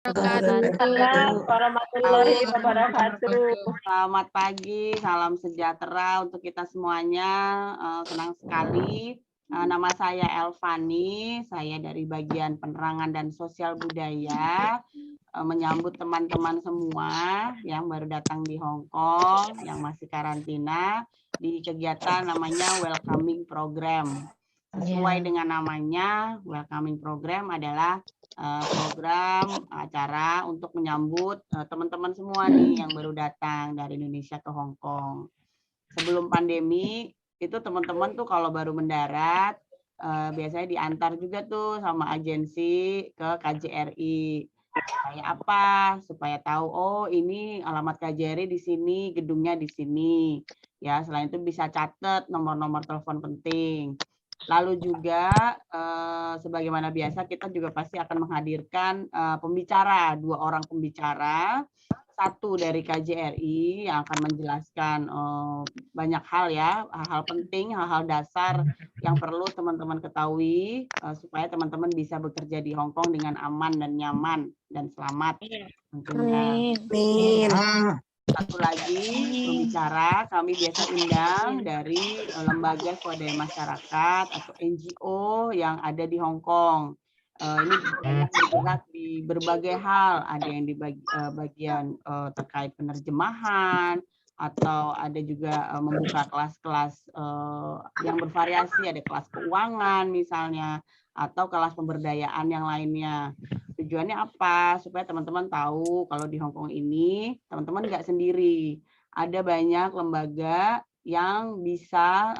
Waalaikumsalam warahmatullahi wabarakatuh. Selamat pagi, salam sejahtera untuk kita semuanya. Senang sekali. Nama saya Elvani, saya dari bagian penerangan dan sosial budaya. Menyambut teman-teman semua yang baru datang di Hong Kong, yang masih karantina, di kegiatan namanya Welcoming Program. Sesuai dengan namanya, Welcoming Program adalah program acara untuk menyambut teman-teman semua nih yang baru datang dari Indonesia ke Hong Kong. Sebelum pandemi, itu teman-teman tuh kalau baru mendarat, biasanya diantar juga tuh sama agensi ke KJRI. Kayak apa? Supaya tahu, oh ini alamat KJRI di sini, gedungnya di sini. Ya, selain itu bisa catat nomor-nomor telepon penting. Lalu juga sebagaimana biasa kita juga pasti akan menghadirkan pembicara, 2 orang pembicara, 1 dari KJRI yang akan menjelaskan banyak hal ya, hal-hal penting, hal-hal dasar yang perlu teman-teman ketahui supaya teman-teman bisa bekerja di Hong Kong dengan aman dan nyaman dan selamat tentunya. Amin. Satu lagi pembicara kami biasa undang dari lembaga swadaya masyarakat atau NGO yang ada di Hong Kong. Ini banyak bergerak di berbagai hal, ada yang di bagian terkait penerjemahan, atau ada juga membuka kelas-kelas yang bervariasi, ada kelas keuangan misalnya, atau kelas pemberdayaan yang lainnya. Tujuannya apa? Supaya teman-teman tahu kalau di Hong Kong ini teman-teman nggak sendiri. Ada banyak lembaga yang bisa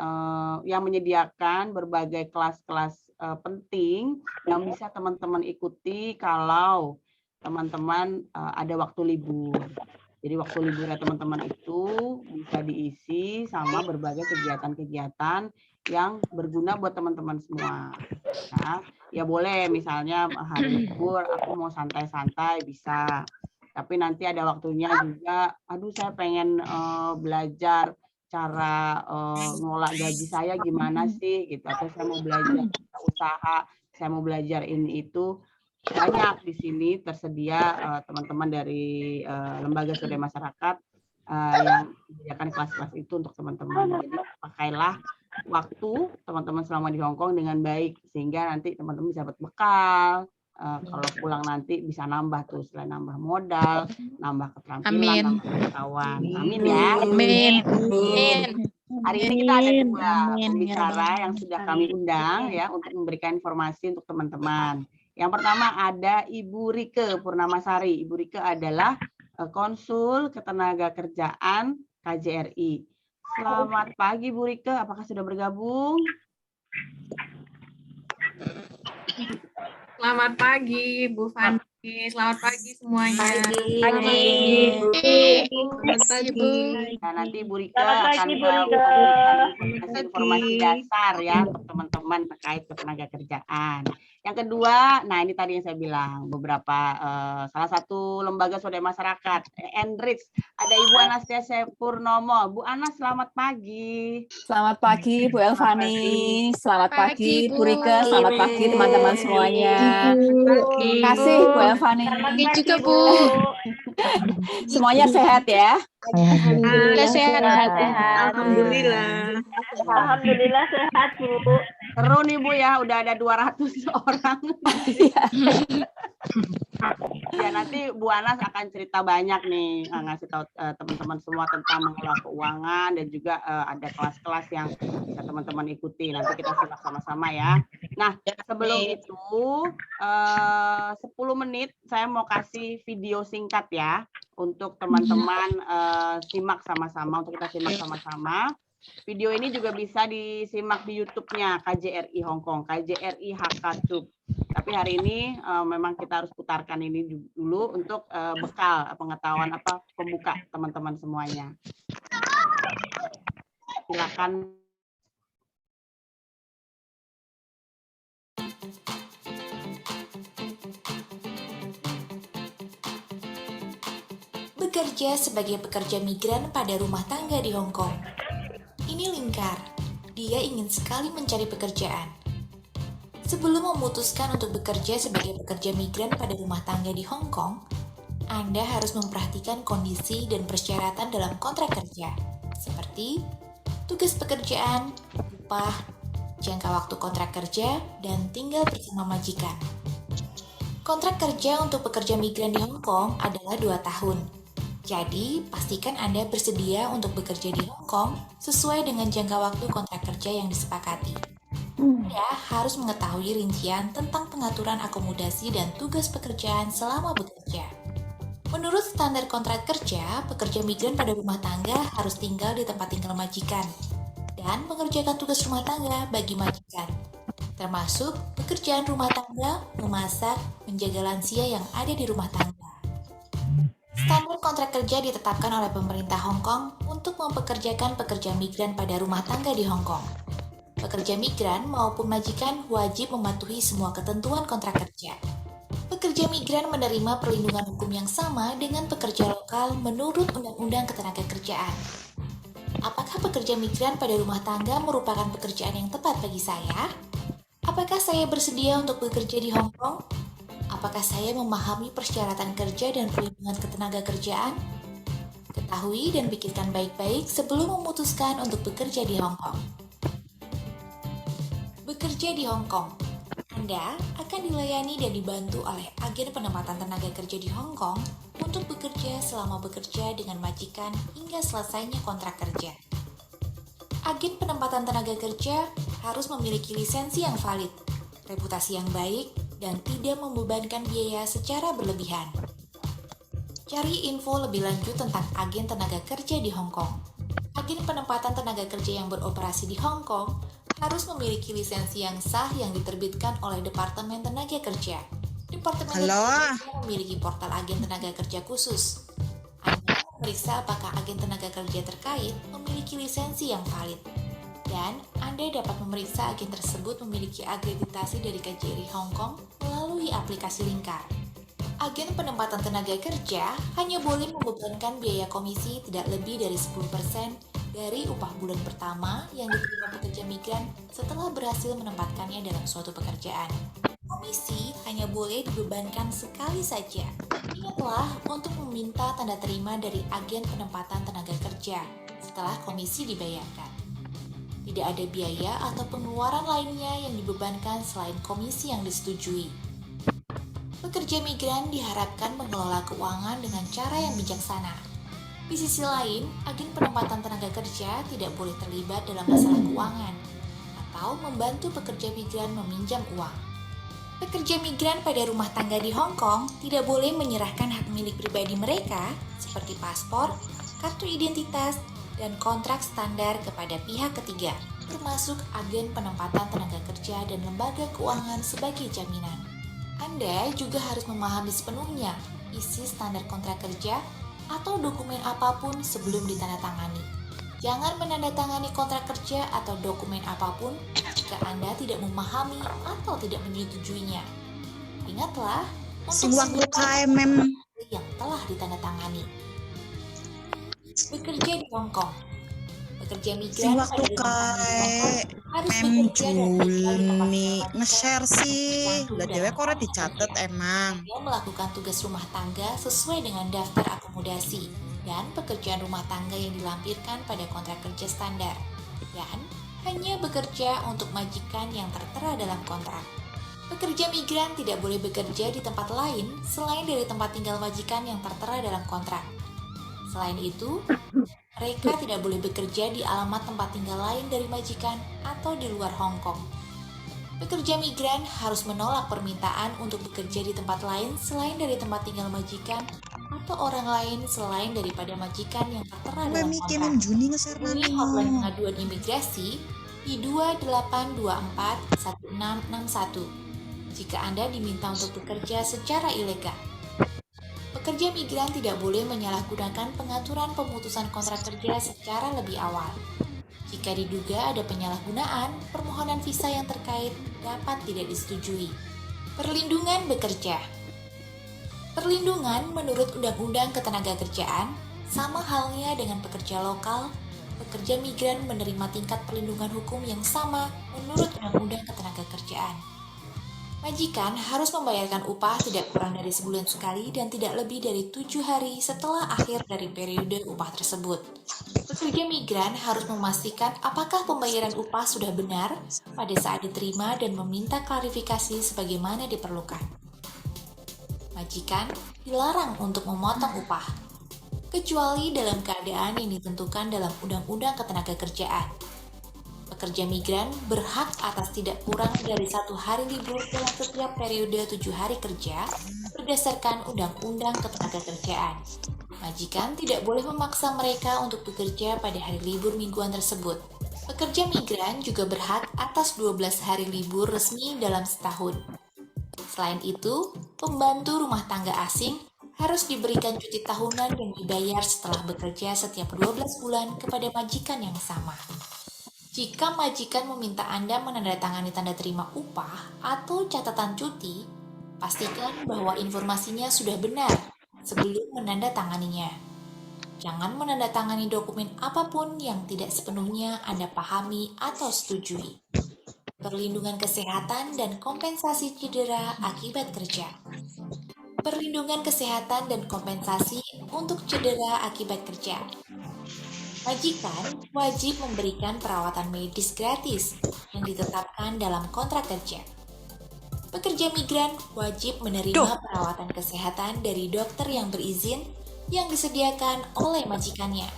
yang menyediakan berbagai kelas-kelas penting yang bisa teman-teman ikuti kalau teman-teman ada waktu libur. Jadi waktu liburnya teman-teman itu bisa diisi sama berbagai kegiatan-kegiatan yang berguna buat teman-teman semua. Nah, ya boleh misalnya hari libur aku mau santai-santai bisa. Tapi nanti ada waktunya juga, aduh saya pengen belajar cara ngelola gaji saya gimana sih gitu, atau saya mau belajar usaha, saya mau belajar ini itu. Banyak di sini tersedia teman-teman dari lembaga swadaya masyarakat yang menyediakan kelas-kelas itu untuk teman-teman. Jadi pakailah waktu teman-teman selama di Hong Kong dengan baik sehingga nanti teman-teman bisa dapat bekal. Kalau pulang nanti bisa nambah tuh, selain nambah modal, nambah keterampilan, nambah pengetahuan. Amin ya. Amin. Hari ini kita ada 2 pembicara yang sudah kami undang ya untuk memberikan informasi untuk teman-teman. Yang pertama ada Ibu Rike Purnamasari. Ibu Rike adalah Konsul Ketenagakerjaan KJRI. Selamat pagi Bu Rike, apakah sudah bergabung? Selamat pagi Bu Fani, selamat pagi semuanya. Selamat pagi. Nah, nanti Bu Rike akan memberikan informasi dasar ya untuk teman-teman terkait ketenagakerjaan. Yang kedua, nah ini tadi yang saya bilang, beberapa salah satu lembaga swadaya masyarakat, Enrich, ada Ibu Anastasia Purnomo. Bu Anas, selamat pagi. Selamat pagi Bu Elvani, selamat pagi Bu Rike, selamat pagi teman-teman semuanya. Terima kasih Bu Elvani. Pagi juga Bu. Semuanya sehat ya? Alhamdulillah sehat. Alhamdulillah. Alhamdulillah sehat Bu. Seru nih Bu ya, udah ada 200 orang. Ya nanti Bu Anas akan cerita banyak nih, ngasih tahu teman-teman semua tentang mengelola keuangan dan juga ada kelas-kelas yang bisa teman-teman ikuti. Nanti kita simak sama-sama ya. Nah sebelum itu 10 menit saya mau kasih video singkat ya untuk teman-teman simak sama-sama, untuk kita simak sama-sama. Video ini juga bisa disimak di YouTube-nya KJRI Hong Kong, KJRI HKTube. Tapi hari ini memang kita harus putarkan ini dulu untuk bekal pengetahuan pembuka teman-teman semuanya. Silakan. Bekerja sebagai pekerja migran pada rumah tangga di Hong Kong. Ini Lingkar. Dia ingin sekali mencari pekerjaan. Sebelum memutuskan untuk bekerja sebagai pekerja migran pada rumah tangga di Hong Kong, Anda harus memperhatikan kondisi dan persyaratan dalam kontrak kerja, seperti tugas pekerjaan, upah, jangka waktu kontrak kerja, dan tinggal bersama majikan. Kontrak kerja untuk pekerja migran di Hong Kong adalah 2 tahun. Jadi, pastikan Anda bersedia untuk bekerja di Hong Kong sesuai dengan jangka waktu kontrak kerja yang disepakati. Anda harus mengetahui rincian tentang pengaturan akomodasi dan tugas pekerjaan selama bekerja. Menurut standar kontrak kerja, pekerja migran pada rumah tangga harus tinggal di tempat tinggal majikan dan mengerjakan tugas rumah tangga bagi majikan, termasuk pekerjaan rumah tangga, memasak, menjaga lansia yang ada di rumah tangga. Standar kontrak kerja ditetapkan oleh pemerintah Hong Kong untuk mempekerjakan pekerja migran pada rumah tangga di Hong Kong. Pekerja migran maupun majikan wajib mematuhi semua ketentuan kontrak kerja. Pekerja migran menerima perlindungan hukum yang sama dengan pekerja lokal menurut Undang-Undang Ketenagakerjaan. Apakah pekerja migran pada rumah tangga merupakan pekerjaan yang tepat bagi saya? Apakah saya bersedia untuk bekerja di Hong Kong? Apakah saya memahami persyaratan kerja dan perlindungan ketenagakerjaan? Ketahui dan pikirkan baik-baik sebelum memutuskan untuk bekerja di Hong Kong. Bekerja di Hong Kong. Anda akan dilayani dan dibantu oleh agen penempatan tenaga kerja di Hong Kong untuk bekerja selama bekerja dengan majikan hingga selesainya kontrak kerja. Agen penempatan tenaga kerja harus memiliki lisensi yang valid, reputasi yang baik, dan tidak membebankan biaya secara berlebihan. Cari info lebih lanjut tentang agen tenaga kerja di Hong Kong. Agen penempatan tenaga kerja yang beroperasi di Hong Kong harus memiliki lisensi yang sah yang diterbitkan oleh Departemen Tenaga Kerja. Departemen Tenaga Kerja memiliki portal agen tenaga kerja khusus. Anda memeriksa apakah agen tenaga kerja terkait memiliki lisensi yang valid. Dan Anda dapat memeriksa agen tersebut memiliki akreditasi dari KJRI Hong Kong melalui aplikasi Lingkar. Agen penempatan tenaga kerja hanya boleh membebankan biaya komisi tidak lebih dari 10% dari upah bulan pertama yang diterima pekerja migran setelah berhasil menempatkannya dalam suatu pekerjaan. Komisi hanya boleh dibebankan sekali saja. Ingatlah untuk meminta tanda terima dari agen penempatan tenaga kerja setelah komisi dibayarkan. Tidak ada biaya atau pengeluaran lainnya yang dibebankan selain komisi yang disetujui. Pekerja migran diharapkan mengelola keuangan dengan cara yang bijaksana. Di sisi lain, agen penempatan tenaga kerja tidak boleh terlibat dalam masalah keuangan atau membantu pekerja migran meminjam uang. Pekerja migran pada rumah tangga di Hong Kong tidak boleh menyerahkan hak milik pribadi mereka seperti paspor, kartu identitas, dan kontrak standar kepada pihak ketiga, termasuk agen penempatan tenaga kerja dan lembaga keuangan sebagai jaminan. Anda juga harus memahami sepenuhnya isi standar kontrak kerja atau dokumen apapun sebelum ditandatangani. Jangan menandatangani kontrak kerja atau dokumen apapun jika Anda tidak memahami atau tidak menyetujuinya. Ingatlah untuk semua yang telah ditandatangani. Bekerja di Hong Kong. Pekerja migran waktu harus bekerja dan tinggal di tempat tinggal nge-share sih. majikan, Lah cewek kok dicatat emang. Dia melakukan tugas rumah tangga sesuai dengan daftar akomodasi dan pekerjaan rumah tangga yang dilampirkan pada kontrak kerja standar, dan hanya bekerja untuk majikan yang tertera dalam kontrak. Pekerja migran tidak boleh bekerja di tempat lain selain dari tempat tinggal majikan yang tertera dalam kontrak. Selain itu, mereka tidak boleh bekerja di alamat tempat tinggal lain dari majikan atau di luar Hong Kong. Pekerja migran harus menolak permintaan untuk bekerja di tempat lain selain dari tempat tinggal majikan atau orang lain selain daripada majikan yang tertera dalam kontrak. Hubungi hotline pengaduan imigrasi di 28241661 jika Anda diminta untuk bekerja secara ilegal. Pekerja migran tidak boleh menyalahgunakan pengaturan pemutusan kontrak kerja secara lebih awal. Jika diduga ada penyalahgunaan, permohonan visa yang terkait dapat tidak disetujui. Perlindungan bekerja. Perlindungan menurut Undang-Undang Ketenagakerjaan sama halnya dengan pekerja lokal. Pekerja migran menerima tingkat perlindungan hukum yang sama menurut Undang-Undang Ketenagakerjaan. Majikan harus membayarkan upah tidak kurang dari sebulan sekali dan tidak lebih dari 7 hari setelah akhir dari periode upah tersebut. Pekerja migran harus memastikan apakah pembayaran upah sudah benar pada saat diterima dan meminta klarifikasi sebagaimana diperlukan. Majikan dilarang untuk memotong upah, kecuali dalam keadaan yang ditentukan dalam Undang-Undang Ketenagakerjaan. Pekerja migran berhak atas tidak kurang dari 1 hari libur dalam setiap periode 7 hari kerja berdasarkan Undang-Undang Ketenagakerjaan. Majikan tidak boleh memaksa mereka untuk bekerja pada hari libur mingguan tersebut. Pekerja migran juga berhak atas 12 hari libur resmi dalam setahun. Selain itu, pembantu rumah tangga asing harus diberikan cuti tahunan yang dibayar setelah bekerja setiap 12 bulan kepada majikan yang sama. Jika majikan meminta Anda menandatangani tanda terima upah atau catatan cuti, pastikan bahwa informasinya sudah benar sebelum menandatanganinya. Jangan menandatangani dokumen apapun yang tidak sepenuhnya Anda pahami atau setujui. Perlindungan kesehatan dan kompensasi cedera akibat kerja. Perlindungan kesehatan dan kompensasi untuk cedera akibat kerja. Majikan wajib memberikan perawatan medis gratis yang ditetapkan dalam kontrak kerja. Pekerja migran wajib menerima perawatan kesehatan dari dokter yang berizin yang disediakan oleh majikannya.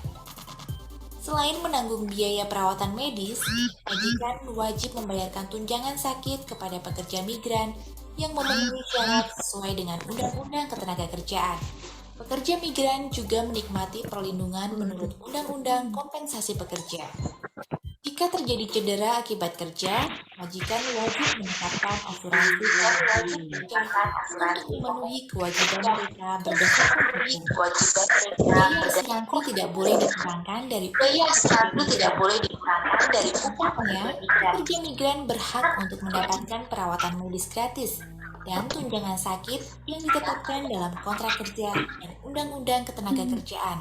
Selain menanggung biaya perawatan medis, majikan wajib membayarkan tunjangan sakit kepada pekerja migran yang memenuhi syarat sesuai dengan Undang-Undang Ketenagakerjaan. Pekerja migran juga menikmati perlindungan menurut Undang-Undang Kompensasi Pekerja. Jika terjadi cedera akibat kerja, majikan wajib menetapkan asuransi dan wajib kerja untuk memenuhi kewajiban mereka berdasarkan hukum. Biaya asuransi tidak boleh dikurangkan dari upahnya. Pekerja migran berhak untuk mendapatkan perawatan medis gratis dan tunjangan sakit yang ditetapkan dalam kontrak kerja dan Undang-Undang Ketenagakerjaan.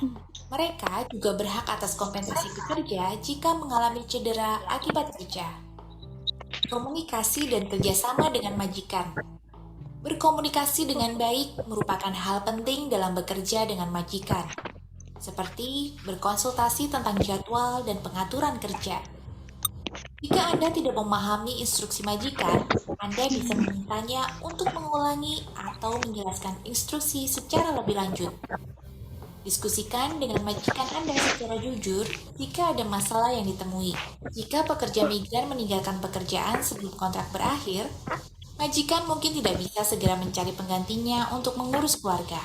Mereka juga berhak atas kompensasi pekerja jika mengalami cedera akibat kerja. Komunikasi dan kerjasama dengan majikan. Berkomunikasi dengan baik merupakan hal penting dalam bekerja dengan majikan, seperti berkonsultasi tentang jadwal dan pengaturan kerja. Jika Anda tidak memahami instruksi majikan, Anda bisa memintanya untuk mengulangi atau menjelaskan instruksi secara lebih lanjut. Diskusikan dengan majikan Anda secara jujur jika ada masalah yang ditemui. Jika pekerja migran meninggalkan pekerjaan sebelum kontrak berakhir, majikan mungkin tidak bisa segera mencari penggantinya untuk mengurus keluarga.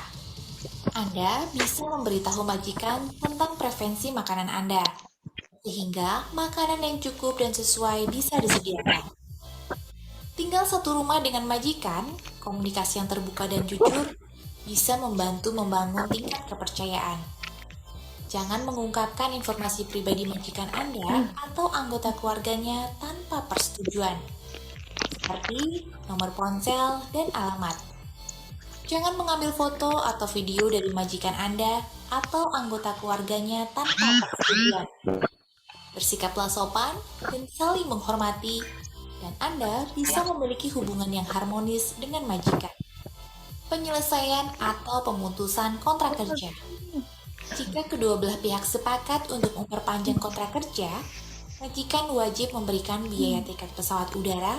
Anda bisa memberitahu majikan tentang preferensi makanan Anda, sehingga makanan yang cukup dan sesuai bisa disediakan. Tinggal satu rumah dengan majikan, komunikasi yang terbuka dan jujur bisa membantu membangun tingkat kepercayaan. Jangan mengungkapkan informasi pribadi majikan Anda atau anggota keluarganya tanpa persetujuan, seperti nomor ponsel dan alamat. Jangan mengambil foto atau video dari majikan Anda atau anggota keluarganya tanpa persetujuan. Bersikaplah sopan dan saling menghormati, dan Anda bisa memiliki hubungan yang harmonis dengan majikan. Penyelesaian atau pemutusan kontrak kerja. Jika kedua belah pihak sepakat untuk memperpanjang kontrak kerja, majikan wajib memberikan biaya tiket pesawat udara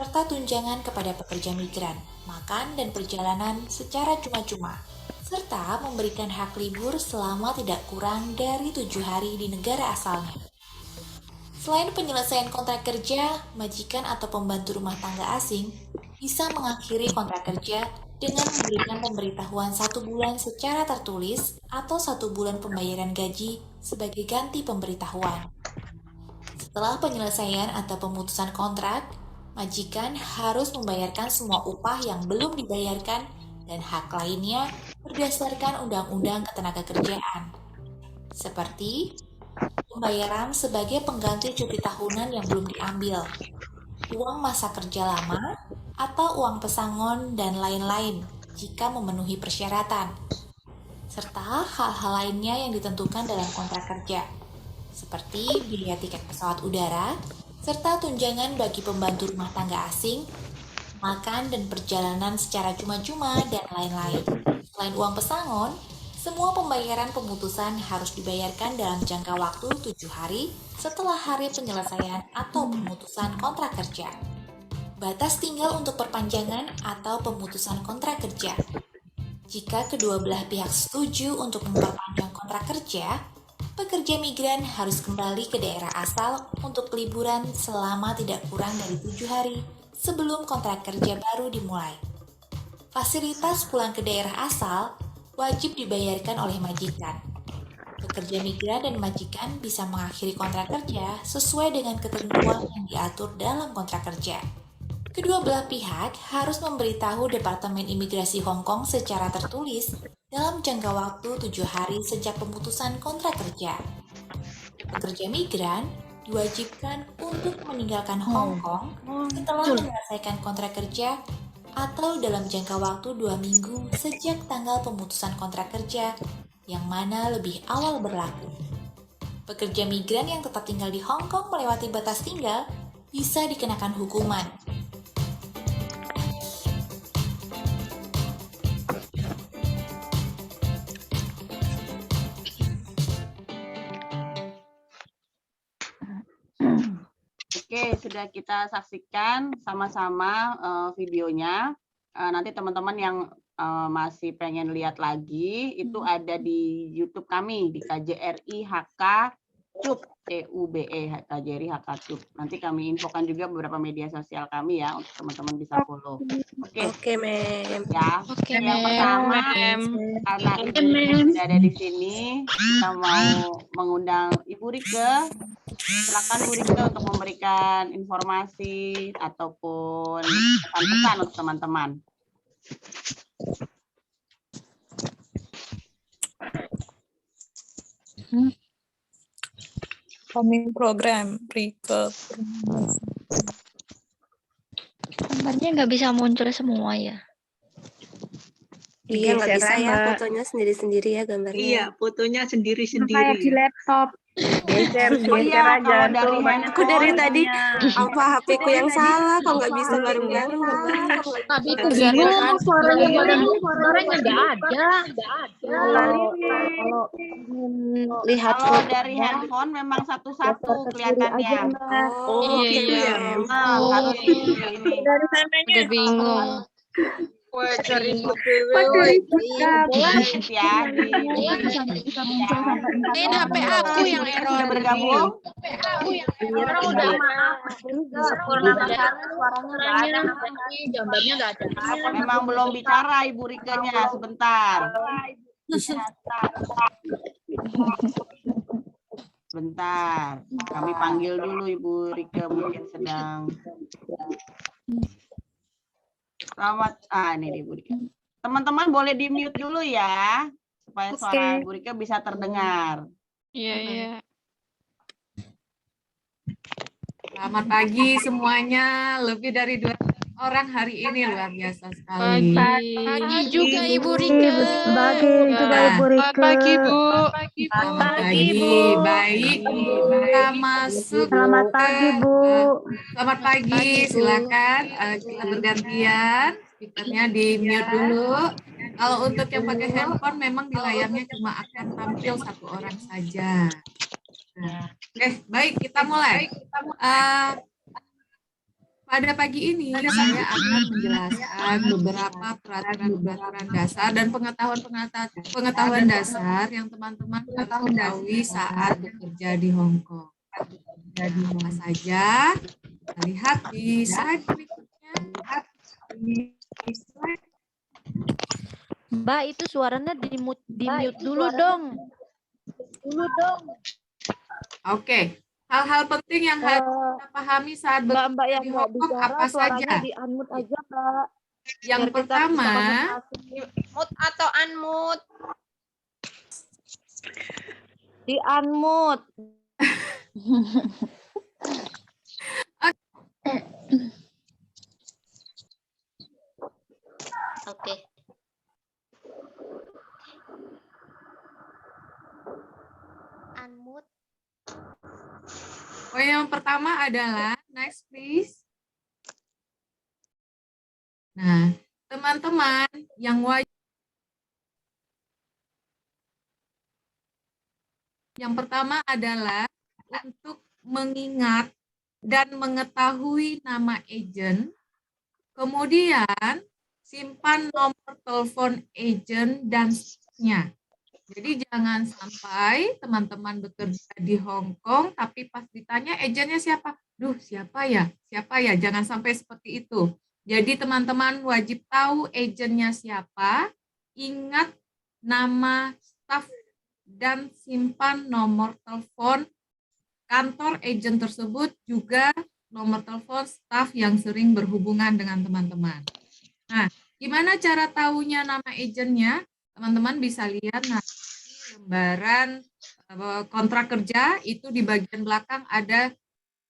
serta tunjangan kepada pekerja migran, makan dan perjalanan secara cuma-cuma, serta memberikan hak libur selama tidak kurang dari 7 hari di negara asalnya. Selain penyelesaian kontrak kerja, majikan atau pembantu rumah tangga asing bisa mengakhiri kontrak kerja dengan memberikan pemberitahuan 1 bulan secara tertulis atau 1 bulan pembayaran gaji sebagai ganti pemberitahuan. Setelah penyelesaian atau pemutusan kontrak, majikan harus membayarkan semua upah yang belum dibayarkan dan hak lainnya berdasarkan Undang-Undang Ketenagakerjaan, seperti pembayaran sebagai pengganti cuti tahunan yang belum diambil, uang masa kerja lama, atau uang pesangon dan lain-lain jika memenuhi persyaratan, serta hal-hal lainnya yang ditentukan dalam kontrak kerja, seperti biaya tiket pesawat udara, serta tunjangan bagi pembantu rumah tangga asing, makan dan perjalanan secara cuma-cuma, dan lain-lain. Selain uang pesangon, semua pembayaran pemutusan harus dibayarkan dalam jangka waktu 7 hari setelah hari penyelesaian atau pemutusan kontrak kerja. Batas tinggal untuk perpanjangan atau pemutusan kontrak kerja. Jika kedua belah pihak setuju untuk memperpanjang kontrak kerja, pekerja migran harus kembali ke daerah asal untuk liburan selama tidak kurang dari 7 hari sebelum kontrak kerja baru dimulai. Fasilitas pulang ke daerah asal wajib dibayarkan oleh majikan. Pekerja migran dan majikan bisa mengakhiri kontrak kerja sesuai dengan ketentuan yang diatur dalam kontrak kerja. Kedua belah pihak harus memberitahu Departemen Imigrasi Hong Kong secara tertulis dalam jangka waktu 7 hari sejak pemutusan kontrak kerja. Pekerja migran diwajibkan untuk meninggalkan Hong Kong setelah menyelesaikan kontrak kerja atau dalam jangka waktu 2 minggu sejak tanggal pemutusan kontrak kerja yang mana lebih awal berlaku. Pekerja migran yang tetap tinggal di Hong Kong melewati batas tinggal bisa dikenakan hukuman. Oke, sudah kita saksikan sama-sama videonya. Nanti teman-teman yang masih pengen lihat lagi, itu ada di YouTube kami, di KJRI HK Tube, TUBE, KJRI HK Tube. Nanti kami infokan juga beberapa media sosial kami ya, untuk teman-teman bisa follow. Oke, Mem. ya. Oke, Yang pertama, karena Ibu Rike sudah ada di sini, kita mau mengundang Ibu Rike. Silakan Bu Rike untuk memberikan informasi ataupun pesan-pesan untuk teman-teman. Coming program, Rike. gambarnya nggak bisa muncul semua ya. Iya, nggak bisa ya, fotonya sendiri-sendiri ya gambarnya. Iya, fotonya sendiri-sendiri. Kayak di laptop. Geser Iya, kalau dari Aku dari tadi, apa HP-ku yang salah, kok nggak bisa bareng-bareng. Tapi itu bingung, suaranya nggak ada. Kalau lihat Kalau dari handphone memang satu-satu kelihatannya. Oh, Iya, iya. Memang harus ini. Dari sananya. Udah bingung. Ya, Ini HP aku yang error. sudah bergabung. Gambarnya nggak ada. Memang belum bicara Ibu Rikenya, sebentar. Sebentar, kami panggil dulu Ibu Rike, mungkin sedang. Selamat, ini Ibu Rike. Teman-teman boleh di mute dulu ya, supaya suara Ibu Rike bisa terdengar. Iya, iya. Selamat pagi semuanya. Lebih dari 2 orang hari ini, luar biasa sekali. Pagi juga Ibu Rike. Pagi juga Ibu Rike. Pagi Bu. Selamat pagi. Baik, kita masuk. Selamat pagi Bu. Selamat pagi, silakan kita bergantian. Speakernya di mute dulu. Kalau untuk yang pakai handphone, memang di layarnya cuma akan tampil 1 orang saja. Oke, baik, kita mulai. Pada pagi ini saya akan menjelaskan beberapa peraturan dasar dan pengetahuan dasar yang teman-teman harus ketahui saat bekerja di Hong Kong. Jadi apa saja? Kita lihat di slide berikutnya. Mbak, itu suaranya di mute dulu dong. Oke, hal-hal penting yang harus kita pahami saat bekerja di Hong Kong apa saja? Di-unmute aja, Mbak. Yang pertama, Mute atau unmute? Di-unmute. Oke. Unmute. yang pertama adalah next please. Nah, teman-teman yang wajib, yang pertama adalah untuk mengingat dan mengetahui nama agent, kemudian simpan nomor telepon agent dan seterusnya. Jadi jangan sampai teman-teman bekerja di Hong Kong, tapi pas ditanya agennya siapa? Duh, siapa ya? Siapa ya? Jangan sampai seperti itu. Jadi teman-teman wajib tahu agennya siapa, ingat nama staf dan simpan nomor telepon kantor agen tersebut, juga nomor telepon staf yang sering berhubungan dengan teman-teman. Nah, gimana cara tahunya nama agennya? Teman-teman bisa lihat lembaran kontrak kerja, itu di bagian belakang ada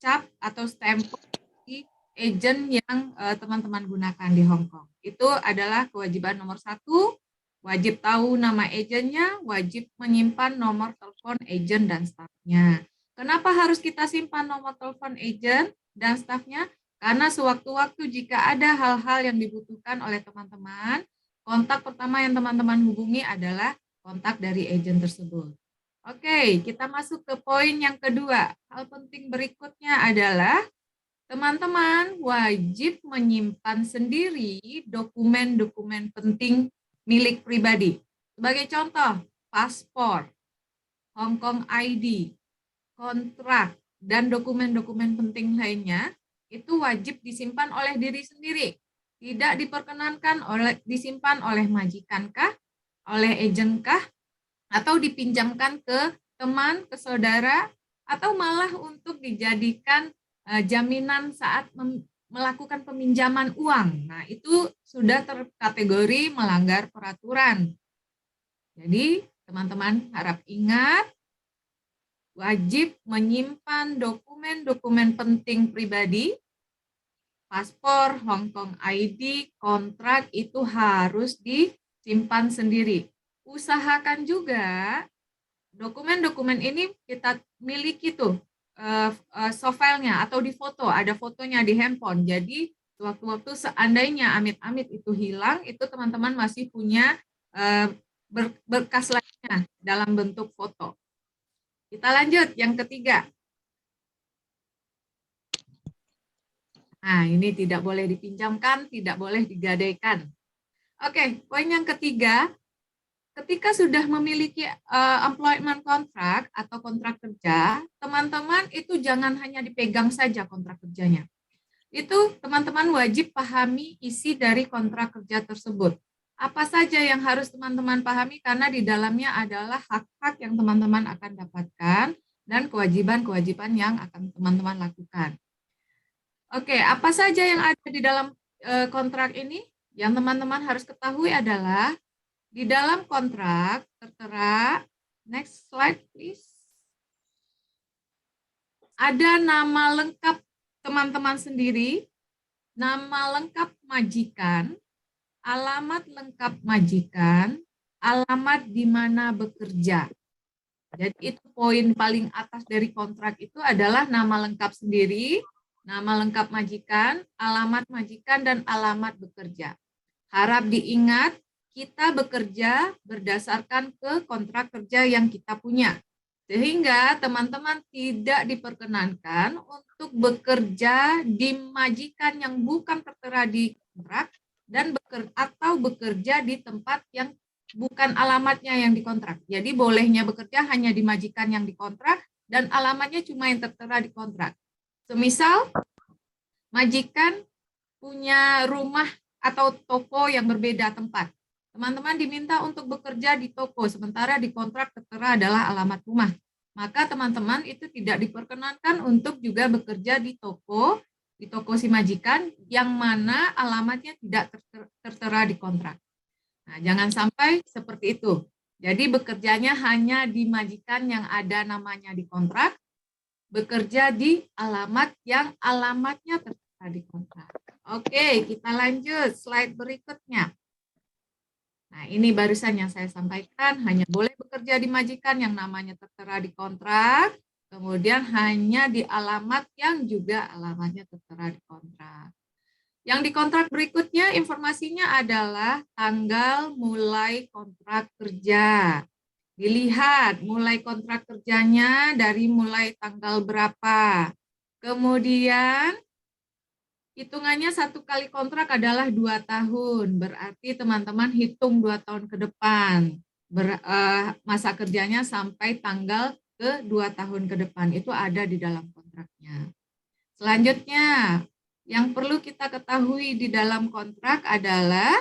cap atau stempel di agen yang teman-teman gunakan di Hong Kong. Itu adalah kewajiban nomor 1, wajib tahu nama agennya, wajib menyimpan nomor telepon agen dan stafnya. Kenapa harus kita simpan nomor telepon agen dan stafnya? Karena sewaktu-waktu jika ada hal-hal yang dibutuhkan oleh teman-teman, kontak pertama yang teman-teman hubungi adalah kontak dari agen tersebut. Oke, kita masuk ke poin yang kedua. Hal penting berikutnya adalah teman-teman wajib menyimpan sendiri dokumen-dokumen penting milik pribadi. Sebagai contoh, paspor, Hong Kong ID, kontrak, dan dokumen-dokumen penting lainnya itu wajib disimpan oleh diri sendiri. Tidak diperkenankan disimpan oleh majikan kah, oleh agen kah, atau dipinjamkan ke teman, ke saudara, atau malah untuk dijadikan jaminan saat melakukan peminjaman uang. Nah, itu sudah terkategori melanggar peraturan. Jadi, teman-teman harap ingat, wajib menyimpan dokumen-dokumen penting pribadi, paspor, Hong Kong ID, kontrak itu harus disimpan sendiri. Usahakan juga dokumen-dokumen ini kita miliki tuh soft file-nya atau di foto, ada fotonya di handphone. Jadi waktu-waktu seandainya amit-amit itu hilang, itu teman-teman masih punya berkas lainnya dalam bentuk foto. Kita lanjut yang ketiga. Nah, ini tidak boleh dipinjamkan, tidak boleh digadaikan. Oke, poin yang ketiga, ketika sudah memiliki employment contract atau kontrak kerja, teman-teman itu jangan hanya dipegang saja kontrak kerjanya. Itu teman-teman wajib pahami isi dari kontrak kerja tersebut. Apa saja yang harus teman-teman pahami, karena di dalamnya adalah hak-hak yang teman-teman akan dapatkan dan kewajiban-kewajiban yang akan teman-teman lakukan. Oke, apa saja yang ada di dalam kontrak ini? Yang teman-teman harus ketahui adalah di dalam kontrak tertera, next slide please, ada nama lengkap teman-teman sendiri, nama lengkap majikan, alamat lengkap majikan, alamat di mana bekerja. Jadi itu poin paling atas dari kontrak itu adalah nama lengkap sendiri, nama lengkap majikan, alamat majikan, dan alamat bekerja. Harap diingat, kita bekerja berdasarkan ke kontrak kerja yang kita punya. Sehingga teman-teman tidak diperkenankan untuk bekerja di majikan yang bukan tertera di kontrak dan atau bekerja di tempat yang bukan alamatnya yang dikontrak. Jadi bolehnya bekerja hanya di majikan yang dikontrak dan alamatnya cuma yang tertera di kontrak. Semisal majikan punya rumah atau toko yang berbeda tempat. Teman-teman diminta untuk bekerja di toko, sementara di kontrak tertera adalah alamat rumah. Maka teman-teman itu tidak diperkenankan untuk juga bekerja di toko si majikan yang mana alamatnya tidak tertera di kontrak. Nah, jangan sampai seperti itu. Jadi bekerjanya hanya di majikan yang ada namanya di kontrak, bekerja di alamat yang alamatnya tertera di kontrak. Oke, kita lanjut slide berikutnya. Nah, ini barusan yang saya sampaikan, hanya boleh bekerja di majikan yang namanya tertera di kontrak, kemudian hanya di alamat yang juga alamatnya tertera di kontrak. Yang di kontrak berikutnya informasinya adalah tanggal mulai kontrak kerja. Dilihat mulai kontrak kerjanya dari mulai tanggal berapa. Kemudian hitungannya 1 kali kontrak adalah 2 tahun. Berarti teman-teman hitung 2 tahun ke depan. Masa kerjanya sampai tanggal ke 2 tahun ke depan. Itu ada di dalam kontraknya. Selanjutnya, yang perlu kita ketahui di dalam kontrak adalah,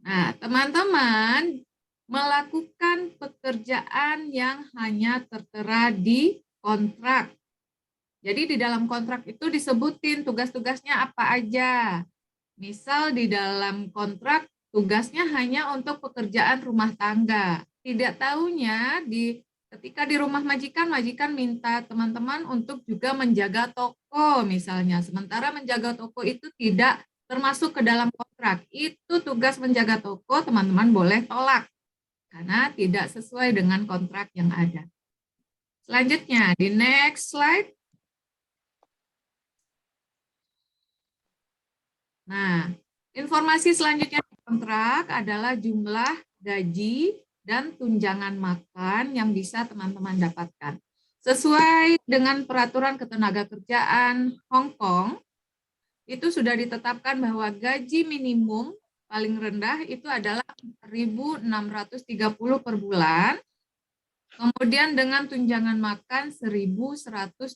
nah, teman-teman melakukan pekerjaan yang hanya tertera di kontrak. Jadi di dalam kontrak itu disebutin tugas-tugasnya apa aja. Misal di dalam kontrak tugasnya hanya untuk pekerjaan rumah tangga. Tidak tahunya ketika di rumah majikan, majikan minta teman-teman untuk juga menjaga toko misalnya. Sementara menjaga toko itu tidak termasuk ke dalam kontrak. Itu tugas menjaga toko, teman-teman boleh tolak. Karena tidak sesuai dengan kontrak yang ada. Selanjutnya, di next slide. Nah, informasi selanjutnya di kontrak adalah jumlah gaji dan tunjangan makan yang bisa teman-teman dapatkan. Sesuai dengan peraturan ketenagakerjaan Hong Kong, itu sudah ditetapkan bahwa gaji minimum paling rendah itu adalah 4.630 per bulan, kemudian dengan tunjangan makan 1.173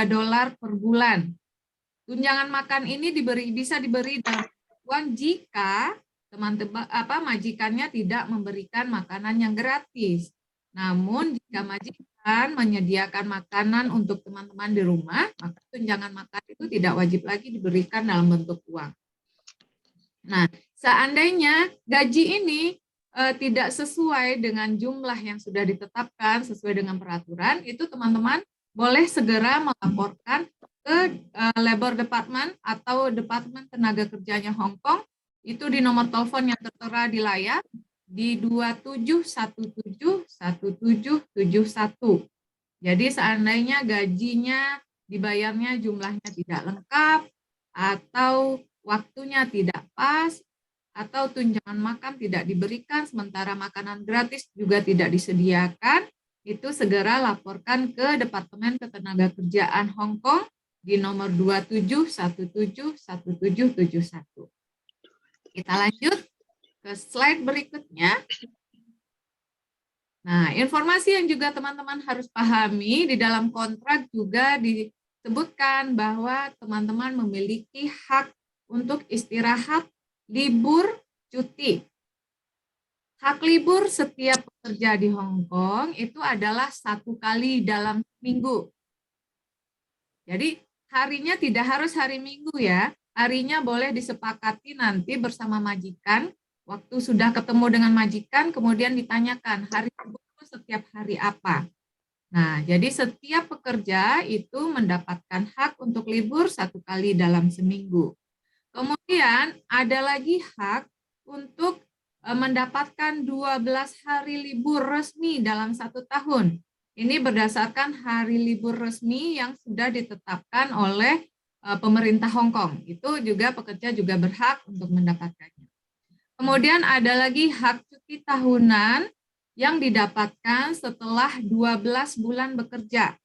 dolar per bulan. Tunjangan makan ini bisa diberi dalam uang jika teman-teman majikannya tidak memberikan makanan yang gratis. Namun jika majikan menyediakan makanan untuk teman-teman di rumah, maka tunjangan makan itu tidak wajib lagi diberikan dalam bentuk uang. Nah, seandainya gaji ini tidak sesuai dengan jumlah yang sudah ditetapkan sesuai dengan peraturan, itu teman-teman boleh segera melaporkan ke Labor Department atau Departemen Tenaga Kerjanya Hong Kong, itu di nomor telepon yang tertera di layar, di 27171771. Jadi seandainya gajinya dibayarnya jumlahnya tidak lengkap, atau waktunya tidak pas, atau tunjangan makan tidak diberikan, sementara makanan gratis juga tidak disediakan, itu segera laporkan ke Departemen Ketenagakerjaan Hong Kong di nomor 27171771. Kita lanjut ke slide berikutnya. Nah, informasi yang juga teman-teman harus pahami, di dalam kontrak juga disebutkan bahwa teman-teman memiliki hak untuk istirahat, libur, cuti. Hak libur setiap pekerja di Hong Kong itu adalah 1 kali dalam minggu. Jadi harinya tidak harus hari Minggu ya. Harinya boleh disepakati nanti bersama majikan. Waktu sudah ketemu dengan majikan, kemudian ditanyakan hari libur setiap hari apa. Nah, jadi setiap pekerja itu mendapatkan hak untuk libur 1 kali dalam seminggu. Kemudian ada lagi hak untuk mendapatkan 12 hari libur resmi dalam 1 tahun. Ini berdasarkan hari libur resmi yang sudah ditetapkan oleh pemerintah Hong Kong. Itu juga pekerja juga berhak untuk mendapatkannya. Kemudian ada lagi hak cuti tahunan yang didapatkan setelah 12 bulan bekerja.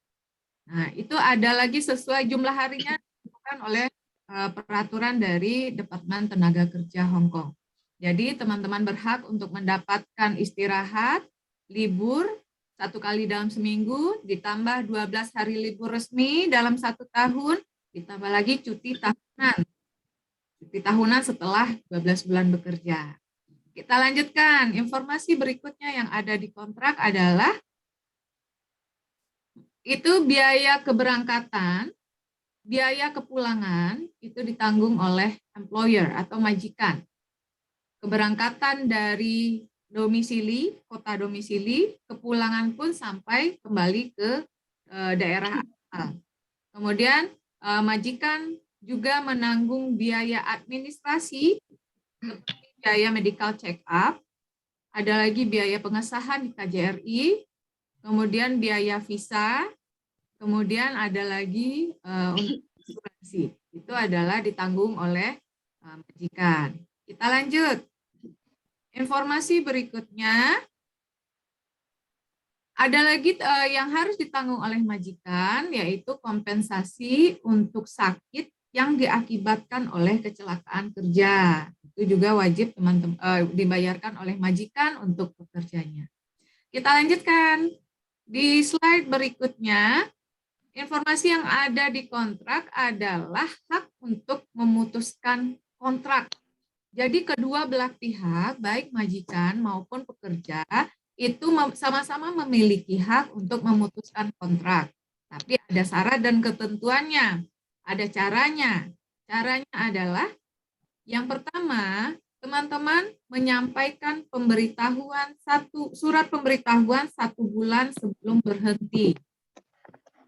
Nah, itu ada lagi sesuai jumlah harinya ditentukan oleh peraturan dari Departemen Tenaga Kerja Hong Kong. Jadi teman-teman berhak untuk mendapatkan istirahat, libur 1 kali dalam seminggu, ditambah 12 hari libur resmi dalam 1 tahun, ditambah lagi cuti tahunan. Cuti tahunan setelah 12 bulan bekerja. Kita lanjutkan, informasi berikutnya yang ada di kontrak adalah itu biaya keberangkatan, biaya kepulangan itu ditanggung oleh employer atau majikan. Keberangkatan dari domisili, kota domisili, kepulangan pun sampai kembali ke daerah asal. Kemudian majikan juga menanggung biaya administrasi, seperti biaya medical check up, ada lagi biaya pengesahan di KJRI, kemudian biaya visa, kemudian ada lagi untuk asuransi. itu adalah ditanggung oleh majikan. Kita lanjut. Informasi berikutnya, ada lagi yang harus ditanggung oleh majikan, yaitu kompensasi untuk sakit yang diakibatkan oleh kecelakaan kerja. Itu juga wajib teman-teman dibayarkan oleh majikan untuk pekerjanya. Kita lanjutkan. Di slide berikutnya, informasi yang ada di kontrak adalah hak untuk memutuskan kontrak. Jadi kedua belah pihak, baik majikan maupun pekerja, itu sama-sama memiliki hak untuk memutuskan kontrak. Tapi ada syarat dan ketentuannya, ada caranya. Caranya adalah yang pertama, teman-teman menyampaikan surat pemberitahuan 1 bulan sebelum berhenti.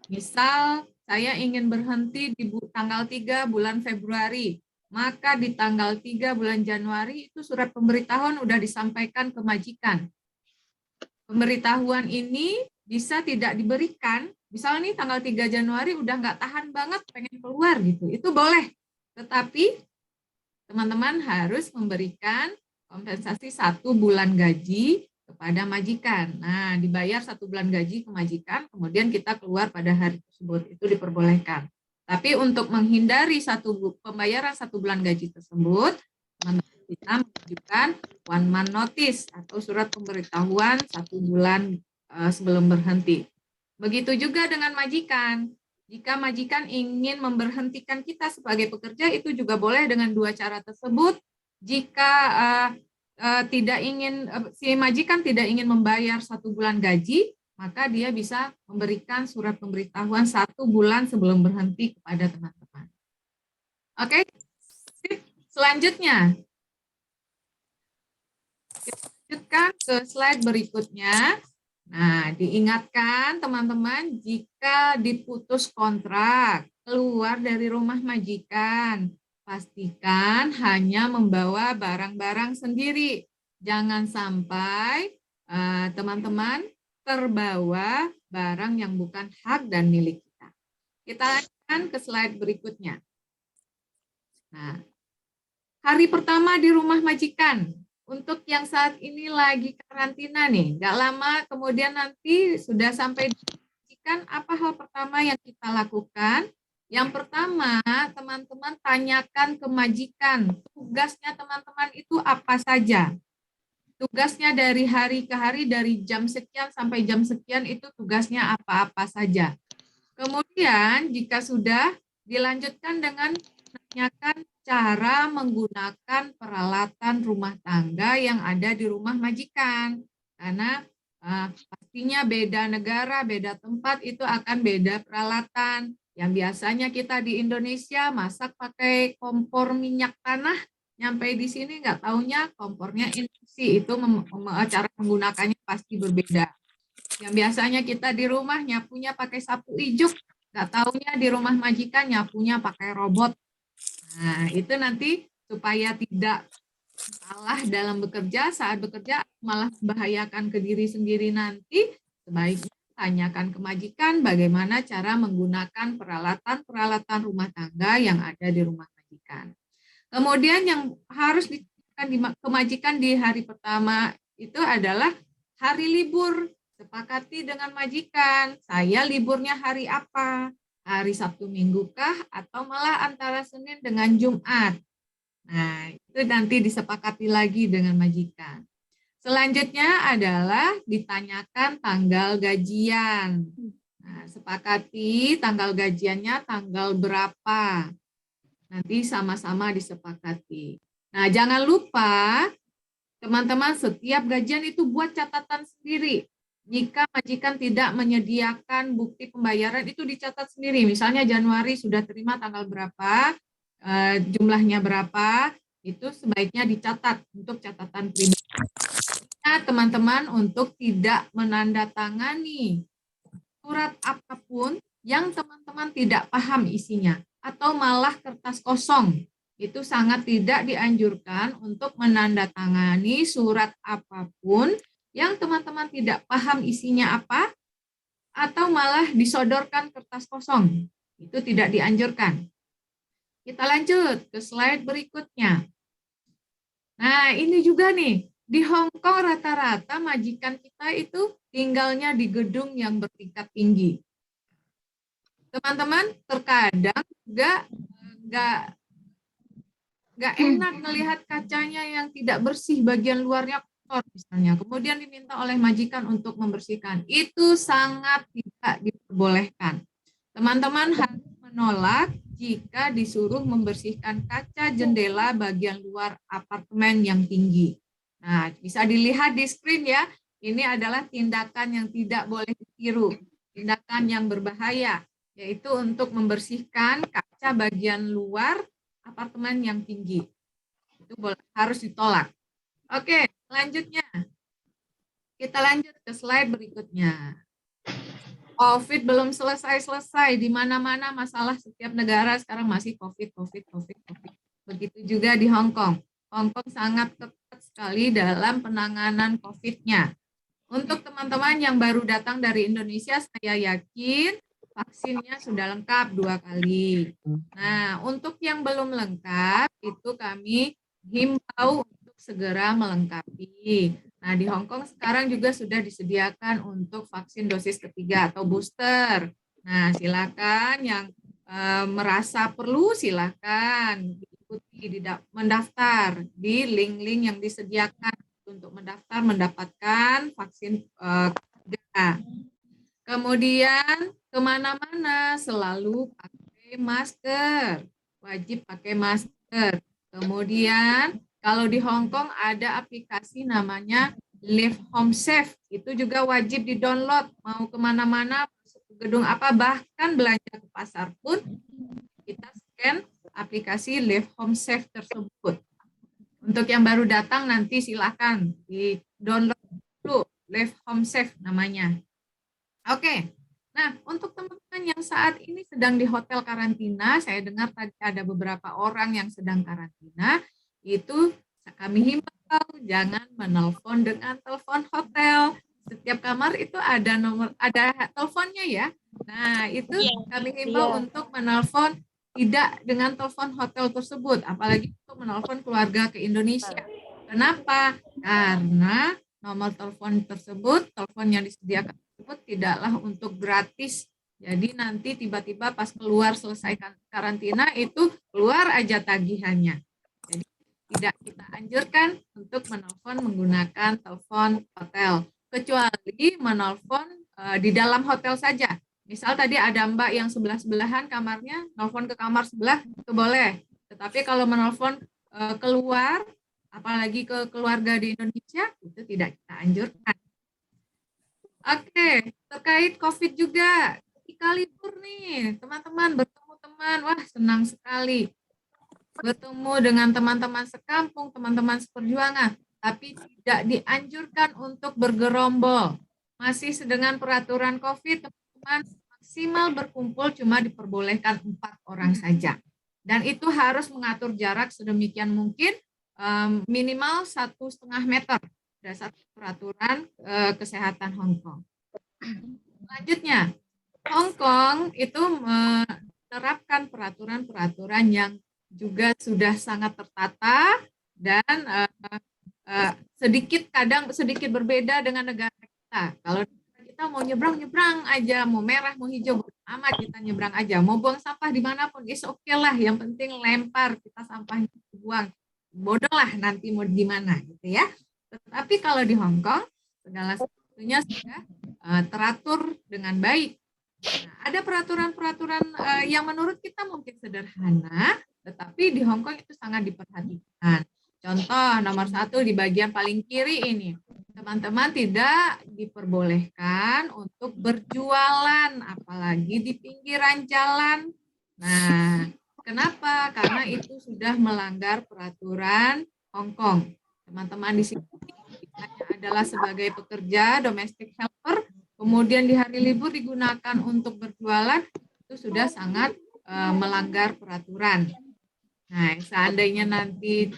Misal, saya ingin berhenti di tanggal 3 bulan Februari, maka di tanggal 3 bulan Januari itu surat pemberitahuan sudah disampaikan ke majikan. Pemberitahuan ini bisa tidak diberikan, misalnya nih tanggal 3 Januari udah nggak tahan banget, pengen keluar gitu, itu boleh. Tetapi teman-teman harus memberikan kompensasi 1 bulan gaji kepada majikan. Nah, dibayar 1 bulan gaji ke majikan, kemudian kita keluar pada hari tersebut, itu diperbolehkan. Tapi untuk menghindari pembayaran 1 bulan gaji tersebut, teman-teman bisa mengajukan one month notice atau surat pemberitahuan 1 bulan sebelum berhenti. Begitu juga dengan majikan. Jika majikan ingin memberhentikan kita sebagai pekerja, itu juga boleh dengan 2 cara tersebut. Jika si majikan tidak ingin membayar 1 bulan gaji, maka dia bisa memberikan surat pemberitahuan 1 bulan sebelum berhenti kepada teman-teman. Oke, selanjutnya. Kita lanjutkan ke slide berikutnya. Nah, diingatkan teman-teman, jika diputus kontrak, keluar dari rumah majikan, pastikan hanya membawa barang-barang sendiri. Jangan sampai teman-teman terbawa barang yang bukan hak dan milik kita. Kita lanjutkan ke slide berikutnya. Nah, hari pertama di rumah majikan. Untuk yang saat ini lagi karantina nih, nggak lama kemudian nanti sudah sampai di majikan, apa hal pertama yang kita lakukan? Yang pertama, teman-teman tanyakan ke majikan, tugasnya teman-teman itu apa saja? Tugasnya dari hari ke hari, dari jam sekian sampai jam sekian, itu tugasnya apa-apa saja. Kemudian, jika sudah, dilanjutkan dengan menanyakan cara menggunakan peralatan rumah tangga yang ada di rumah majikan. Karena pastinya beda negara, beda tempat, itu akan beda peralatan. Yang biasanya kita di Indonesia masak pakai kompor minyak tanah, nyampe di sini nggak taunya kompornya induksi, itu cara menggunakannya pasti berbeda. Yang biasanya kita di rumah nyapunya pakai sapu ijuk, nggak taunya di rumah majikan nyapunya pakai robot. Nah, itu nanti supaya tidak salah dalam bekerja, saat bekerja malah membahayakan ke diri sendiri nanti, sebaiknya tanyakan ke majikan bagaimana cara menggunakan peralatan rumah tangga yang ada di rumah majikan. Kemudian yang harus ditanyakan ke majikan di hari pertama itu adalah hari libur. Sepakati dengan majikan, saya liburnya hari apa? Hari Sabtu Minggu kah atau malah antara Senin dengan Jumat. Nah, itu nanti disepakati lagi dengan majikan. Selanjutnya adalah ditanyakan tanggal gajian. Nah, sepakati tanggal gajiannya tanggal berapa. Nanti sama-sama disepakati. Nah, jangan lupa teman-teman setiap gajian itu buat catatan sendiri. Jika majikan tidak menyediakan bukti pembayaran, itu dicatat sendiri. Misalnya Januari sudah terima tanggal berapa, jumlahnya berapa, itu sebaiknya dicatat untuk catatan pribadi. Nah, teman-teman untuk tidak menandatangani surat apapun yang teman-teman tidak paham isinya, atau malah kertas kosong. Itu sangat tidak dianjurkan untuk menandatangani surat apapun yang teman-teman tidak paham isinya apa, atau malah disodorkan kertas kosong. Itu tidak dianjurkan. Kita lanjut ke slide berikutnya. Nah, ini juga nih, di Hong Kong rata-rata majikan kita itu tinggalnya di gedung yang bertingkat tinggi. Teman-teman, terkadang juga nggak enak melihat kacanya yang tidak bersih, bagian luarnya kotor misalnya. Kemudian diminta oleh majikan untuk membersihkan. Itu sangat tidak diperbolehkan. Teman-teman harus menolak jika disuruh membersihkan kaca jendela bagian luar apartemen yang tinggi. Nah, bisa dilihat di screen ya. Ini adalah tindakan yang tidak boleh ditiru, tindakan yang berbahaya, yaitu untuk membersihkan kaca bagian luar apartemen yang tinggi. Itu harus ditolak. Oke, selanjutnya. Kita lanjut ke slide berikutnya. COVID belum selesai-selesai. Di mana-mana masalah setiap negara sekarang masih COVID. Begitu juga di Hong Kong. Hong Kong sangat ketat sekali dalam penanganan COVID-nya. Untuk teman-teman yang baru datang dari Indonesia, saya yakin vaksinnya sudah lengkap 2 kali. Nah, untuk yang belum lengkap, itu kami himbau untuk segera melengkapi. Nah, di Hong Kong sekarang juga sudah disediakan untuk vaksin dosis ketiga atau booster. Nah, silakan yang merasa perlu, silakan diikuti, mendaftar di link-link yang disediakan untuk mendaftar mendapatkan vaksin ketiga. Kemudian kemana-mana selalu pakai masker, wajib pakai masker. Kemudian kalau di Hong Kong ada aplikasi namanya Live Home Safe, itu juga wajib di-download. Mau kemana-mana, masuk ke gedung apa, bahkan belanja ke pasar pun, kita scan aplikasi Live Home Safe tersebut. Untuk yang baru datang nanti silakan di-download dulu, Live Home Safe namanya. Oke, nah untuk teman-teman yang saat ini sedang di hotel karantina, saya dengar tadi ada beberapa orang yang sedang karantina, itu kami himbau jangan menelpon dengan telepon hotel. Setiap kamar itu ada teleponnya ya. Nah, itu kami himbau untuk menelpon tidak dengan telepon hotel tersebut, apalagi untuk menelpon keluarga ke Indonesia. Kenapa? Karena nomor telepon tersebut, telepon yang disediakan tersebut tidaklah untuk gratis. Jadi nanti tiba-tiba pas keluar selesai karantina itu keluar aja tagihannya. Jadi tidak kita anjurkan untuk menelpon menggunakan telepon hotel, kecuali menelpon di dalam hotel saja. Misal tadi ada Mbak yang sebelah-sebelahan kamarnya, nelpon ke kamar sebelah, itu boleh. Tetapi kalau menelpon keluar, apalagi ke keluarga di Indonesia, itu tidak kita anjurkan. Oke, terkait COVID juga, ketika libur nih, teman-teman bertemu teman, wah senang sekali. Bertemu dengan teman-teman sekampung, teman-teman seperjuangan, tapi tidak dianjurkan untuk bergerombol. Masih dengan peraturan COVID, teman-teman maksimal berkumpul cuma diperbolehkan 4 orang saja. Dan itu harus mengatur jarak sedemikian mungkin, minimal 1,5 meter berdasarkan peraturan kesehatan Hong Kong. Selanjutnya, Hong Kong itu menerapkan peraturan-peraturan yang juga sudah sangat tertata dan kadang sedikit berbeda dengan negara kita. Kalau kita mau nyebrang aja, mau merah, mau hijau, bodo amat kita nyebrang aja. Mau buang sampah dimanapun, is oke lah. Yang penting lempar, kita sampahnya buang. Bodoh lah nanti mau gimana gitu ya. Tetapi kalau di Hong Kong, segala sesuatunya sudah teratur dengan baik. Nah, ada peraturan-peraturan yang menurut kita mungkin sederhana, tetapi di Hong Kong itu sangat diperhatikan. Contoh nomor 1 di bagian paling kiri ini. Teman-teman tidak diperbolehkan untuk berjualan, apalagi di pinggiran jalan. Nah, kenapa? Karena itu sudah melanggar peraturan Hong Kong. Teman-teman di sini adalah sebagai pekerja domestic helper, kemudian di hari libur digunakan untuk berjualan, itu sudah sangat melanggar peraturan. Nah, seandainya nanti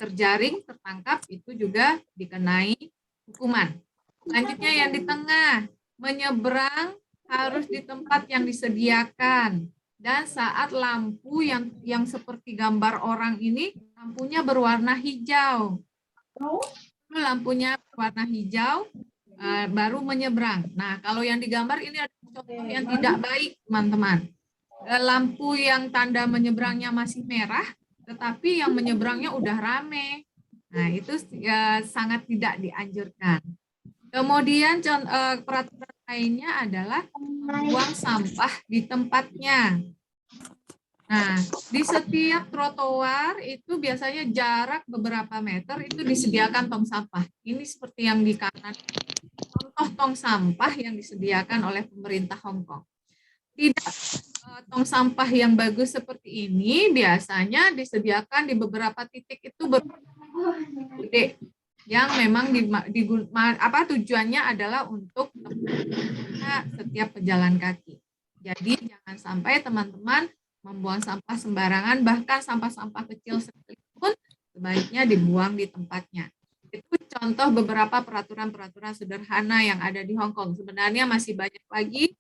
terjaring, tertangkap, itu juga dikenai hukuman. Selanjutnya yang di tengah, menyeberang harus di tempat yang disediakan. dan saat lampu yang seperti gambar orang ini, lampunya berwarna hijau. Lampunya berwarna hijau, baru menyeberang. Nah, kalau yang digambar ini ada contoh yang tidak baik, teman-teman. Lampu yang tanda menyeberangnya masih merah, tetapi yang menyeberangnya udah rame. Nah, itu sangat tidak dianjurkan. Kemudian peraturan lainnya adalah membuang sampah di tempatnya. Nah, di setiap trotoar itu biasanya jarak beberapa meter itu disediakan tong sampah. Ini seperti yang di kanan, contoh tong sampah yang disediakan oleh pemerintah Hong Kong. Tidak tong sampah yang bagus seperti ini biasanya disediakan di beberapa titik itu gede, yang memang tujuannya adalah untuk setiap pejalan kaki. Jadi jangan sampai teman-teman membuang sampah sembarangan, bahkan sampah-sampah kecil sekalipun sebaiknya dibuang di tempatnya. Itu contoh beberapa peraturan-peraturan sederhana yang ada di Hong Kong. Sebenarnya masih banyak lagi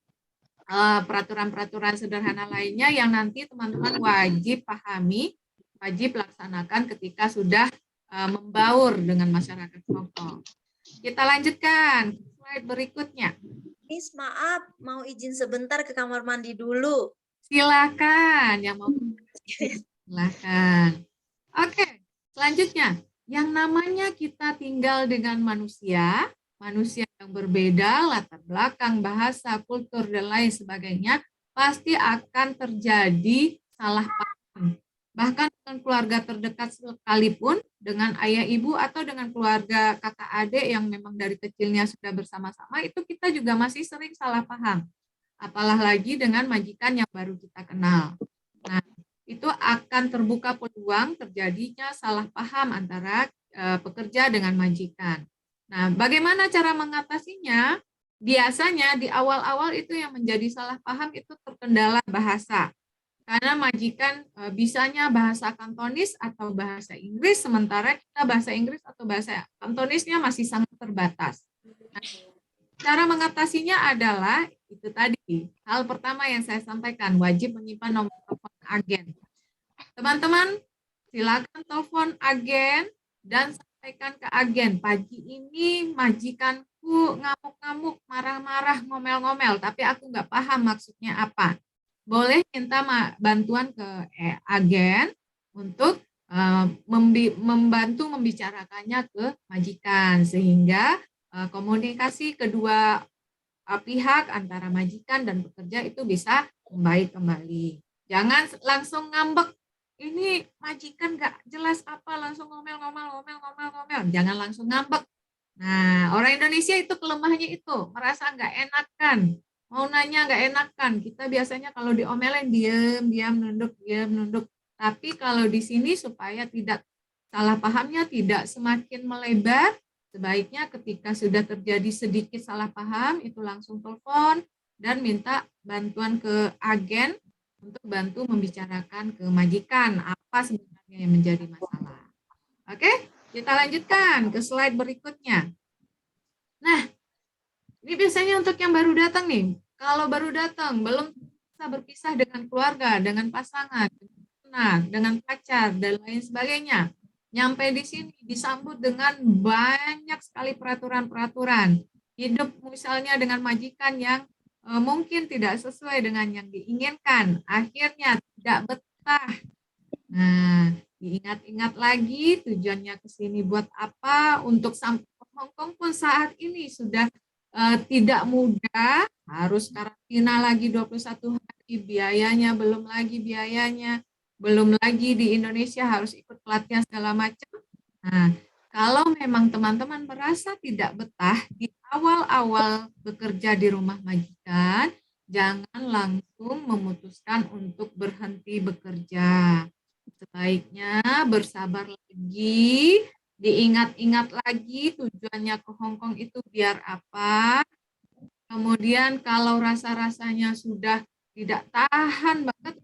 peraturan-peraturan sederhana lainnya yang nanti teman-teman wajib pahami, wajib laksanakan ketika sudah membaur dengan masyarakat Hong Kong. Kita lanjutkan slide berikutnya. Miss, maaf, mau izin sebentar ke kamar mandi dulu. Silakan, yang mau silakan. Oke, selanjutnya, yang namanya kita tinggal dengan manusia yang berbeda, latar belakang, bahasa, kultur, dan lain sebagainya, pasti akan terjadi salah paham. Bahkan dengan keluarga terdekat sekalipun, dengan ayah ibu atau dengan keluarga kakak adik yang memang dari kecilnya sudah bersama-sama, itu kita juga masih sering salah paham. Apalagi dengan majikan yang baru kita kenal. Nah, itu akan terbuka peluang terjadinya salah paham antara pekerja dengan majikan. Nah, bagaimana cara mengatasinya? Biasanya di awal-awal itu yang menjadi salah paham itu terkendala bahasa. Karena majikan bisanya bahasa Kantonis atau bahasa Inggris, sementara kita bahasa Inggris atau bahasa Kantonisnya masih sangat terbatas. Nah, cara mengatasinya adalah itu tadi. Hal pertama yang saya sampaikan, wajib menyimpan nomor telepon agen. Teman-teman, silakan telepon agen dan sampaikan ke agen, pagi ini majikanku ngamuk-ngamuk, marah-marah, ngomel-ngomel, tapi aku nggak paham maksudnya apa. Boleh minta bantuan ke agen untuk membantu membicarakannya ke majikan, sehingga komunikasi kedua pihak antara majikan dan pekerja itu bisa membaik kembali. Jangan langsung ngambek, ini majikan nggak jelas apa, langsung ngomel. Jangan langsung ngambek. Nah, orang Indonesia itu kelemahannya itu, merasa nggak enakan. Mau nanya nggak enakan. Kita biasanya kalau diomelin diam, nunduk. Tapi kalau di sini supaya tidak salah pahamnya tidak semakin melebar, sebaiknya ketika sudah terjadi sedikit salah paham, itu langsung telepon dan minta bantuan ke agen untuk bantu membicarakan ke majikan apa sebenarnya yang menjadi masalah. Oke, kita lanjutkan ke slide berikutnya. Nah, ini biasanya untuk yang baru datang nih. Kalau baru datang, belum bisa berpisah dengan keluarga, dengan pasangan, dengan pacar, dan lain sebagainya. Nyampe di sini disambut dengan banyak sekali peraturan-peraturan. Hidup misalnya dengan majikan yang mungkin tidak sesuai dengan yang diinginkan. Akhirnya tidak betah. Nah, diingat-ingat lagi tujuannya ke sini buat apa, untuk sampai ke Hong Kong pun saat ini sudah tidak mudah, harus karantina lagi 21 hari, biayanya, belum lagi di Indonesia harus ikut pelatihan segala macam. Nah, kalau memang teman-teman merasa tidak betah di awal-awal bekerja di rumah majikan, jangan langsung memutuskan untuk berhenti bekerja. Sebaiknya bersabar lagi, diingat-ingat lagi tujuannya ke Hong Kong itu biar apa. Kemudian kalau rasa-rasanya sudah tidak tahan banget,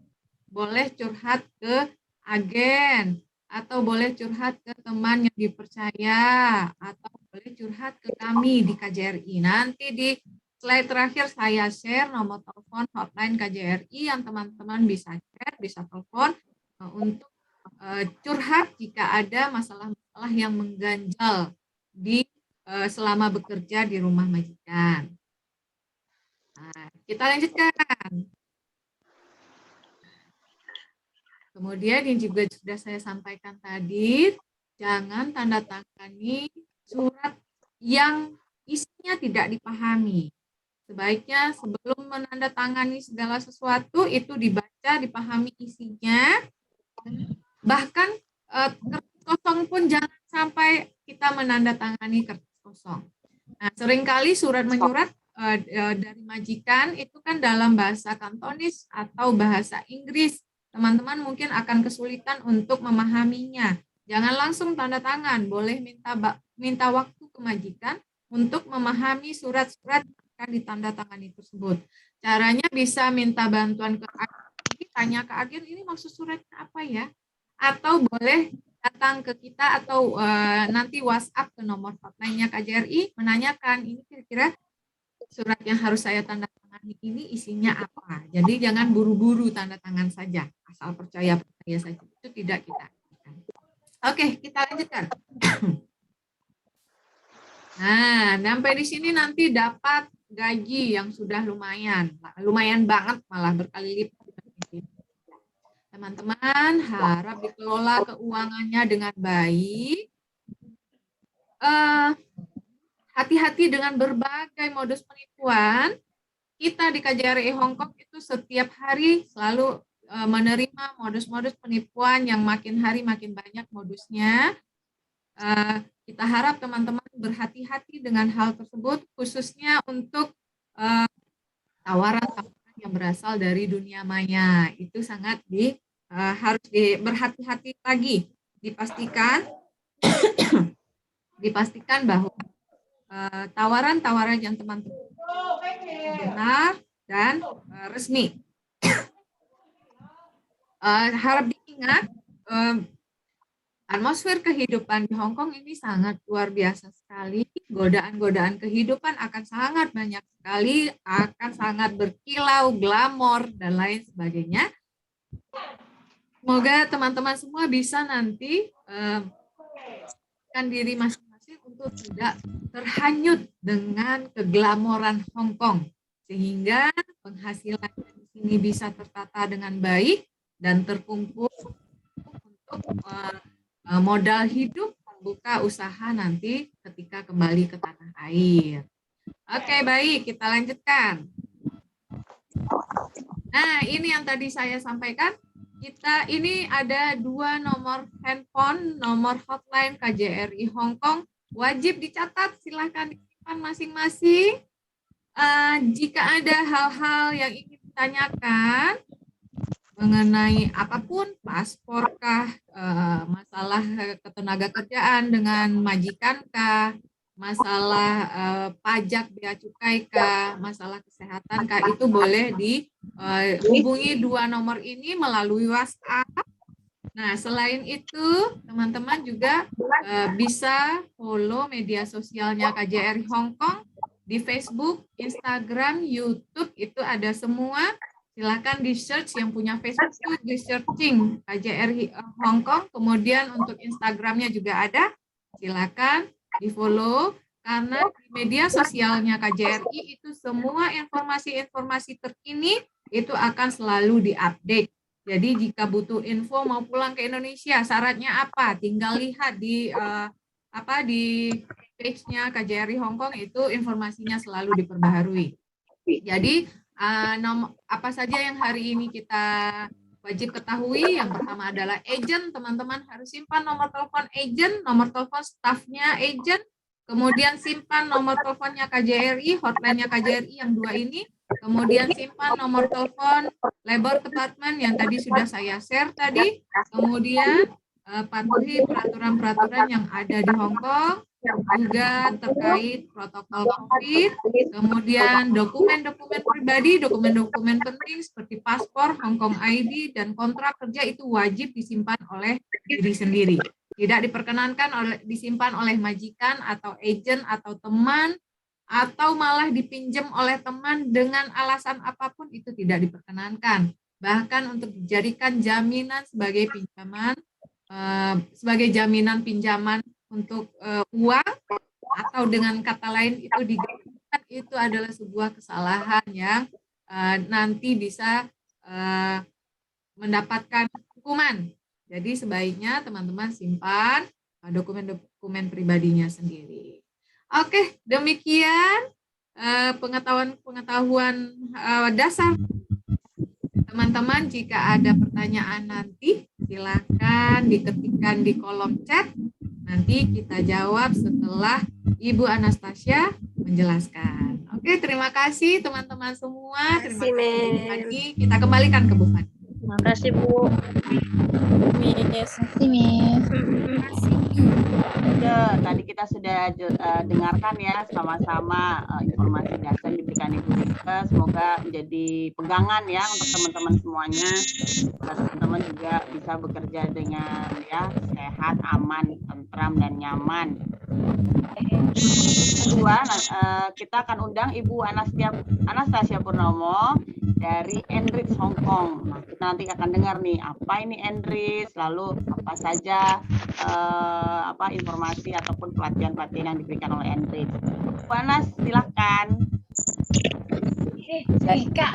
boleh curhat ke agen, atau boleh curhat ke teman yang dipercaya, atau boleh curhat ke kami di KJRI. Nanti di slide terakhir saya share nomor telepon hotline KJRI yang teman-teman bisa chat, bisa telepon untuk curhat jika ada masalah-masalah yang mengganjal di selama bekerja di rumah majikan. Nah, kita lanjutkan. Kemudian yang juga sudah saya sampaikan tadi, jangan tanda tangani surat yang isinya tidak dipahami. Sebaiknya sebelum menandatangani segala sesuatu itu dibaca, dipahami isinya. Bahkan kertas kosong pun jangan sampai kita menandatangani kertas kosong. Nah, seringkali surat menyurat dari majikan itu kan dalam bahasa Kantonis atau bahasa Inggris. Teman-teman mungkin akan kesulitan untuk memahaminya. Jangan langsung tanda tangan, boleh minta waktu ke majikan untuk memahami surat-surat yang akan ditandatangani tersebut. Caranya bisa minta bantuan ke agen, tanya ke agen ini maksud suratnya apa ya? Atau boleh datang ke kita atau nanti WhatsApp ke nomor hotline-nya KJRI menanyakan ini kira-kira surat yang harus saya tanda tangani ini isinya apa. Jadi jangan buru-buru tanda tangan saja, asal percaya saja. Itu tidak kita lakukan. Oke, kita lanjutkan. Nah, sampai di sini nanti dapat gaji yang sudah lumayan banget, malah berkali lipat. Teman-teman harap dikelola keuangannya dengan baik. Hati-hati dengan berbagai modus penipuan. Kita di KJRI Hong Kong itu setiap hari selalu menerima modus-modus penipuan yang makin hari makin banyak modusnya. Kita harap teman-teman berhati-hati dengan hal tersebut, khususnya untuk tawaran-tawaran yang berasal dari dunia maya. Itu sangat harus berhati-hati lagi. Dipastikan bahwa tawaran-tawaran yang teman-teman benar dan resmi. Harap diingat, atmosfer kehidupan di Hong Kong ini sangat luar biasa sekali. Godaan-godaan kehidupan akan sangat banyak sekali, akan sangat berkilau, glamor, dan lain sebagainya. Semoga teman-teman semua bisa nanti diri masing-masing untuk tidak terhanyut dengan keglamoran Hong Kong, sehingga penghasilan di sini bisa tertata dengan baik dan terkumpul untuk modal hidup membuka usaha nanti ketika kembali ke tanah air. Oke, baik, kita lanjutkan. Nah, ini yang tadi saya sampaikan. Ini ada 2 nomor handphone, nomor hotline KJRI Hong Kong. Wajib dicatat, silahkan disimpan masing-masing. Jika ada hal-hal yang ingin ditanyakan mengenai apapun, pasporkah, masalah ketenaga kerjaan dengan majikankah, masalah pajak bea cukai kah, masalah kesehatan kah, itu boleh dihubungi 2 nomor ini melalui WhatsApp. Nah, selain itu teman-teman juga bisa follow media sosialnya KJRI Hong Kong di Facebook, Instagram, YouTube, itu ada semua. Silakan di search, yang punya Facebook itu di searching KJRI Hong Kong, kemudian untuk Instagramnya juga ada. Silakan di follow, karena di media sosialnya KJRI itu semua informasi-informasi terkini itu akan selalu diupdate. Jadi jika butuh info mau pulang ke Indonesia, syaratnya apa? Tinggal lihat di page-nya KJRI Hong Kong, itu informasinya selalu diperbaharui. Jadi apa saja yang hari ini kita wajib ketahui? Yang pertama adalah agent. Teman-teman harus simpan nomor telepon agent, nomor telepon stafnya agent, kemudian simpan nomor teleponnya KJRI, hotline-nya KJRI yang 2 ini, kemudian simpan nomor telepon labor department yang tadi sudah saya share tadi, kemudian patuhi peraturan-peraturan yang ada di Hong Kong, juga terkait protokol COVID, kemudian dokumen-dokumen pribadi, dokumen-dokumen penting seperti paspor, Hong Kong ID, dan kontrak kerja itu wajib disimpan oleh diri sendiri. Tidak diperkenankan disimpan oleh majikan atau agent atau teman atau malah dipinjam oleh teman dengan alasan apapun itu tidak diperkenankan. Bahkan untuk dijadikan jaminan sebagai jaminan pinjaman untuk uang, atau dengan kata lain itu digabungkan, itu adalah sebuah kesalahan yang nanti bisa mendapatkan hukuman. Jadi sebaiknya teman-teman simpan dokumen-dokumen pribadinya sendiri. Oke, demikian pengetahuan dasar. Teman-teman, jika ada pertanyaan nanti, silakan diketikkan di kolom chat. Nanti kita jawab setelah Ibu Anastasia menjelaskan. Oke, terima kasih teman-teman semua. Terima kasih Bu Fani. Kita kembalikan ke Bu Fani. Terima kasih, Bu. Ya, tadi kita sudah dengarkan ya sama-sama informasi dasar yang diberikan Ibu Rika. Semoga menjadi pegangan ya untuk teman-teman semuanya. Teman-teman juga bisa bekerja dengan ya sehat, aman, tentram dan nyaman. Kedua, kita akan undang Ibu Anastasia Purnomo dari Enrich Hong Kong. Nah, kita nanti akan dengar nih apa ini Enrich, lalu apa saja informasi ataupun pelatihan-pelatihan yang diberikan oleh Enrich. Bu Anas, silakan.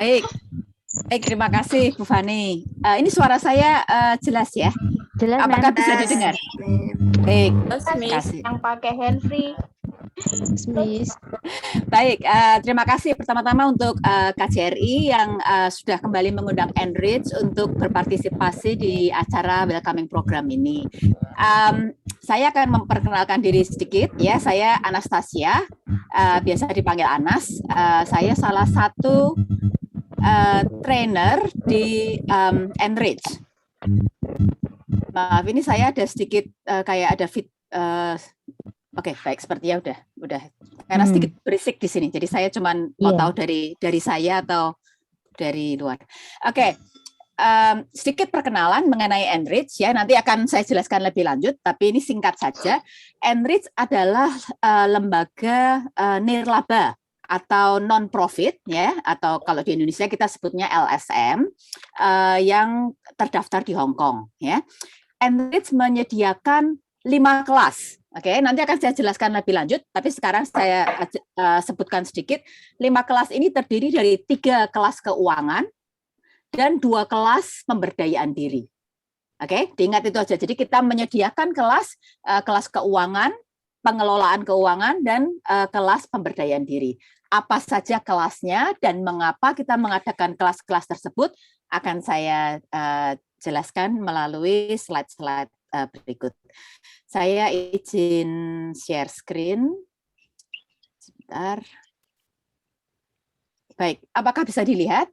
Baik, terima kasih Bu Fani. Ini suara saya jelas ya? Jelas, apakah bisa didengar? Baik, terima kasih. Yang pakai handfree. Baik, terima kasih pertama-tama untuk KJRI yang sudah kembali mengundang Enrich untuk berpartisipasi di acara welcoming program ini. Saya akan memperkenalkan diri sedikit ya. Saya Anastasia, biasa dipanggil Anas. Saya salah satu trainer di Enrich. Maaf, ini saya ada sedikit kayak ada Oke, baik, sepertinya udah. Karena sedikit berisik di sini, jadi saya cuma mau tahu dari saya atau dari luar. Oke, sedikit perkenalan mengenai Enrich ya. Nanti akan saya jelaskan lebih lanjut, tapi ini singkat saja. Enrich adalah lembaga nirlaba atau non-profit ya, atau kalau di Indonesia kita sebutnya LSM yang terdaftar di Hong Kong ya. Enrich menyediakan 5 kelas. Oke, nanti akan saya jelaskan lebih lanjut, tapi sekarang saya sebutkan sedikit. 5 kelas ini terdiri dari 3 kelas keuangan dan 2 kelas pemberdayaan diri. Oke, diingat itu aja. Jadi kita menyediakan kelas keuangan, pengelolaan keuangan, dan kelas pemberdayaan diri. Apa saja kelasnya dan mengapa kita mengadakan kelas-kelas tersebut akan saya jelaskan melalui slide-slide berikut. Saya izin share screen. Sebentar. Baik, apakah bisa dilihat?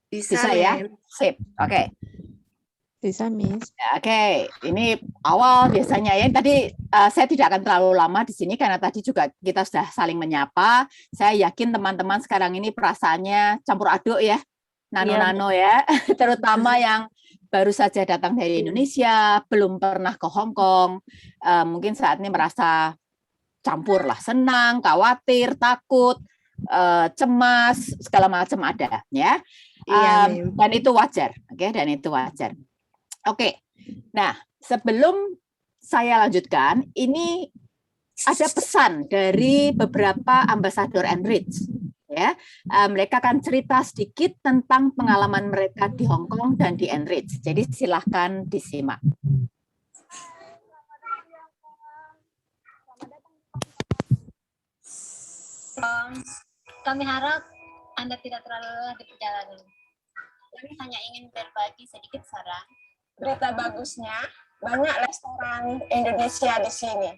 Bisa ya? Sip, oke. Bisa, Miss. Oke, ini awal biasanya ya. Tadi saya tidak akan terlalu lama di sini karena tadi juga kita sudah saling menyapa. Saya yakin teman-teman sekarang ini perasaannya campur aduk ya. Nano-nano ya, terutama yang baru saja datang dari Indonesia, belum pernah ke Hong Kong, mungkin saat ini merasa campur lah, senang, khawatir, takut, cemas, segala macam ada, ya. Dan itu wajar, oke, dan itu wajar. Oke, nah sebelum saya lanjutkan, ini ada pesan dari beberapa ambasador Enrich. Ya, mereka akan cerita sedikit tentang pengalaman mereka di Hong Kong dan di Enrich. Jadi silahkan disimak. Kami harap Anda tidak terlalu lelah di perjalanan. Kami hanya ingin berbagi sedikit saran. Berita bagusnya, banyak restoran Indonesia di sini.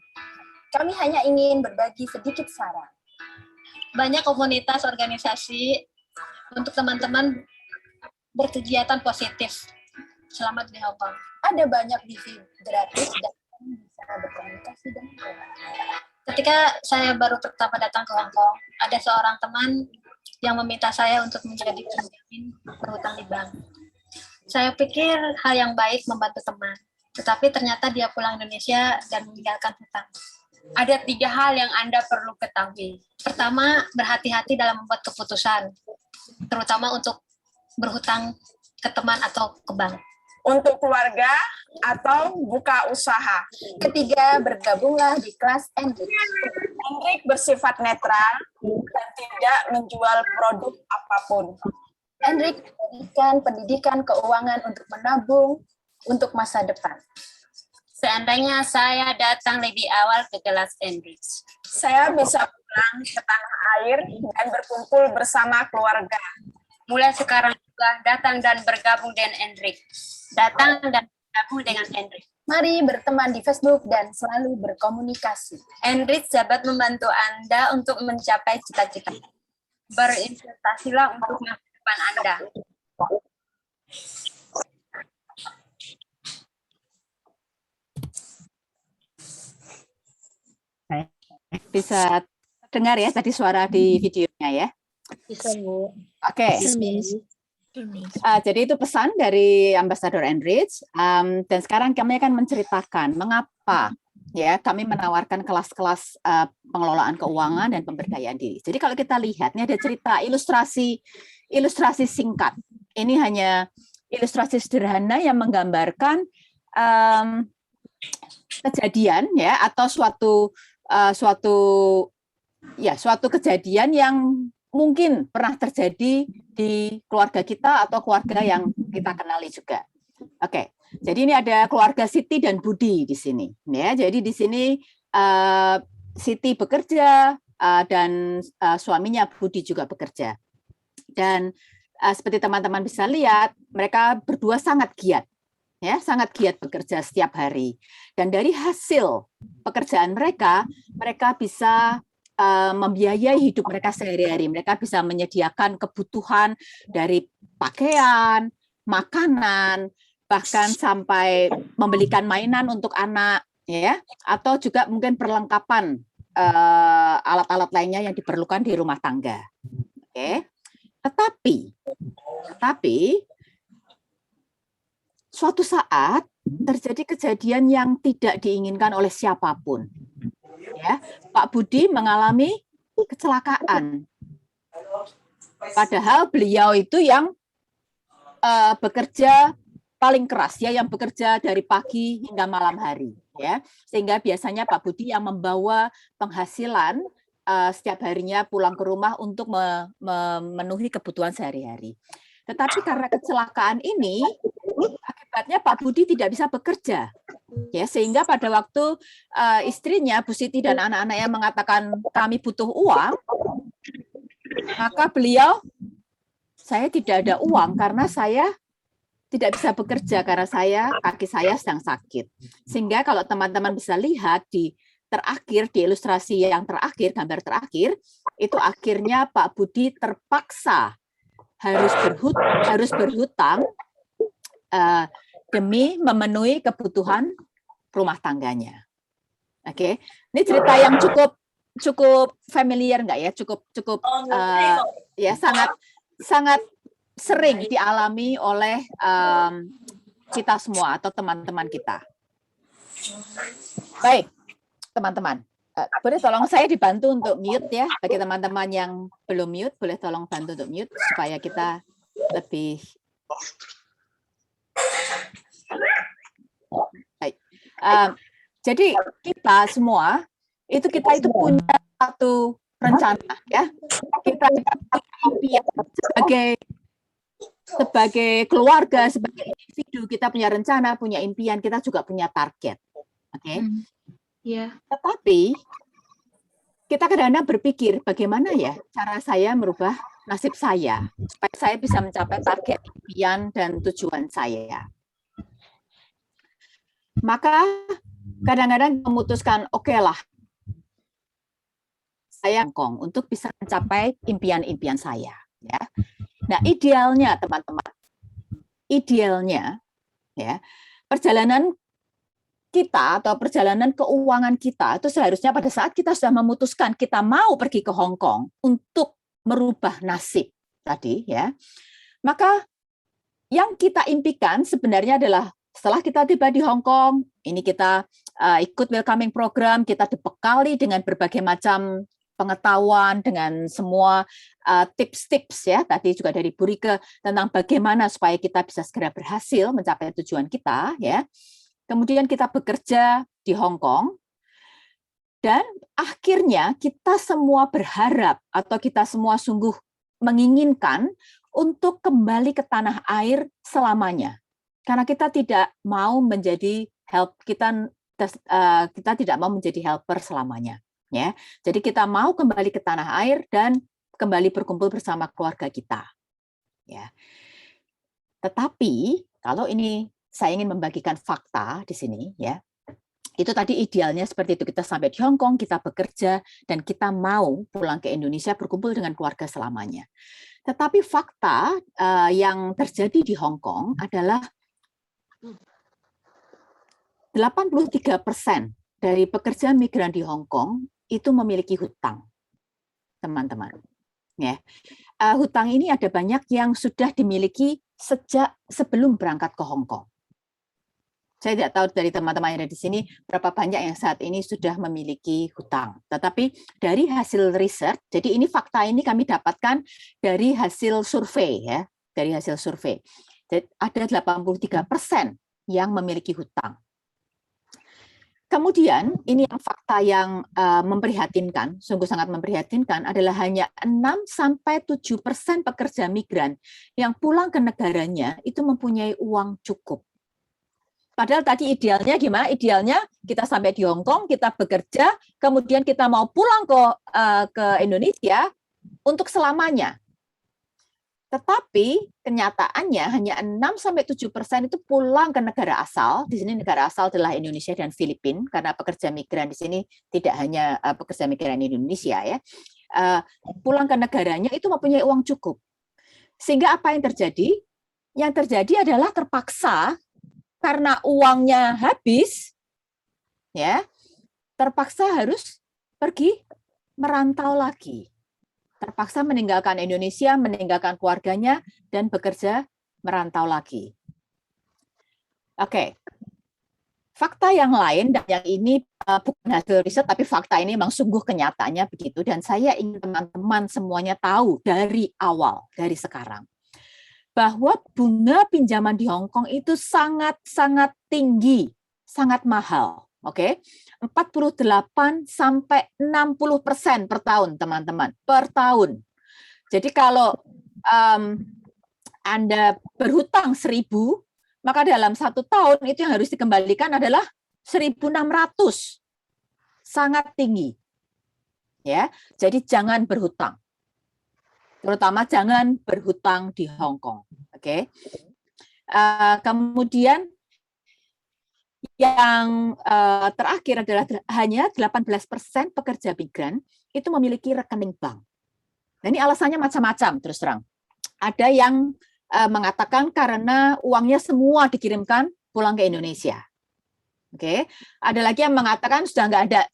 Kami hanya ingin berbagi sedikit saran. Banyak komunitas organisasi untuk teman-teman berkegiatan positif selama di Hong Kong. Ada banyak TV gratis dan bisa berkomunikasi dengan orang. Ketika saya baru pertama datang ke Hong Kong, ada seorang teman yang meminta saya untuk menjadi penjamin berhutang di bank. Saya pikir hal yang baik membantu teman, tetapi ternyata dia pulang Indonesia dan meninggalkan hutang. Ada 3 hal yang Anda perlu ketahui. Pertama, berhati-hati dalam membuat keputusan, terutama untuk berhutang ke teman atau ke bank. Untuk keluarga atau buka usaha. Ketiga, bergabunglah di kelas Hendrik. Hendrik bersifat netral dan tidak menjual produk apapun. Hendrik memberikan pendidikan keuangan untuk menabung untuk masa depan. Seandainya saya datang lebih awal ke kelas Hendrik, Saya bisa pulang ke tanah air dan berkumpul bersama keluarga. mulai sekarang juga datang dan bergabung dengan Hendrik. Datang dan bergabung dengan Hendrik. Mari berteman di Facebook dan selalu berkomunikasi. Hendrik dapat membantu Anda untuk mencapai cita-cita. Berinvestasilah untuk masa depan Anda. Bisa dengar ya tadi suara di videonya ya? Bisa, Bu. Oke. Jadi itu pesan dari Ambassador Enrich. Dan sekarang kami akan menceritakan mengapa ya kami menawarkan kelas-kelas pengelolaan keuangan dan pemberdayaan diri. Jadi kalau kita lihat, ini ada cerita ilustrasi singkat. Ini hanya ilustrasi sederhana yang menggambarkan kejadian ya atau suatu kejadian yang mungkin pernah terjadi di keluarga kita atau keluarga yang kita kenali juga. Oke, jadi ini ada keluarga Siti dan Budi di sini. Ya, jadi di sini Siti bekerja dan suaminya Budi juga bekerja. Dan seperti teman-teman bisa lihat, mereka berdua sangat giat, ya, sangat giat bekerja setiap hari. Dan dari hasil pekerjaan mereka bisa membiayai hidup mereka sehari-hari. Mereka bisa menyediakan kebutuhan dari pakaian, makanan, bahkan sampai membelikan mainan untuk anak, ya, atau juga mungkin perlengkapan alat-alat lainnya yang diperlukan di rumah tangga. Oke. Tetapi suatu saat terjadi kejadian yang tidak diinginkan oleh siapapun. Ya, Pak Budi mengalami kecelakaan. Padahal beliau itu yang bekerja paling keras, ya, yang bekerja dari pagi hingga malam hari, ya. Sehingga biasanya Pak Budi yang membawa penghasilan setiap harinya pulang ke rumah untuk memenuhi kebutuhan sehari-hari. Tetapi karena kecelakaan ini, akibatnya Pak Budi tidak bisa bekerja. Ya, sehingga pada waktu istrinya Bu Siti dan anak-anaknya mengatakan kami butuh uang, maka beliau, saya tidak ada uang karena saya tidak bisa bekerja karena kaki saya sedang sakit. Sehingga kalau teman-teman bisa lihat di ilustrasi yang terakhir, gambar terakhir, itu akhirnya Pak Budi terpaksa harus berhutang demi memenuhi kebutuhan rumah tangganya. Oke, ini cerita yang cukup familiar nggak ya? Cukup ya sangat sering dialami oleh kita semua atau teman-teman kita. Baik, teman-teman, boleh tolong saya dibantu untuk mute ya. Bagi teman-teman yang belum mute, boleh tolong bantu untuk mute supaya kita lebih baik. Jadi kita semua itu punya satu rencana ya. Kita sebagai keluarga, sebagai individu, kita punya rencana, punya impian, kita juga punya target. Oke. Iya. Tetapi kita kadang-kadang berpikir bagaimana ya cara saya merubah nasib saya supaya saya bisa mencapai target impian dan tujuan saya. Maka kadang-kadang memutuskan oke lah saya Hongkong untuk bisa mencapai impian-impian saya. Ya. Nah, idealnya teman-teman, ya perjalanan kita atau perjalanan keuangan kita itu seharusnya pada saat kita sudah memutuskan kita mau pergi ke Hong Kong untuk merubah nasib tadi, ya, maka yang kita impikan sebenarnya adalah Setelah kita tiba di Hong Kong, ini kita ikut welcoming program, kita dibekali dengan berbagai macam pengetahuan, dengan semua tips-tips ya, tadi juga dari Bu Rike tentang bagaimana supaya kita bisa segera berhasil mencapai tujuan kita ya. Kemudian kita bekerja di Hong Kong, dan akhirnya kita semua berharap atau kita semua sungguh menginginkan untuk kembali ke tanah air selamanya. Karena kita tidak mau menjadi kita tidak mau menjadi helper selamanya, ya. Jadi kita mau kembali ke tanah air dan kembali berkumpul bersama keluarga kita, ya. Tetapi kalau ini saya ingin membagikan fakta di sini, ya. Itu tadi idealnya seperti itu, kita sampai di Hong Kong, kita bekerja dan kita mau pulang ke Indonesia berkumpul dengan keluarga selamanya. Tetapi fakta yang terjadi di Hong Kong adalah 83% dari pekerja migran di Hong Kong itu memiliki hutang, teman-teman. Ya, hutang ini ada banyak yang sudah dimiliki sejak sebelum berangkat ke Hong Kong. Saya tidak tahu dari teman-teman yang ada di sini berapa banyak yang saat ini sudah memiliki hutang. Tetapi dari hasil riset, jadi ini fakta ini kami dapatkan dari hasil survei ya, dari hasil survei. Jadi ada 83% yang memiliki hutang. Kemudian ini yang fakta yang memprihatinkan, sungguh sangat memprihatinkan adalah hanya 6-7% pekerja migran yang pulang ke negaranya itu mempunyai uang cukup. Padahal tadi idealnya gimana? Idealnya kita sampai di Hong Kong, kita bekerja, kemudian kita mau pulang ke Indonesia untuk selamanya. Tetapi kenyataannya hanya 6-7% itu pulang ke negara asal. Di sini negara asal adalah Indonesia dan Filipina, karena pekerja migran di sini tidak hanya pekerja migran Indonesia ya. Pulang ke negaranya itu mempunyai uang cukup. Sehingga apa yang terjadi? Yang terjadi adalah terpaksa karena uangnya habis, ya, terpaksa harus pergi merantau lagi. Terpaksa meninggalkan Indonesia, meninggalkan keluarganya, dan bekerja merantau lagi. Oke. Fakta yang lain, dan yang ini bukan hasil riset, tapi fakta ini memang sungguh kenyataannya begitu, dan saya ingin teman-teman semuanya tahu dari awal, dari sekarang, bahwa bunga pinjaman di Hong Kong itu sangat-sangat tinggi, sangat mahal. Oke, 48-60% per tahun, teman-teman, per tahun. Jadi kalau Anda berhutang 1.000, maka dalam 1 tahun itu yang harus dikembalikan adalah 1.600, sangat tinggi. Ya, jadi jangan berhutang, terutama jangan berhutang di Hong Kong. Oke. Kemudian yang terakhir adalah hanya 18% pekerja migran itu memiliki rekening bank. Nah, ini alasannya macam-macam, terus terang. Ada yang mengatakan karena uangnya semua dikirimkan pulang ke Indonesia. Oke. Ada lagi yang mengatakan sudah nggak ada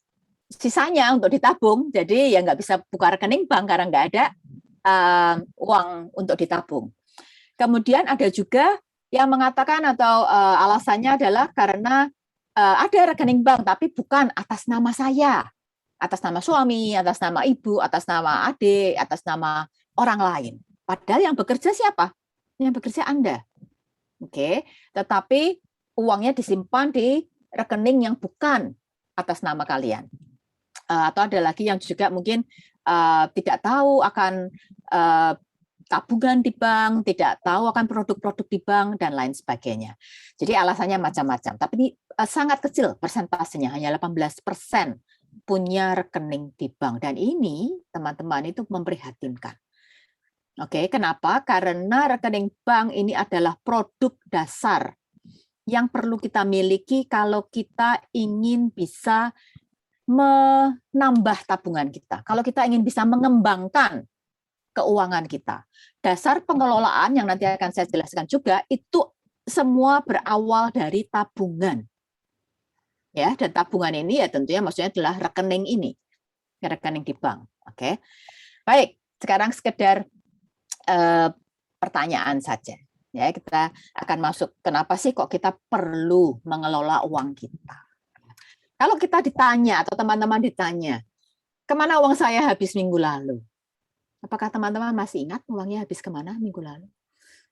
sisanya untuk ditabung, jadi ya nggak bisa buka rekening bank karena nggak ada uang untuk ditabung. Kemudian ada juga yang mengatakan atau alasannya adalah karena ada rekening bank tapi bukan atas nama saya, atas nama suami, atas nama ibu, atas nama adik, atas nama orang lain. Padahal yang bekerja siapa? Yang bekerja Anda. Oke, tetapi uangnya disimpan di rekening yang bukan atas nama kalian. Atau ada lagi yang juga mungkin tidak tahu akan tabungan di bank, tidak tahu akan produk-produk di bank, dan lain sebagainya. Jadi alasannya macam-macam. Tapi ini sangat kecil persentasenya, hanya 18% punya rekening di bank. Dan ini, teman-teman, itu memprihatinkan. Oke, kenapa? Karena rekening bank ini adalah produk dasar yang perlu kita miliki kalau kita ingin bisa menambah tabungan kita. Kalau kita ingin bisa mengembangkan keuangan kita. Dasar pengelolaan yang nanti akan saya jelaskan juga itu semua berawal dari tabungan. Ya, dan tabungan ini ya tentunya maksudnya adalah rekening ini. Rekening di bank. Oke. Baik, sekarang sekedar pertanyaan saja. Ya, kita akan masuk kenapa sih kok kita perlu mengelola uang kita. Kalau kita ditanya atau teman-teman ditanya, kemana uang saya habis minggu lalu? Apakah teman-teman masih ingat uangnya habis kemana minggu lalu?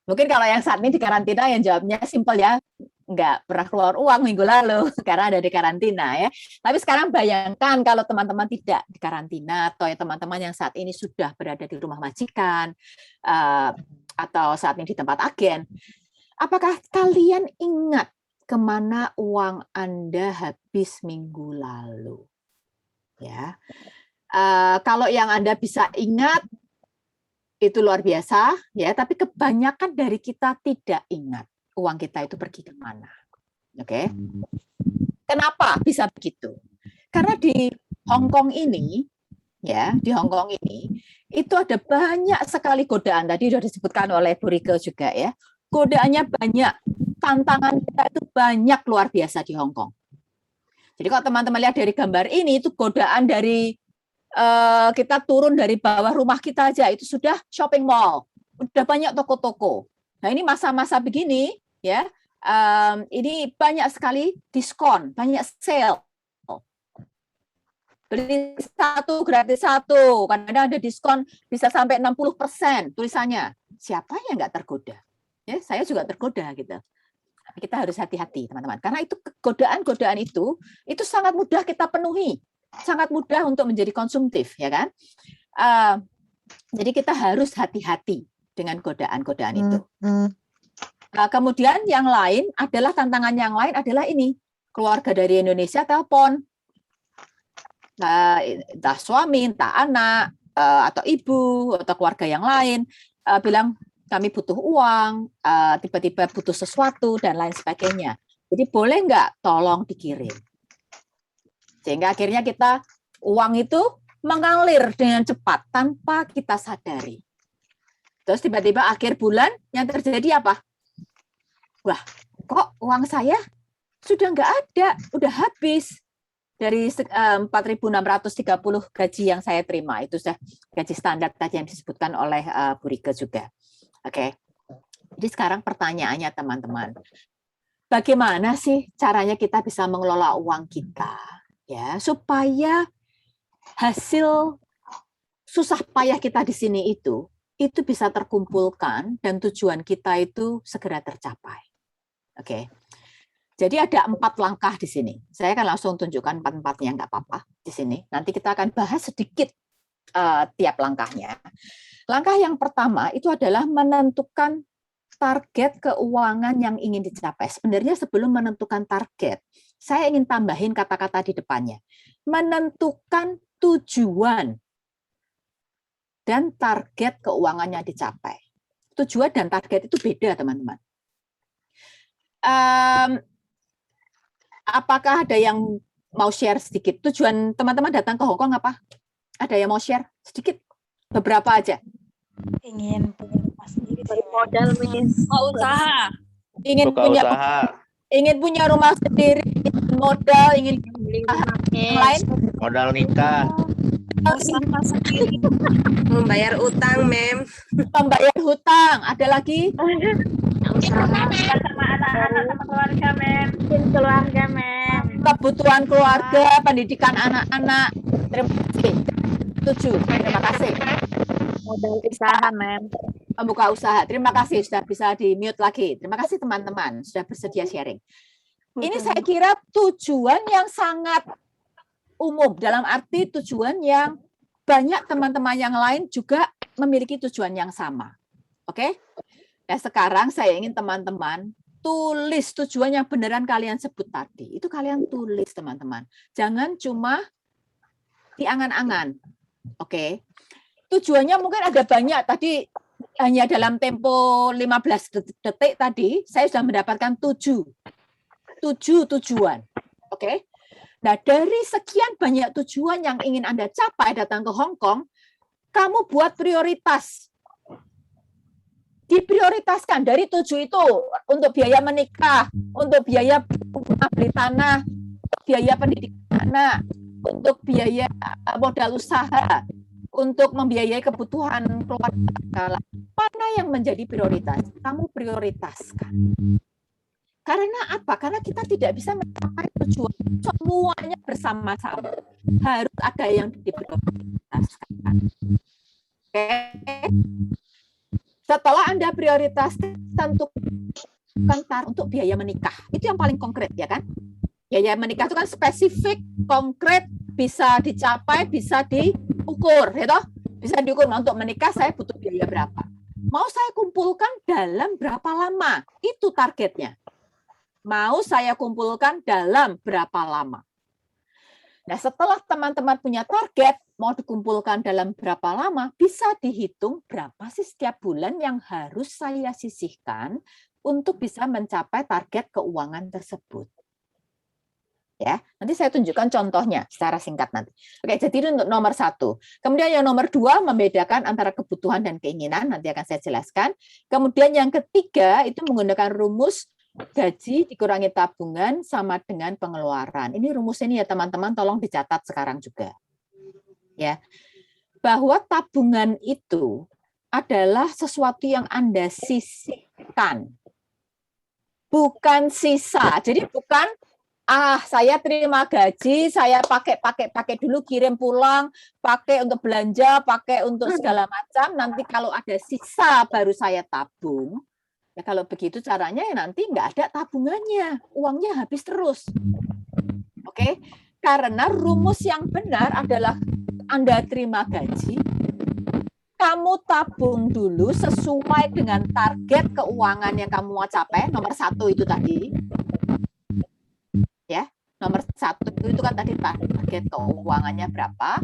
Mungkin kalau yang saat ini di karantina yang jawabnya simpel ya, nggak pernah keluar uang minggu lalu karena ada di karantina ya. Tapi sekarang bayangkan kalau teman-teman tidak di karantina atau ya teman-teman yang saat ini sudah berada di rumah majikan atau saat ini di tempat agen, apakah kalian ingat kemana uang Anda habis minggu lalu? Ya, kalau yang Anda bisa ingat itu luar biasa ya, tapi kebanyakan dari kita tidak ingat uang kita itu pergi kemana. Oke? Kenapa bisa begitu? Karena di Hong Kong ini, ya, di Hong Kong ini itu ada banyak sekali godaan. Tadi sudah disebutkan oleh Bu Rike juga ya. Godaannya banyak, tantangan kita itu banyak luar biasa di Hong Kong. Jadi kalau teman-teman lihat dari gambar ini, itu godaan dari kita turun dari bawah rumah kita aja itu sudah shopping mall, udah banyak toko-toko. Nah ini masa-masa begini ya, ini banyak sekali diskon, banyak sale. Beli satu gratis satu, kadang-kadang ada diskon bisa sampai 60% tulisannya. Siapa yang nggak tergoda? Ya, saya juga tergoda gitu. Tapi kita harus hati-hati teman-teman, karena itu godaan-godaan itu sangat mudah kita penuhi. Sangat mudah untuk menjadi konsumtif, ya kan? Jadi kita harus hati-hati dengan godaan-godaan itu. Kemudian yang lain adalah tantangan yang lain adalah ini, keluarga dari Indonesia telepon, entah suami, entah anak, atau ibu, atau keluarga yang lain, bilang kami butuh uang, tiba-tiba butuh sesuatu, dan lain sebagainya. Jadi boleh nggak tolong dikirim? Sehingga akhirnya kita uang itu mengalir dengan cepat tanpa kita sadari. Terus tiba-tiba akhir bulan yang terjadi apa? Wah, kok uang saya sudah nggak ada, udah habis. Dari 4.630 gaji yang saya terima, itu sudah gaji standar tadi yang disebutkan oleh Bu Rike juga. Oke. Jadi sekarang pertanyaannya teman-teman, bagaimana sih caranya kita bisa mengelola uang kita? Ya, supaya hasil susah payah kita di sini itu bisa terkumpulkan dan tujuan kita itu segera tercapai. Oke. Jadi ada 4 langkah di sini. Saya akan langsung tunjukkan 4-4-nya, nggak apa-apa di sini. Nanti kita akan bahas sedikit tiap langkahnya. Langkah yang pertama itu adalah menentukan target keuangan yang ingin dicapai. Sebenarnya sebelum menentukan target, saya ingin tambahin kata-kata di depannya. Menentukan tujuan dan target keuangan yang dicapai. Tujuan dan target itu beda, teman-teman. Apakah ada yang mau share sedikit? Tujuan teman-teman datang ke Hong Kong apa? Ada yang mau share sedikit? Beberapa aja. Ingin punya rumah sendiri. Modal, usaha. Ingin punya rumah sendiri, modal, ingin beli yang lain, modal nikah, membayar utang, Mem. Membayar hutang, ada lagi? Sama anak-anak, sama keluarga, Mem. Keluarga, Mem. Kebutuhan keluarga, pendidikan anak-anak. Terima kasih. 7. Terima kasih. Modal usaha, Mem. Membuka usaha. Terima kasih sudah bisa di-mute lagi. Terima kasih teman-teman sudah bersedia sharing. Ini saya kira tujuan yang sangat umum, dalam arti tujuan yang banyak teman-teman yang lain juga memiliki tujuan yang sama. Oke? Nah, sekarang saya ingin teman-teman tulis tujuan yang beneran kalian sebut tadi. Itu kalian tulis, teman-teman. Jangan cuma di angan-angan. Oke? Tujuannya mungkin ada banyak. Tadi hanya dalam tempo 15 detik tadi, saya sudah mendapatkan 7 tujuan. Oke? Nah, dari sekian banyak tujuan yang ingin Anda capai datang ke Hong Kong, kamu buat prioritas. Diprioritaskan dari 7 itu untuk biaya menikah, untuk biaya beli tanah, biaya pendidikan anak, untuk biaya modal usaha, untuk membiayai kebutuhan keluarga. Mana yang menjadi prioritas? Kamu prioritaskan. Karena apa? Karena kita tidak bisa mencapai tujuan semuanya bersama-sama. Harus ada yang diprioritaskan. Oke. Setelah Anda prioritaskan, tentukan untuk biaya menikah. Itu yang paling konkret, ya kan? Biaya menikah itu kan spesifik, konkret, bisa dicapai, bisa diukur, ya toh? Bisa diukur. Untuk menikah saya butuh biaya berapa? Mau saya kumpulkan dalam berapa lama? Itu targetnya. Mau saya kumpulkan dalam berapa lama? Nah, setelah teman-teman punya target, mau dikumpulkan dalam berapa lama, bisa dihitung berapa sih setiap bulan yang harus saya sisihkan untuk bisa mencapai target keuangan tersebut. Ya, nanti saya tunjukkan contohnya secara singkat nanti. Oke, jadi itu untuk nomor 1. Kemudian yang nomor 2 membedakan antara kebutuhan dan keinginan, nanti akan saya jelaskan. Kemudian yang ketiga itu menggunakan rumus gaji dikurangi tabungan sama dengan pengeluaran. Ini rumus ini ya teman-teman, tolong dicatat sekarang juga. Ya, bahwa tabungan itu adalah sesuatu yang Anda sisihkan, bukan sisa. Jadi bukan saya terima gaji, saya pakai dulu, kirim pulang, pakai untuk belanja, pakai untuk segala macam, nanti kalau ada sisa baru saya tabung. Ya kalau begitu caranya ya nanti nggak ada tabungannya, uangnya habis terus. Oke? Karena rumus yang benar adalah Anda terima gaji, kamu tabung dulu sesuai dengan target keuangan yang kamu mau capai, nomor 1 itu tadi. Ya, nomor 1 itu kan tadi target keuangannya berapa.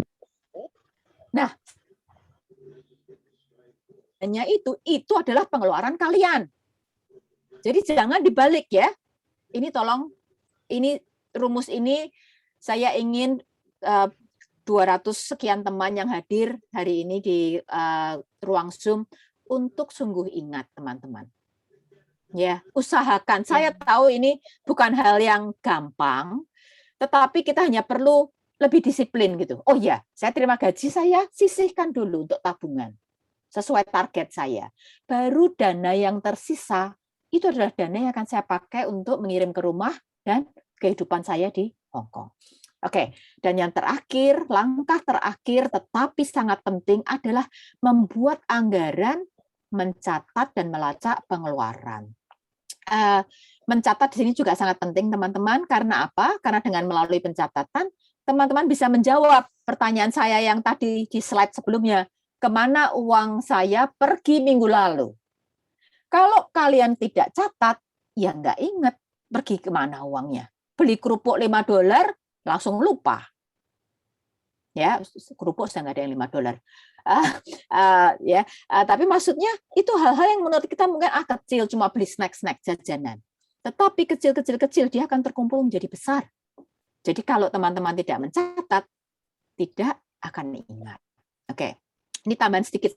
Nah, hanya itu adalah pengeluaran kalian. Jadi jangan dibalik ya. Ini tolong, ini rumus ini saya ingin 200 sekian teman yang hadir hari ini di ruang Zoom untuk sungguh ingat teman-teman. Ya, usahakan. Saya tahu ini bukan hal yang gampang, tetapi kita hanya perlu lebih disiplin gitu. Oh ya, saya terima gaji, saya sisihkan dulu untuk tabungan sesuai target saya. Baru dana yang tersisa itu adalah dana yang akan saya pakai untuk mengirim ke rumah dan kehidupan saya di Hong Kong. Oke, dan yang terakhir, langkah terakhir tetapi sangat penting adalah membuat anggaran, mencatat dan melacak pengeluaran. Mencatat di sini juga sangat penting teman-teman, karena apa? Karena dengan melalui pencatatan, teman-teman bisa menjawab pertanyaan saya yang tadi di slide sebelumnya, kemana uang saya pergi minggu lalu? Kalau kalian tidak catat, ya nggak ingat pergi kemana uangnya. Beli kerupuk $5, langsung lupa. Ya, kerupuk sudah nggak ada yang $5. Tapi maksudnya itu hal-hal yang menurut kita mungkin kecil, cuma beli snack-snack jajanan. Tetapi kecil dia akan terkumpul menjadi besar. Jadi kalau teman-teman tidak mencatat, tidak akan ingat. Oke, ini tambahan sedikit.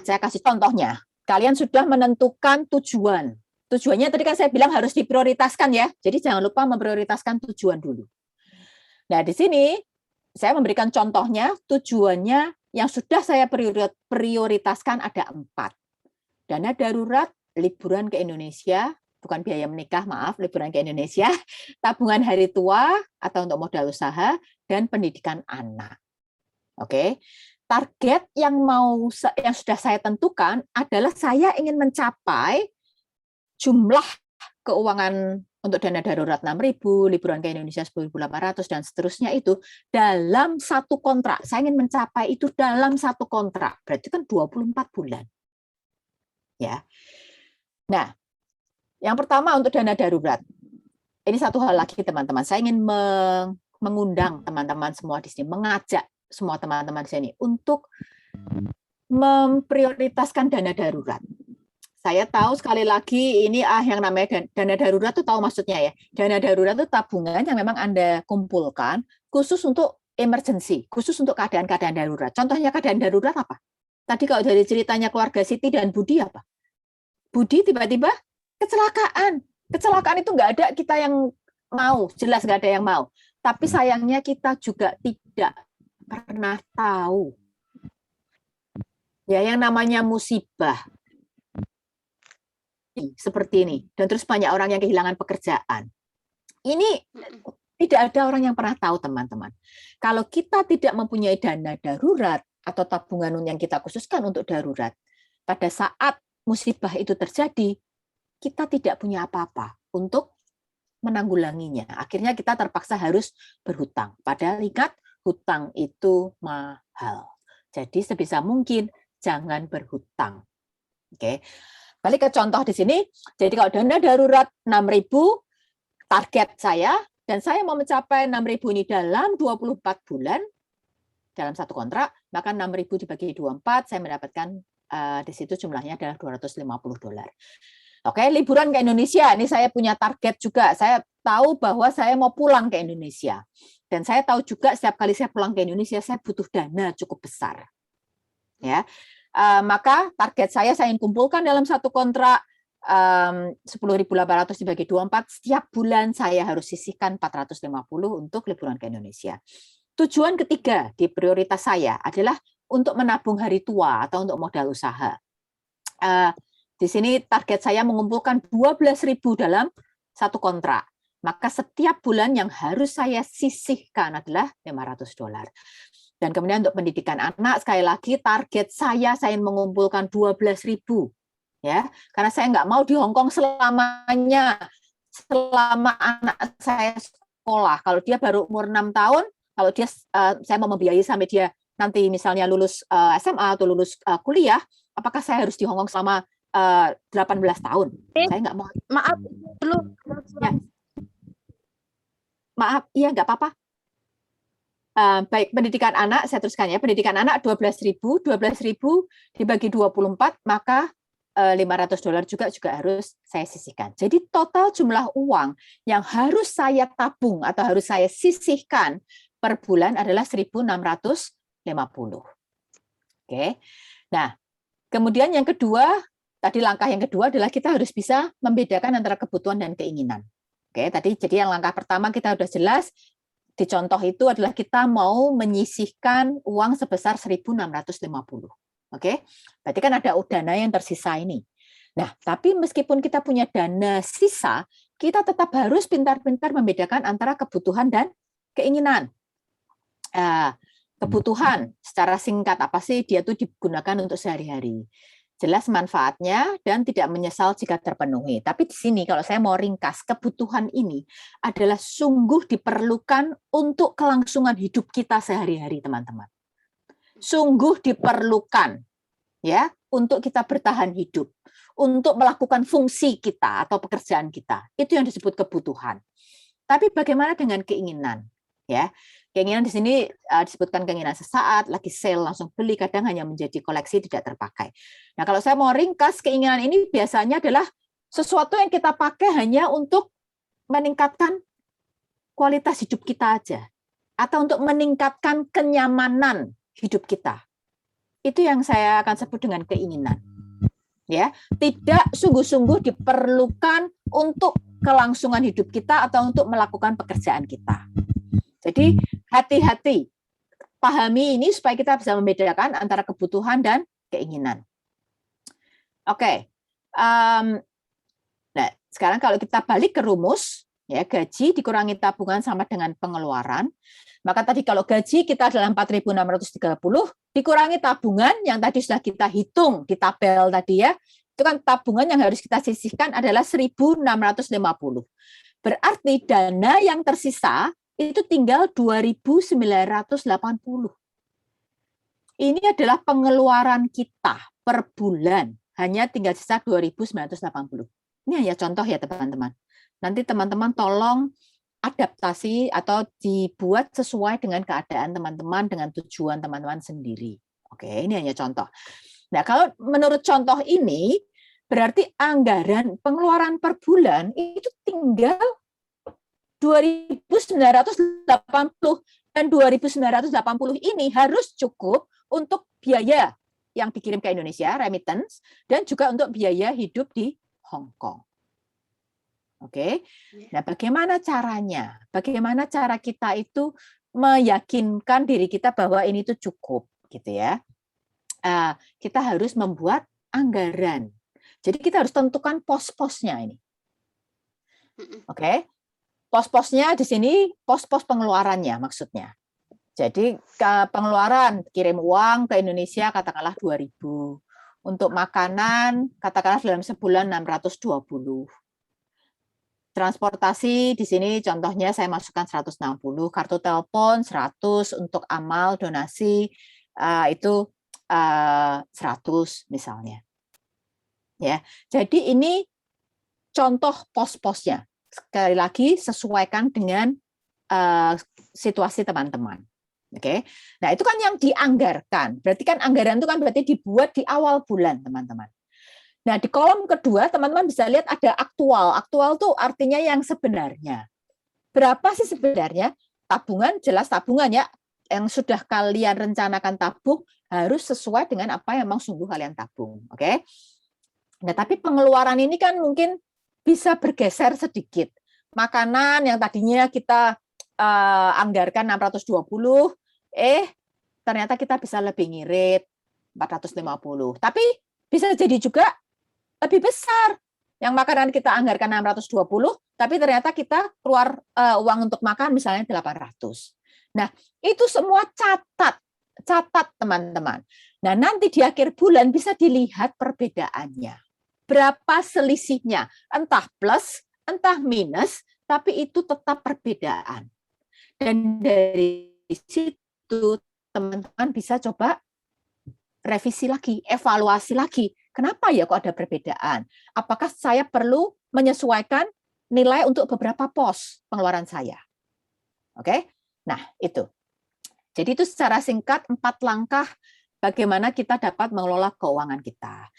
Saya kasih contohnya. Kalian sudah menentukan tujuan. Tujuannya tadi kan saya bilang harus diprioritaskan ya. Jadi jangan lupa memprioritaskan tujuan dulu. Nah, di sini saya memberikan contohnya, tujuannya yang sudah saya prioritaskan ada 4. Dana darurat, liburan ke Indonesia, bukan biaya menikah, maaf, liburan ke Indonesia, tabungan hari tua atau untuk modal usaha, dan pendidikan anak. Oke, target yang sudah saya tentukan adalah saya ingin mencapai jumlah keuangan untuk dana darurat 6.000, liburan ke Indonesia 10.800 dan seterusnya itu dalam satu kontrak. Saya ingin mencapai itu dalam satu kontrak. Berarti kan 24 bulan. Ya. Nah, yang pertama untuk dana darurat. Ini satu hal lagi teman-teman. Saya ingin mengundang teman-teman semua di sini, mengajak semua teman-teman di sini untuk memprioritaskan dana darurat. Saya tahu sekali lagi ini yang namanya dana darurat itu tahu maksudnya ya. Dana darurat itu tabungan yang memang Anda kumpulkan khusus untuk emergency, khusus untuk keadaan-keadaan darurat. Contohnya keadaan darurat apa? Tadi kalau dari ceritanya keluarga Siti dan Budi apa? Budi tiba-tiba kecelakaan. Kecelakaan itu nggak ada kita yang mau, jelas nggak ada yang mau. Tapi sayangnya kita juga tidak pernah tahu Ya, yang namanya musibah seperti ini, dan terus banyak orang yang kehilangan pekerjaan. Ini tidak ada orang yang pernah tahu, teman-teman. Kalau kita tidak mempunyai dana darurat atau tabungan yang kita khususkan untuk darurat, pada saat musibah itu terjadi, kita tidak punya apa-apa untuk menanggulanginya. Akhirnya kita terpaksa harus berhutang. Padahal ingat, hutang itu mahal. Jadi sebisa mungkin jangan berhutang. Oke. Balik ke contoh di sini. Jadi kalau dana darurat 6.000 target saya, dan saya mau mencapai 6.000 ini dalam 24 bulan dalam satu kontrak, maka 6.000 dibagi 24, saya mendapatkan di situ jumlahnya adalah $250. Oke, liburan ke Indonesia. Ini saya punya target juga. Saya tahu bahwa saya mau pulang ke Indonesia. Dan saya tahu juga setiap kali saya pulang ke Indonesia, saya butuh dana cukup besar. Ya, maka target saya ingin kumpulkan dalam satu kontrak 10.800 dibagi 24, setiap bulan saya harus sisihkan 450 untuk liburan ke Indonesia. Tujuan ketiga di prioritas saya adalah untuk menabung hari tua atau untuk modal usaha. Di sini target saya mengumpulkan 12.000 dalam satu kontrak. Maka setiap bulan yang harus saya sisihkan adalah $500. Dan kemudian untuk pendidikan anak, sekali lagi target saya ingin mengumpulkan 12.000. Ya, karena saya nggak mau di Hong Kong selamanya, selama anak saya sekolah. Kalau dia baru umur 6 tahun, kalau dia saya mau membiayai sampai dia nanti misalnya lulus SMA atau lulus kuliah, apakah saya harus di Hong Kong selama 18 tahun? Saya nggak mau. Maaf dulu. Ya. Maaf, iya nggak apa-apa. Baik, pendidikan anak, saya teruskan ya. Pendidikan anak 12.000 dibagi 24, maka $500 juga harus saya sisihkan. Jadi total jumlah uang yang harus saya tabung atau harus saya sisihkan per bulan adalah 1.650. Oke. Nah, kemudian yang kedua, tadi langkah yang kedua adalah kita harus bisa membedakan antara kebutuhan dan keinginan. Oke, tadi jadi yang langkah pertama kita sudah jelas di contoh itu adalah kita mau menyisihkan uang sebesar 1.650. Oke, berarti kan ada dana yang tersisa ini. Nah, tapi meskipun kita punya dana sisa, kita tetap harus pintar-pintar membedakan antara kebutuhan dan keinginan. Kebutuhan secara singkat apa sih? Dia tuh digunakan untuk sehari-hari. Jelas manfaatnya dan tidak menyesal jika terpenuhi. Tapi di sini kalau saya mau ringkas, kebutuhan ini adalah sungguh diperlukan untuk kelangsungan hidup kita sehari-hari, teman-teman. Sungguh diperlukan ya untuk kita bertahan hidup, untuk melakukan fungsi kita atau pekerjaan kita. Itu yang disebut kebutuhan. Tapi bagaimana dengan keinginan? Ya, keinginan di sini disebutkan keinginan sesaat, lagi sale langsung beli, kadang hanya menjadi koleksi tidak terpakai. Nah, kalau saya mau ringkas, keinginan ini biasanya adalah sesuatu yang kita pakai hanya untuk meningkatkan kualitas hidup kita aja, atau untuk meningkatkan kenyamanan hidup kita. Itu yang saya akan sebut dengan keinginan. Ya, tidak sungguh-sungguh diperlukan untuk kelangsungan hidup kita atau untuk melakukan pekerjaan kita. Jadi hati-hati, pahami ini supaya kita bisa membedakan antara kebutuhan dan keinginan. Oke, nah sekarang kalau kita balik ke rumus, ya gaji dikurangi tabungan sama dengan pengeluaran. Maka tadi kalau gaji kita adalah 4.630, dikurangi tabungan yang tadi sudah kita hitung di tabel tadi ya, itu kan tabungan yang harus kita sisihkan adalah 1.650. Berarti dana yang tersisa itu tinggal 2.980. Ini adalah pengeluaran kita per bulan, hanya tinggal sisa 2.980. Ini hanya contoh ya teman-teman. Nanti teman-teman tolong adaptasi atau dibuat sesuai dengan keadaan teman-teman, dengan tujuan teman-teman sendiri. Oke, ini hanya contoh. Nah, kalau menurut contoh ini, berarti anggaran pengeluaran per bulan itu tinggal 2.980, dan 2.980 ini harus cukup untuk biaya yang dikirim ke Indonesia, remittance, dan juga untuk biaya hidup di Hong Kong. Oke, nah bagaimana caranya? Bagaimana cara kita itu meyakinkan diri kita bahwa ini tuh cukup, gitu ya? kita harus membuat anggaran. Jadi kita harus tentukan pos-posnya ini. Oke. Pos-posnya di sini pos-pos pengeluarannya maksudnya. Jadi pengeluaran kirim uang ke Indonesia katakanlah 2.000. Untuk makanan katakanlah dalam sebulan 620. Transportasi di sini contohnya saya masukkan 160, kartu telepon 100, untuk amal donasi itu 100 misalnya. Ya. Jadi ini contoh pos-posnya. Sekali lagi sesuaikan dengan situasi teman-teman. Oke. Nah, itu kan yang dianggarkan. Berarti kan anggaran itu kan berarti dibuat di awal bulan, teman-teman. Nah, di kolom kedua teman-teman bisa lihat ada aktual. Aktual itu artinya yang sebenarnya. Berapa sih sebenarnya? Tabungan, jelas tabungan ya. Yang sudah kalian rencanakan tabung harus sesuai dengan apa yang memang sungguh kalian tabung. Oke. Nah, tapi pengeluaran ini kan mungkin bisa bergeser sedikit. Makanan yang tadinya kita anggarkan 620, ternyata kita bisa lebih ngirit 450. Tapi bisa jadi juga lebih besar. Yang makanan kita anggarkan 620, tapi ternyata kita keluar uang untuk makan misalnya 800. Nah, itu semua catat teman-teman. Nah, nanti di akhir bulan bisa dilihat perbedaannya. Berapa selisihnya, entah plus, entah minus, tapi itu tetap perbedaan. Dan dari situ teman-teman bisa coba revisi lagi, evaluasi lagi. Kenapa ya kok ada perbedaan? Apakah saya perlu menyesuaikan nilai untuk beberapa pos pengeluaran saya? Oke? Nah, itu. Jadi itu secara singkat 4 langkah bagaimana kita dapat mengelola keuangan kita.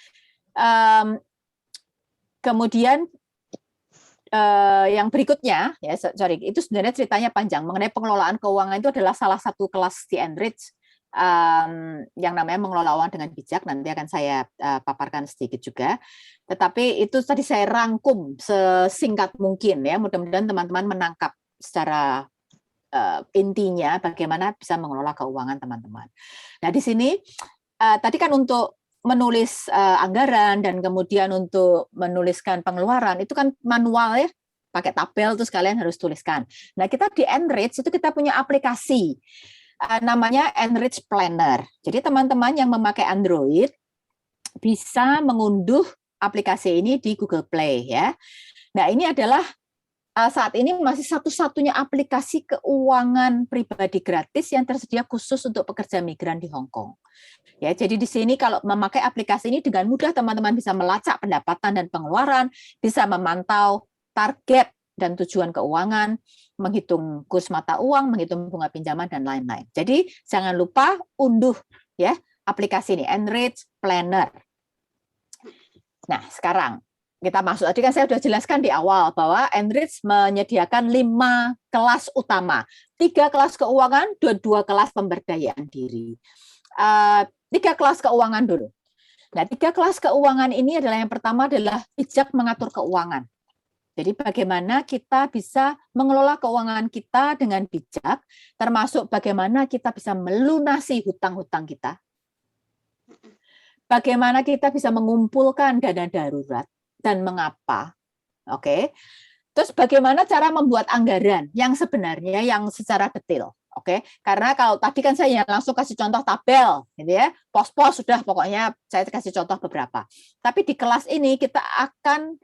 Kemudian yang berikutnya, ya, itu sebenarnya ceritanya panjang. Mengenai pengelolaan keuangan itu adalah salah satu kelas di Enrich yang namanya mengelola uang dengan bijak. Nanti akan saya paparkan sedikit juga. Tetapi itu tadi saya rangkum sesingkat mungkin ya. Mudah-mudahan teman-teman menangkap secara intinya bagaimana bisa mengelola keuangan teman-teman. Nah, di sini tadi kan untuk menulis anggaran dan kemudian untuk menuliskan pengeluaran itu kan manual ya, pakai tabel terus kalian harus tuliskan. Nah, kita di Enrich itu kita punya aplikasi namanya Enrich Planner. Jadi teman-teman yang memakai Android bisa mengunduh aplikasi ini di Google Play ya. Nah, ini adalah saat ini masih satu-satunya aplikasi keuangan pribadi gratis yang tersedia khusus untuk pekerja migran di Hong Kong. Ya, jadi di sini kalau memakai aplikasi ini dengan mudah teman-teman bisa melacak pendapatan dan pengeluaran, bisa memantau target dan tujuan keuangan, menghitung kurs mata uang, menghitung bunga pinjaman dan lain-lain. Jadi jangan lupa unduh ya aplikasi ini Enrich Planner. Nah, sekarang kita masuk. Tadi kan saya sudah jelaskan di awal bahwa Enrich menyediakan 5 kelas utama. 3 kelas keuangan, 2 kelas pemberdayaan diri. 3 kelas keuangan dulu. Nah, 3 kelas keuangan ini adalah yang pertama adalah bijak mengatur keuangan. Jadi bagaimana kita bisa mengelola keuangan kita dengan bijak, termasuk bagaimana kita bisa melunasi hutang-hutang kita. Bagaimana kita bisa mengumpulkan dana darurat dan mengapa. Oke. Terus bagaimana cara membuat anggaran yang sebenarnya yang secara detail. Oke, karena kalau tadi kan saya langsung kasih contoh tabel, gitu ya, pos-pos sudah pokoknya saya kasih contoh beberapa. Tapi di kelas ini kita akan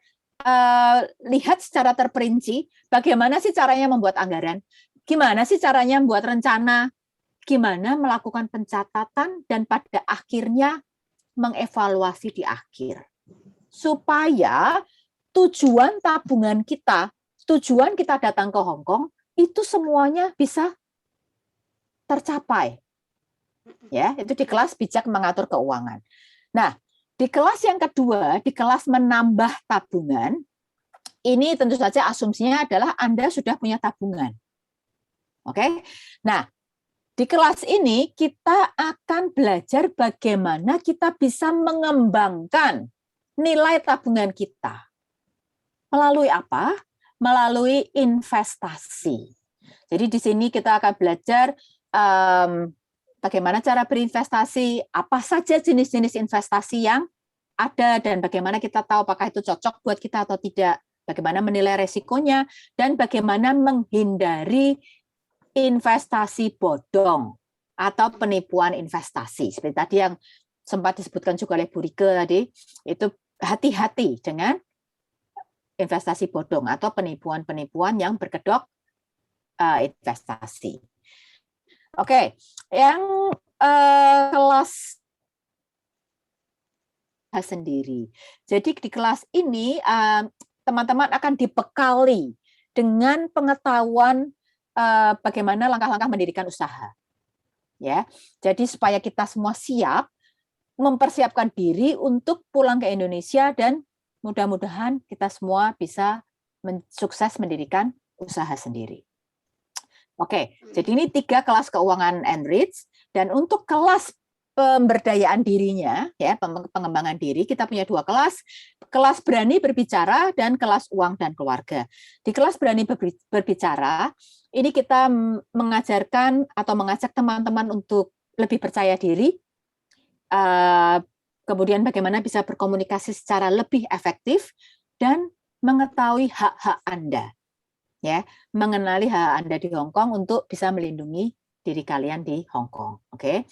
lihat secara terperinci bagaimana sih caranya membuat anggaran, gimana sih caranya membuat rencana, gimana melakukan pencatatan dan pada akhirnya mengevaluasi di akhir, supaya tujuan tabungan kita, tujuan kita datang ke Hong Kong itu semuanya bisa tercapai. Ya, itu di kelas bijak mengatur keuangan. Nah, di kelas yang kedua, di kelas menambah tabungan, ini tentu saja asumsinya adalah Anda sudah punya tabungan. Oke. Nah, di kelas ini kita akan belajar bagaimana kita bisa mengembangkan nilai tabungan kita. Melalui apa? Melalui investasi. Jadi di sini kita akan belajar bagaimana cara berinvestasi, apa saja jenis-jenis investasi yang ada, dan bagaimana kita tahu apakah itu cocok buat kita atau tidak, bagaimana menilai resikonya, dan bagaimana menghindari investasi bodong atau penipuan investasi. Seperti tadi yang sempat disebutkan juga oleh Bu Rike tadi, itu hati-hati dengan investasi bodong atau penipuan-penipuan yang berkedok investasi. Oke, yang kelas sendiri. Jadi di kelas ini teman-teman akan dibekali dengan pengetahuan bagaimana langkah-langkah mendirikan usaha. Ya, jadi supaya kita semua siap mempersiapkan diri untuk pulang ke Indonesia dan mudah-mudahan kita semua bisa sukses mendirikan usaha sendiri. Oke, jadi ini 3 kelas keuangan Enrich, dan untuk kelas pemberdayaan dirinya, ya, pengembangan diri, kita punya 2 kelas, kelas berani berbicara dan kelas uang dan keluarga. Di kelas berani berbicara, ini kita mengajarkan atau mengajak teman-teman untuk lebih percaya diri, kemudian bagaimana bisa berkomunikasi secara lebih efektif dan mengetahui hak-hak Anda. Ya, mengenali hak Anda di Hong Kong untuk bisa melindungi diri kalian di Hong Kong. Oke.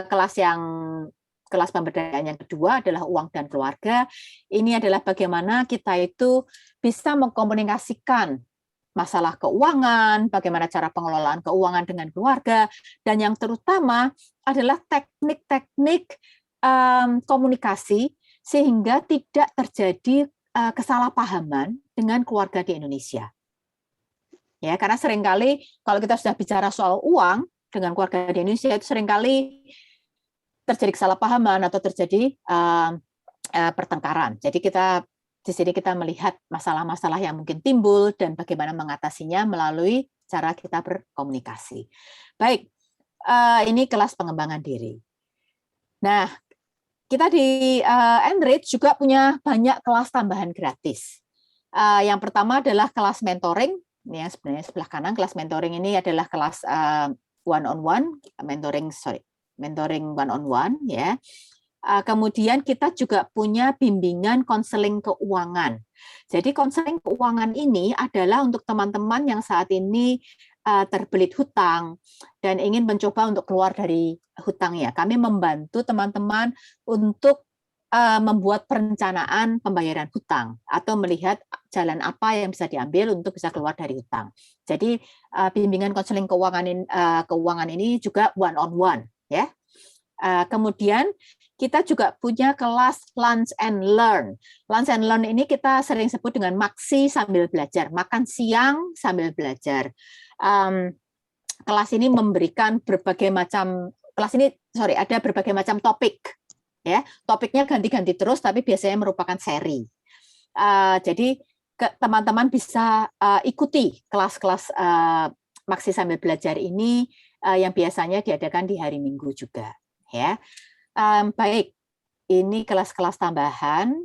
Kelas pemberdayaan yang kedua adalah uang dan keluarga. Ini adalah bagaimana kita itu bisa mengkomunikasikan masalah keuangan, bagaimana cara pengelolaan keuangan dengan keluarga, dan yang terutama adalah teknik-teknik komunikasi sehingga tidak terjadi kesalahpahaman dengan keluarga di Indonesia. Ya, karena seringkali kalau kita sudah bicara soal uang dengan keluarga di Indonesia itu seringkali terjadi kesalahpahaman atau terjadi pertengkaran. Jadi di sini kita melihat masalah-masalah yang mungkin timbul dan bagaimana mengatasinya melalui cara kita berkomunikasi. Baik, ini kelas pengembangan diri. Nah, kita di Enrich juga punya banyak kelas tambahan gratis. Yang pertama adalah kelas mentoring. Ini yang sebenarnya sebelah kanan, kelas mentoring ini adalah kelas one-on-one, mentoring one-on-one, ya. Kemudian kita juga punya bimbingan konseling keuangan. Jadi konseling keuangan ini adalah untuk teman-teman yang saat ini terbelit hutang dan ingin mencoba untuk keluar dari hutangnya. Kami membantu teman-teman untuk membuat perencanaan pembayaran hutang atau melihat jalan apa yang bisa diambil untuk bisa keluar dari hutang. Jadi bimbingan konseling keuangan ini juga one-on-one, ya. Kemudian kita juga punya kelas lunch and learn. Lunch and learn ini kita sering sebut dengan maksi sambil belajar, makan siang sambil belajar. Kelas ini memberikan berbagai macam ada berbagai macam topik. Ya, topiknya ganti-ganti terus, tapi biasanya merupakan seri. Jadi teman-teman bisa ikuti kelas-kelas maksi sambil belajar ini yang biasanya diadakan di hari Minggu juga. Ya, baik. Ini kelas-kelas tambahan.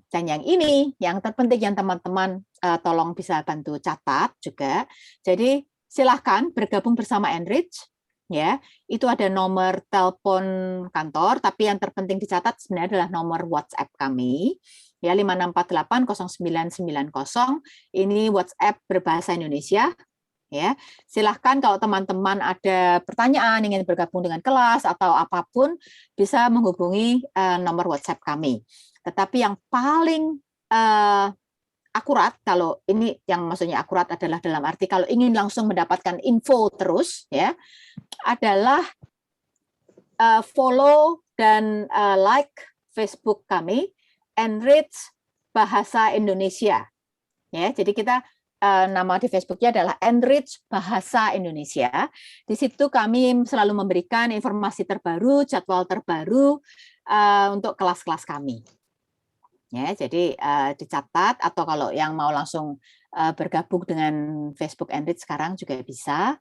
Dan yang ini, yang terpenting yang teman-teman tolong bisa bantu catat juga. Jadi silahkan bergabung bersama Enrich. Ya, itu ada nomor telepon kantor, tapi yang terpenting dicatat sebenarnya adalah nomor WhatsApp kami, ya 56480990. Ini WhatsApp berbahasa Indonesia. Ya, silahkan kalau teman-teman ada pertanyaan ingin bergabung dengan kelas atau apapun bisa menghubungi nomor WhatsApp kami. Tetapi yang paling akurat, kalau ini yang maksudnya akurat adalah dalam arti kalau ingin langsung mendapatkan info terus, ya, adalah follow dan like Facebook kami, Enrich Bahasa Indonesia. Ya, jadi kita nama di Facebooknya adalah Enrich Bahasa Indonesia. Di situ kami selalu memberikan informasi terbaru, jadwal terbaru untuk kelas-kelas kami. Ya, jadi dicatat atau kalau yang mau langsung bergabung dengan Facebook Enrich sekarang juga bisa.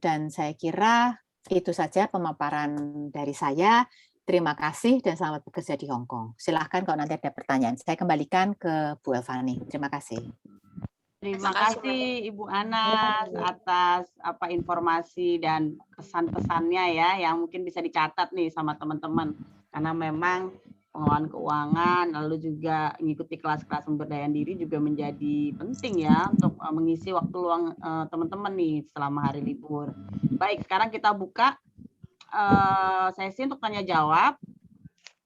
Dan saya kira itu saja pemaparan dari saya. Terima kasih dan selamat bekerja di Hong Kong. Silahkan kalau nanti ada pertanyaan. Saya kembalikan ke Bu Elvani. Terima kasih. Terima kasih Ibu Anas atas informasi dan pesan-pesannya ya, yang mungkin bisa dicatat nih sama teman-teman. Karena memang pengelolaan keuangan, lalu juga mengikuti kelas-kelas pemberdayaan diri juga menjadi penting ya untuk mengisi waktu luang teman-teman nih selama hari libur. Baik, sekarang kita buka sesi untuk tanya jawab.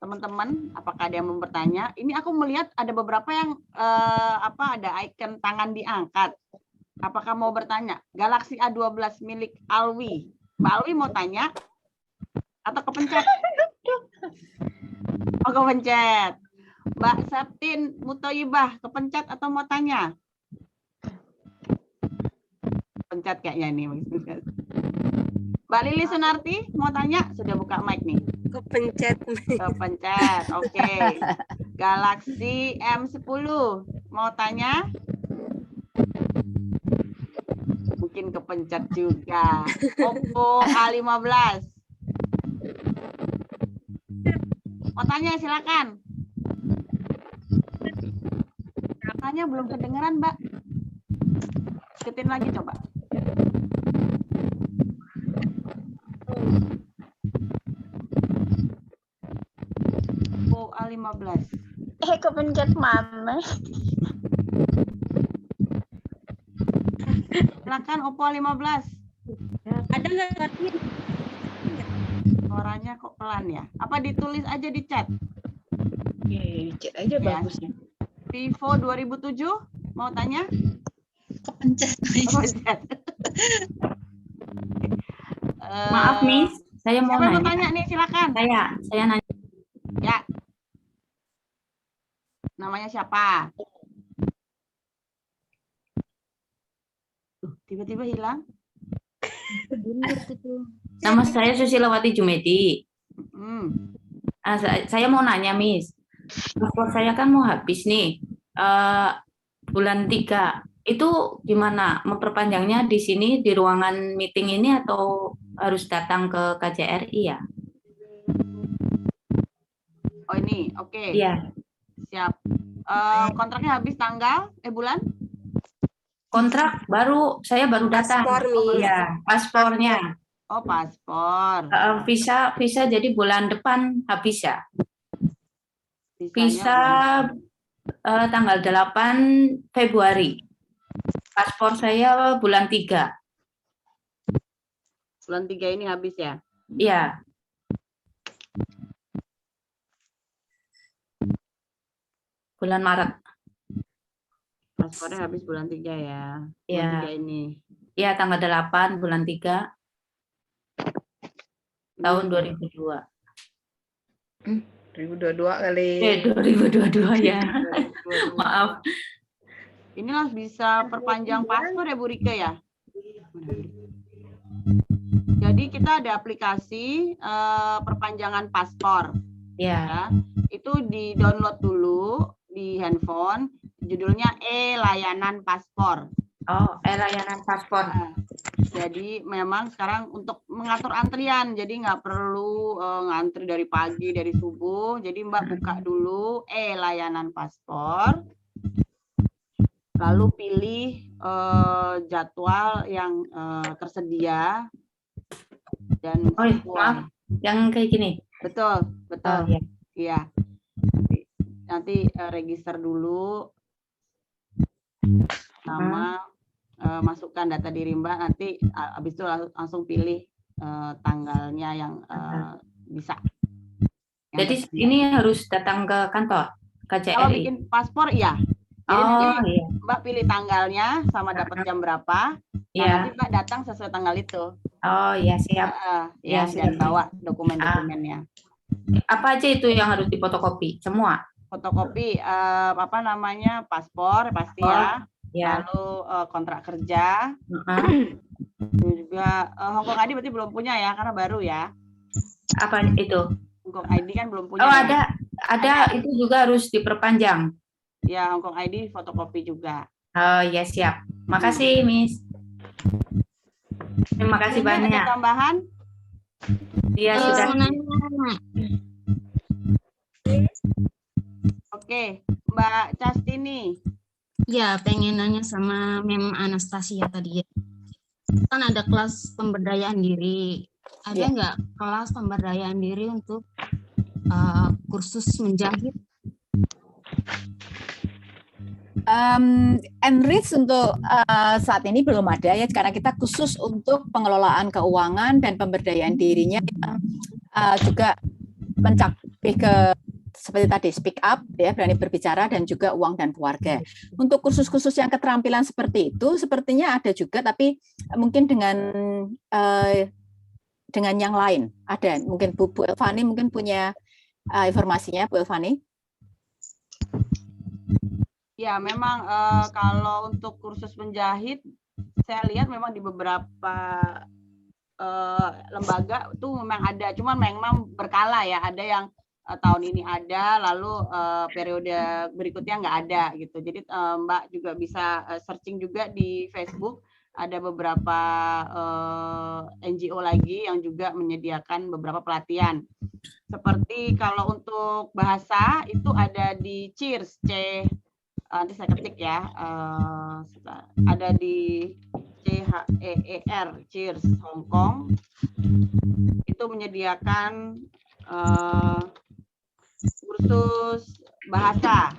Teman-teman, apakah ada yang mau bertanya? Ini aku melihat ada beberapa yang ada icon tangan diangkat. Apakah mau bertanya? Galaxy A12 milik Alwi. Mbak Alwi mau tanya? Atau kepencet? Oh, kepencet. Mbak Septin Mutoyibah, kepencet atau mau tanya? Pencet kayaknya nih. Mbak Lili Sunarti mau tanya? Sudah buka mic nih. Kepencet. Kepencet, oke. Galaxy M10 mau tanya? Mungkin kepencet juga. Oppo A15. Mau tanya silakan. Katanya belum kedengeran, Mbak. Deketin lagi coba. Oppo A15. Kepencet mana? Silakan Oppo A15. Ada nggak ngerti? Suaranya kok pelan ya? Apa ditulis aja di chat? Di chat aja bagusnya. Vivo 2007 mau tanya? Kepencet. Maaf Miss, saya mau Siapa yang mau nanya. tanya nih, silakan. Saya nanya. Ya. Namanya siapa? Tiba-tiba hilang. Nama saya Susilawati Jumedi. Hmm. Saya mau nanya Miss, paspor saya kan mau habis nih bulan 3. Itu gimana? Memperpanjangnya di sini di ruangan meeting ini atau harus datang ke KJRI ya? Oh ini, oke. Iya. Siap. Kontraknya habis tanggal, bulan? Kontrak saya baru datang. Paspor, Miss. Iya, paspornya. Oh, paspor. Visa jadi bulan depan habis ya? Visanya Visa tanggal 8 Februari. Paspor saya bulan 3. Bulan 3 ini habis ya? Iya. Bulan Maret. Paspornya habis bulan 3 ya? Iya. Bulan 3 ini. Iya, tanggal 8 bulan 3 tahun 2002. 2022 kali. 2022 ya. Maaf. Inilah bisa perpanjang paspor ya Bu Rika ya? Jadi kita ada aplikasi perpanjangan paspor. Ya. Itu di-download dulu di handphone, judulnya layanan paspor. Oh, layanan paspor. Jadi memang sekarang untuk mengatur antrian, jadi nggak perlu ngantri dari pagi, dari subuh. Jadi Mbak buka dulu layanan paspor, lalu pilih jadwal yang tersedia dan maaf, yang kayak gini. Betul. Oh, ya. Iya. Nanti register dulu sama masukkan data diri Mbak, nanti habis itu langsung pilih tanggalnya yang bisa. Jadi ini harus datang ke kantor KJRI. Kalau bikin paspor iya. Jadi nanti iya. Mbak pilih tanggalnya sama dapat jam berapa. Iya. Nanti Mbak datang sesuai tanggal itu. Oh iya, siap. Ya, dan bawa dokumen-dokumennya. Apa aja itu yang harus difotokopi? Semua? Fotokopi paspor pasti ya. Ya. Lalu kontrak kerja. Juga Hongkong ID berarti belum punya ya, karena baru ya. Apa itu? Hongkong ID kan belum punya. Oh, ya? ada itu juga harus diperpanjang. Ya, Hongkong ID fotokopi juga. Oh ya, siap. Makasih Miss. Terima kasih banyak. Ada tambahan? Iya, sudah. Oke, Mbak Castini. Ya, pengen nanya sama Mem Anastasia tadi ya. Kan ada kelas pemberdayaan diri. Ada nggak kelas pemberdayaan diri untuk kursus menjahit? Enrich untuk saat ini belum ada ya, karena kita khusus untuk pengelolaan keuangan dan pemberdayaan dirinya yang juga mencapai ke seperti tadi speak up ya, berani berbicara, dan juga uang dan keluarga. Untuk kursus-kursus yang keterampilan seperti itu sepertinya ada juga, tapi mungkin dengan yang lain ada. Mungkin Bu Elvani mungkin punya informasinya, Bu Elvani. Ya, memang kalau untuk kursus menjahit, saya lihat memang di beberapa lembaga itu memang ada, cuman memang berkala ya. Ada yang tahun ini ada, lalu periode berikutnya nggak ada gitu. Jadi Mbak juga bisa searching juga di Facebook. Ada beberapa NGO lagi yang juga menyediakan beberapa pelatihan. Seperti kalau untuk bahasa itu ada di Cheers, nanti saya ketik ya, ada di CHEER, Cheers Hong Kong, itu menyediakan kursus bahasa.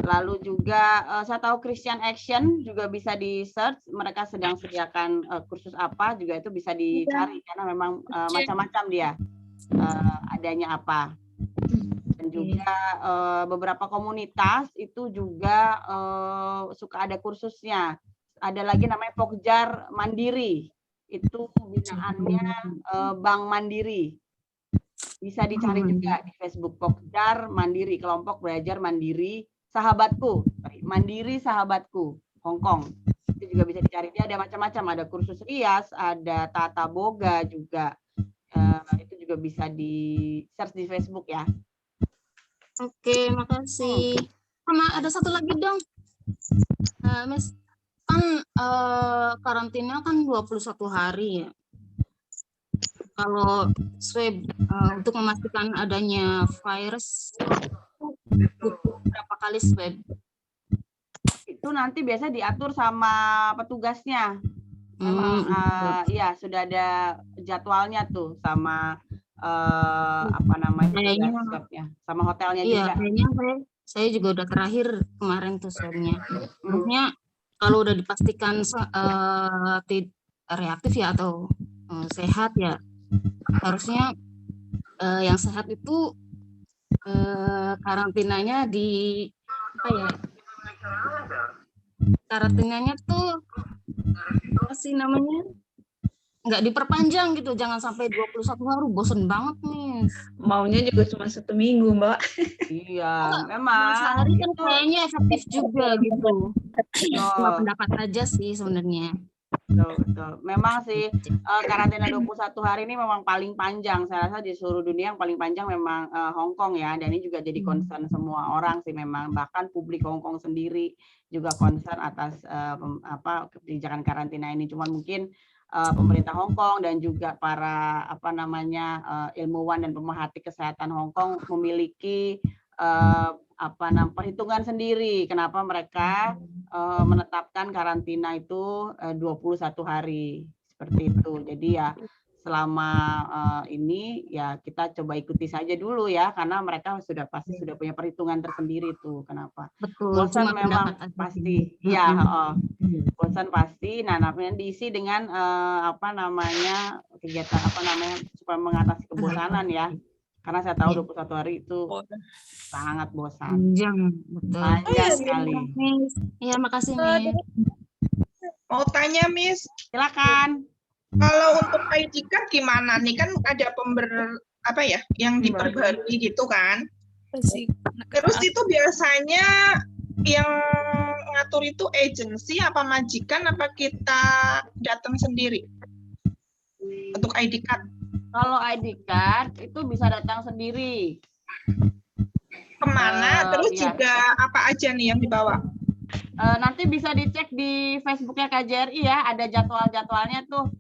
Lalu juga saya tahu Christian Action juga bisa di search, mereka sedang sediakan kursus apa juga itu bisa dicari karena memang macam-macam dia adanya apa. Dan juga beberapa komunitas itu juga suka ada kursusnya. Ada lagi namanya Pokjar Mandiri, itu binaannya Bank Mandiri. Bisa dicari juga di Facebook, Pokjar Mandiri, kelompok belajar mandiri sahabatku, Mandiri Sahabatku, Hong Kong. Itu juga bisa dicari, dia ada macam-macam, ada kursus rias, ada tata boga juga. Itu juga bisa di search di Facebook ya. Oke, makasih. Sama ada satu lagi dong. Mas, kan karantina kan 21 hari ya. Kalau swab untuk memastikan adanya virus, butuh berapa kali swab? Itu nanti biasa diatur sama petugasnya. Memang ya sudah ada jadwalnya tuh sama apa namanya swabnya, sama hotelnya juga. Kayaknya saya juga udah terakhir kemarin tuh swabnya. Maksudnya kalau udah dipastikan reaktif ya atau sehat ya, harusnya yang sehat itu karantinanya di apa ya? Karantinanya tuh apa sih namanya? Nggak diperpanjang gitu, jangan sampai 21 hari, bosen banget nih. Maunya juga cuma 1 minggu, Mbak. Iya, memang. Sehari kan kayaknya efektif juga gitu. Cuma pendapat aja sih sebenarnya. Betul. Memang sih karantina 21 hari ini memang paling panjang. Saya rasa di seluruh dunia yang paling panjang memang Hong Kong ya. Dan ini juga jadi concern semua orang sih memang. Bahkan publik Hong Kong sendiri juga concern atas kebijakan karantina ini. Cuman mungkin pemerintah Hong Kong dan juga para ilmuwan dan pemerhati kesehatan Hong Kong memiliki perhitungan sendiri kenapa mereka menetapkan karantina itu 21 hari seperti itu. Jadi ya selama ini ya kita coba ikuti saja dulu ya, karena mereka pasti sudah punya perhitungan tersendiri tuh kenapa. Betul. Bosan memang pasti. Ya, bosan pasti. Nah, namanya diisi dengan kegiatan supaya mengatasi kebosanan ya. Karena saya tahu 21 hari itu sangat bosan. Panjang, betul. Panjang sekali. Iya, makasih Miss. Mau tanya Miss? Silakan. Kalau untuk ID card gimana nih, kan ada yang diperbarui gitu kan? Terus itu biasanya yang ngatur itu agensi apa majikan apa kita datang sendiri untuk ID card? Kalau ID card itu bisa datang sendiri. Kemana? Terus juga apa aja nih yang dibawa? Nanti bisa dicek di Facebooknya KJRI ya, ada jadwal-jadwalnya tuh.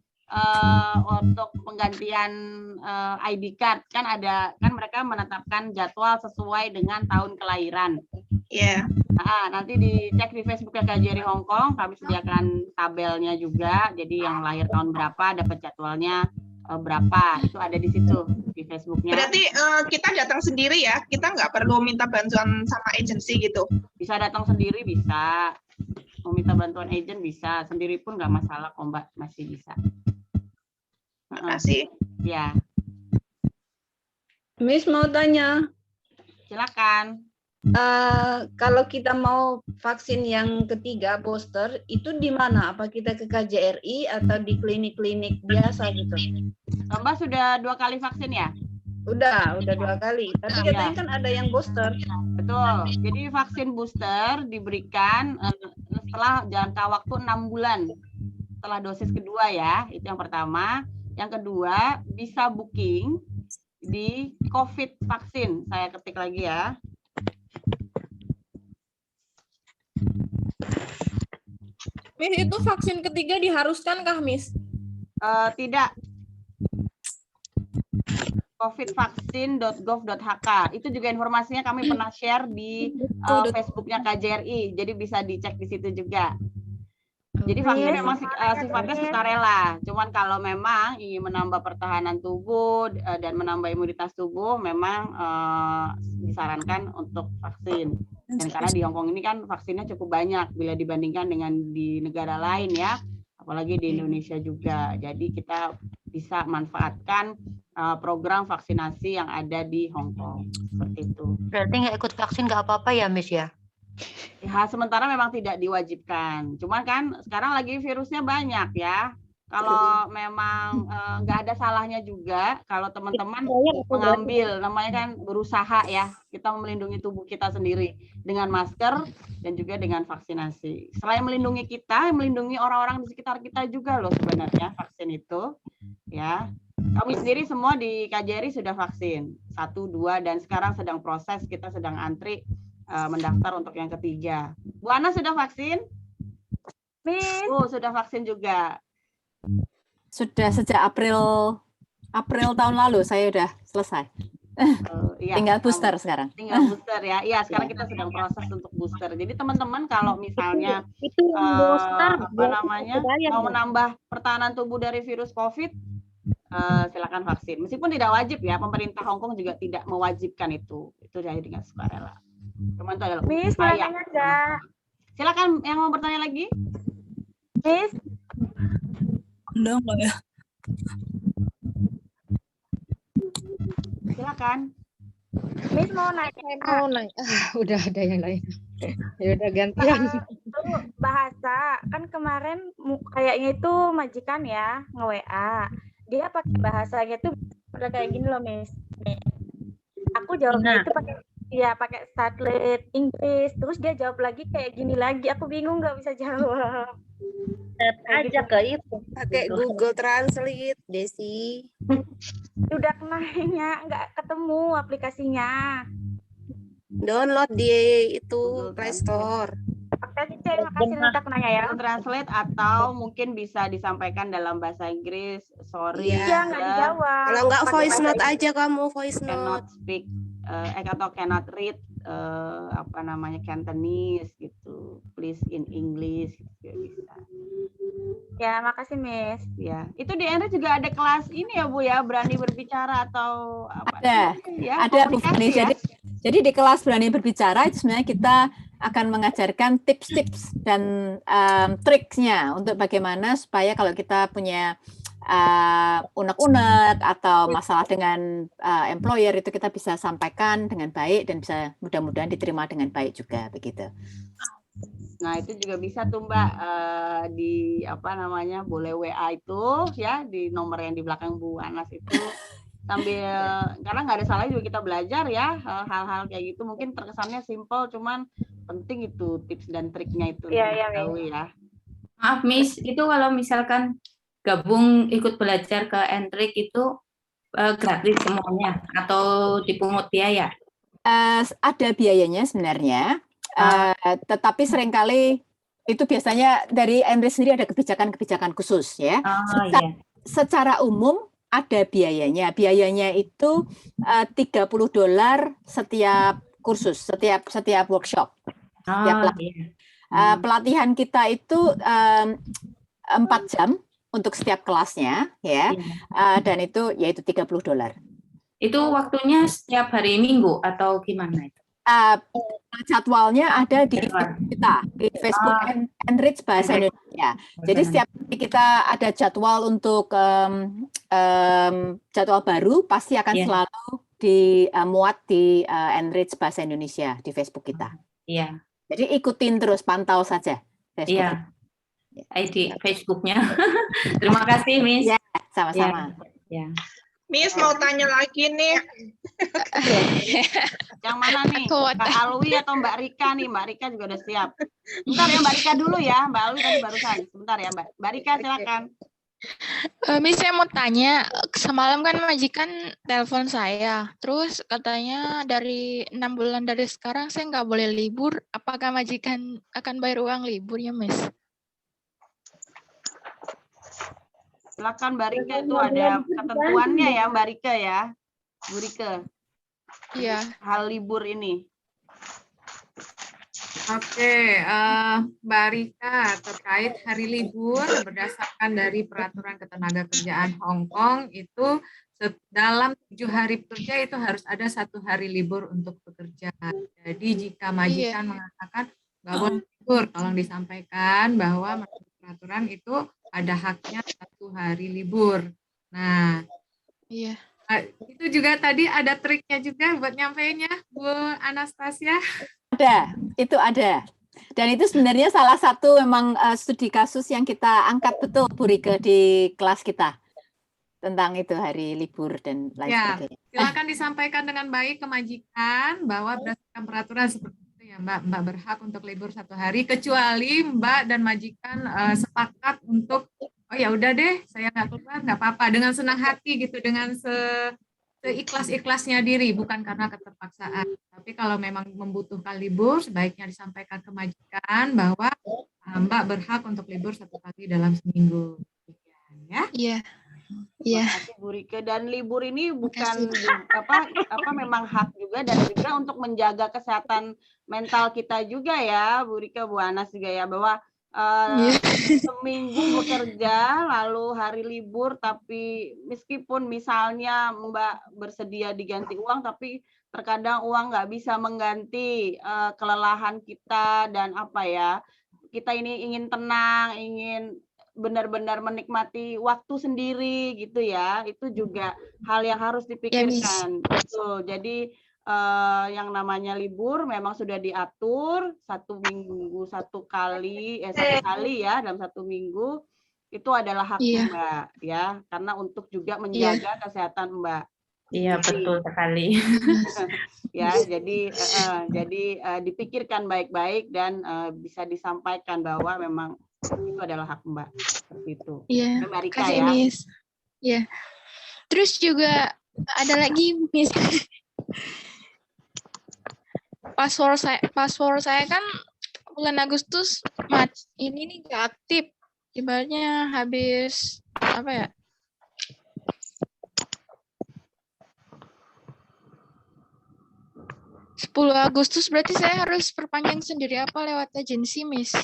untuk penggantian ID card kan mereka menetapkan jadwal sesuai dengan tahun kelahiran. Iya. Nah, nanti dicek di Facebooknya KJRI Hongkong, kami sediakan tabelnya juga. Jadi yang lahir tahun berapa dapat jadwalnya berapa, itu ada di situ di Facebooknya. Berarti kita datang sendiri ya, kita nggak perlu minta bantuan sama agensi gitu? Bisa datang sendiri, bisa. Mau minta bantuan agent bisa, sendiri pun nggak masalah kok Mbak, masih bisa. Makasih. Ya. Miss mau tanya. Silakan. Kalau kita mau vaksin yang ketiga booster itu di mana? Apa kita ke KJRI atau di klinik-klinik biasa gitu? Mbak sudah 2 kali vaksin ya? Udah 2 kali. Tapi katanya kan ada yang booster. Betul. Jadi vaksin booster diberikan setelah jangka waktu 6 bulan setelah dosis kedua ya. Itu yang pertama. Yang kedua, bisa booking di COVID vaksin. Saya ketik lagi ya. Miss, itu vaksin ketiga diharuskan kah, Miss? Tidak. covidvaksin.gov.hk. Itu juga informasinya kami pernah share di Facebooknya KJRI. Jadi bisa dicek di situ juga. Jadi vaksin memang sifatnya sukarela. Cuman kalau memang ingin menambah pertahanan tubuh dan menambah imunitas tubuh, memang disarankan untuk vaksin. Dan karena di Hongkong ini kan vaksinnya cukup banyak bila dibandingkan dengan di negara lain ya, apalagi di Indonesia juga. Jadi kita bisa manfaatkan program vaksinasi yang ada di Hongkong seperti itu. Berarti nggak ikut vaksin nggak apa-apa ya, Miss ya? Ya, sementara memang tidak diwajibkan. Cuman kan sekarang lagi virusnya banyak ya. Kalau memang nggak ada salahnya juga kalau teman-teman mengambil, namanya kan berusaha ya, kita melindungi tubuh kita sendiri dengan masker dan juga dengan vaksinasi. Selain melindungi kita, melindungi orang-orang di sekitar kita juga loh sebenarnya vaksin itu. Ya, kami sendiri semua di KJRI sudah vaksin 1, 2 dan sekarang sedang proses, kita sedang antri mendaftar untuk yang ketiga. Bu Ana sudah vaksin? Sudah vaksin juga. Sudah sejak April tahun lalu saya sudah selesai. Iya, tinggal booster sekarang. Tinggal booster ya. Iya, sekarang kita sedang proses untuk booster. Jadi teman-teman kalau misalnya mau menambah pertahanan tubuh dari virus COVID, silakan vaksin. Meskipun tidak wajib ya, pemerintah Hongkong juga tidak mewajibkan itu. Itu jadi dengan sukarela. Cuman itu adalah Miss, upaya. enggak? Silakan yang mau bertanya lagi. Miss, enggak ya. Silakan. Miss mau nanya. Udah ada yang lain. Ya udah gantian. Itu bahasa kan kemarin kayaknya itu majikan ya nge-WA. Dia pakai bahasanya tuh udah kayak gini loh, Miss. Aku jawabnya itu pakai satelit Inggris. Terus dia jawab lagi kayak gini lagi. Aku bingung nggak bisa jawab. Aja ke itu. Pakai Google Translate, Desi. Udah nanya, nggak ketemu aplikasinya. Download di itu Play Store. Terima kasih udah nanya ya. Translate atau mungkin bisa disampaikan dalam bahasa Inggris. Sorry. Iya, nggak dijawab. Kalau nggak voice note aja kamu, voice note. Cannot speak atau cannot read Cantonese gitu. Please in English gitu bisa. Ya, makasih Miss. Ya, itu di Anda juga ada kelas ini ya Bu ya, berani berbicara atau apa? Ada Bu Fani. Jadi di kelas berani berbicara itu sebenarnya kita akan mengajarkan tips-tips dan triknya untuk bagaimana supaya kalau kita punya unek-unek atau masalah dengan employer itu kita bisa sampaikan dengan baik dan bisa mudah-mudahan diterima dengan baik juga begitu. Nah itu juga bisa tuh Mbak di boleh WA itu ya di nomor yang di belakang Bu Anas itu sambil karena nggak ada salahnya juga kita belajar ya hal-hal kayak gitu mungkin terkesannya simple cuman penting itu tips dan triknya itu tahu ya. Maaf Miss, itu kalau misalkan gabung ikut belajar ke Enrik itu gratis semuanya atau dipungut biaya? Ada biayanya sebenarnya, tetapi seringkali itu biasanya dari Enrik sendiri ada kebijakan-kebijakan khusus ya. secara umum ada biayanya. Biayanya itu $30 setiap kursus, setiap workshop. Pelatihan kita itu 4 jam untuk setiap kelasnya, ya, dan itu yaitu $30. Itu waktunya setiap hari Minggu atau gimana itu? Jadwalnya ada di kita di Facebook Enrich Bahasa Indonesia. Jadi setiap kali kita ada jadwal untuk jadwal baru pasti akan selalu dimuat di Enrich Bahasa Indonesia di Facebook kita. Iya. Jadi ikutin terus, pantau saja Facebook. Iya. ID Facebooknya. Terima kasih, Miss. Ya, sama-sama. Ya. Miss mau tanya lagi nih. Yang mana nih? Mbak Alwi atau Mbak Rika nih? Mbak Rika juga udah siap. Bentar ya Mbak Rika dulu ya. Mbak Alwi tadi barusan. Sebentar ya Mbak. Mbak Rika silakan. Miss, saya mau tanya, semalam kan majikan telepon saya, terus katanya dari 6 bulan dari sekarang saya nggak boleh libur. Apakah majikan akan bayar uang libur ya, Miss? Silakan Mbak Rika, itu ada ketentuannya ya Mbak Rika ya. Bu Rika. Iya. Hal libur ini. Oke, Mbak Rika, terkait hari libur berdasarkan dari peraturan ketenagakerjaan Hong Kong itu dalam 7 hari bekerja itu harus ada 1 hari libur untuk bekerja. Jadi jika majikan mengatakan nggak boleh libur, tolong disampaikan bahwa menurut peraturan itu ada haknya 1 hari libur. Nah, itu juga tadi ada triknya juga buat nyampeinnya, Bu Anastasia. Ada, itu ada. Dan itu sebenarnya salah satu memang studi kasus yang kita angkat betul, Bu Rike, di kelas kita. Tentang itu hari libur dan lain sebagainya. Silakan disampaikan dengan baik ke majikan bahwa berdasarkan peraturan seperti itu ya Mbak, Mbak berhak untuk libur 1 hari, kecuali Mbak dan majikan sepakat untuk, oh ya udah deh, saya nggak keluar, nggak apa-apa, dengan senang hati gitu, dengan seikhlas-ikhlasnya diri, bukan karena keterpaksaan. Tapi kalau memang membutuhkan libur, sebaiknya disampaikan ke majikan bahwa Mbak berhak untuk libur 1 kali dalam seminggu. Ya? Iya. Terima kasih Bu Rike. Dan libur ini bukan memang hak juga, dan juga untuk menjaga kesehatan mental kita juga ya, Bu Rike, Bu Anas juga ya, bahwa seminggu bekerja lalu hari libur, tapi meskipun misalnya Mbak bersedia diganti uang, tapi terkadang uang nggak bisa mengganti kelelahan kita, dan kita ini ingin tenang, ingin benar-benar menikmati waktu sendiri gitu ya, itu juga hal yang harus dipikirkan. Betul. Jadi yang namanya libur memang sudah diatur 1 minggu 1 kali ya, dalam 1 minggu itu adalah hak Mbak ya, karena untuk juga menjaga kesehatan Mbak. Iya, betul sekali. Ya, jadi dipikirkan baik-baik dan bisa disampaikan bahwa memang itu adalah hak Mbak, seperti itu. Iya. Mbak Rika Kasih, ya. Miss. Iya. Terus juga ada lagi, Miss. Password saya kan bulan Agustus ini nih nggak aktif. Ibaratnya habis 10 Agustus berarti saya harus perpanjang sendiri apa lewat agensi, Miss?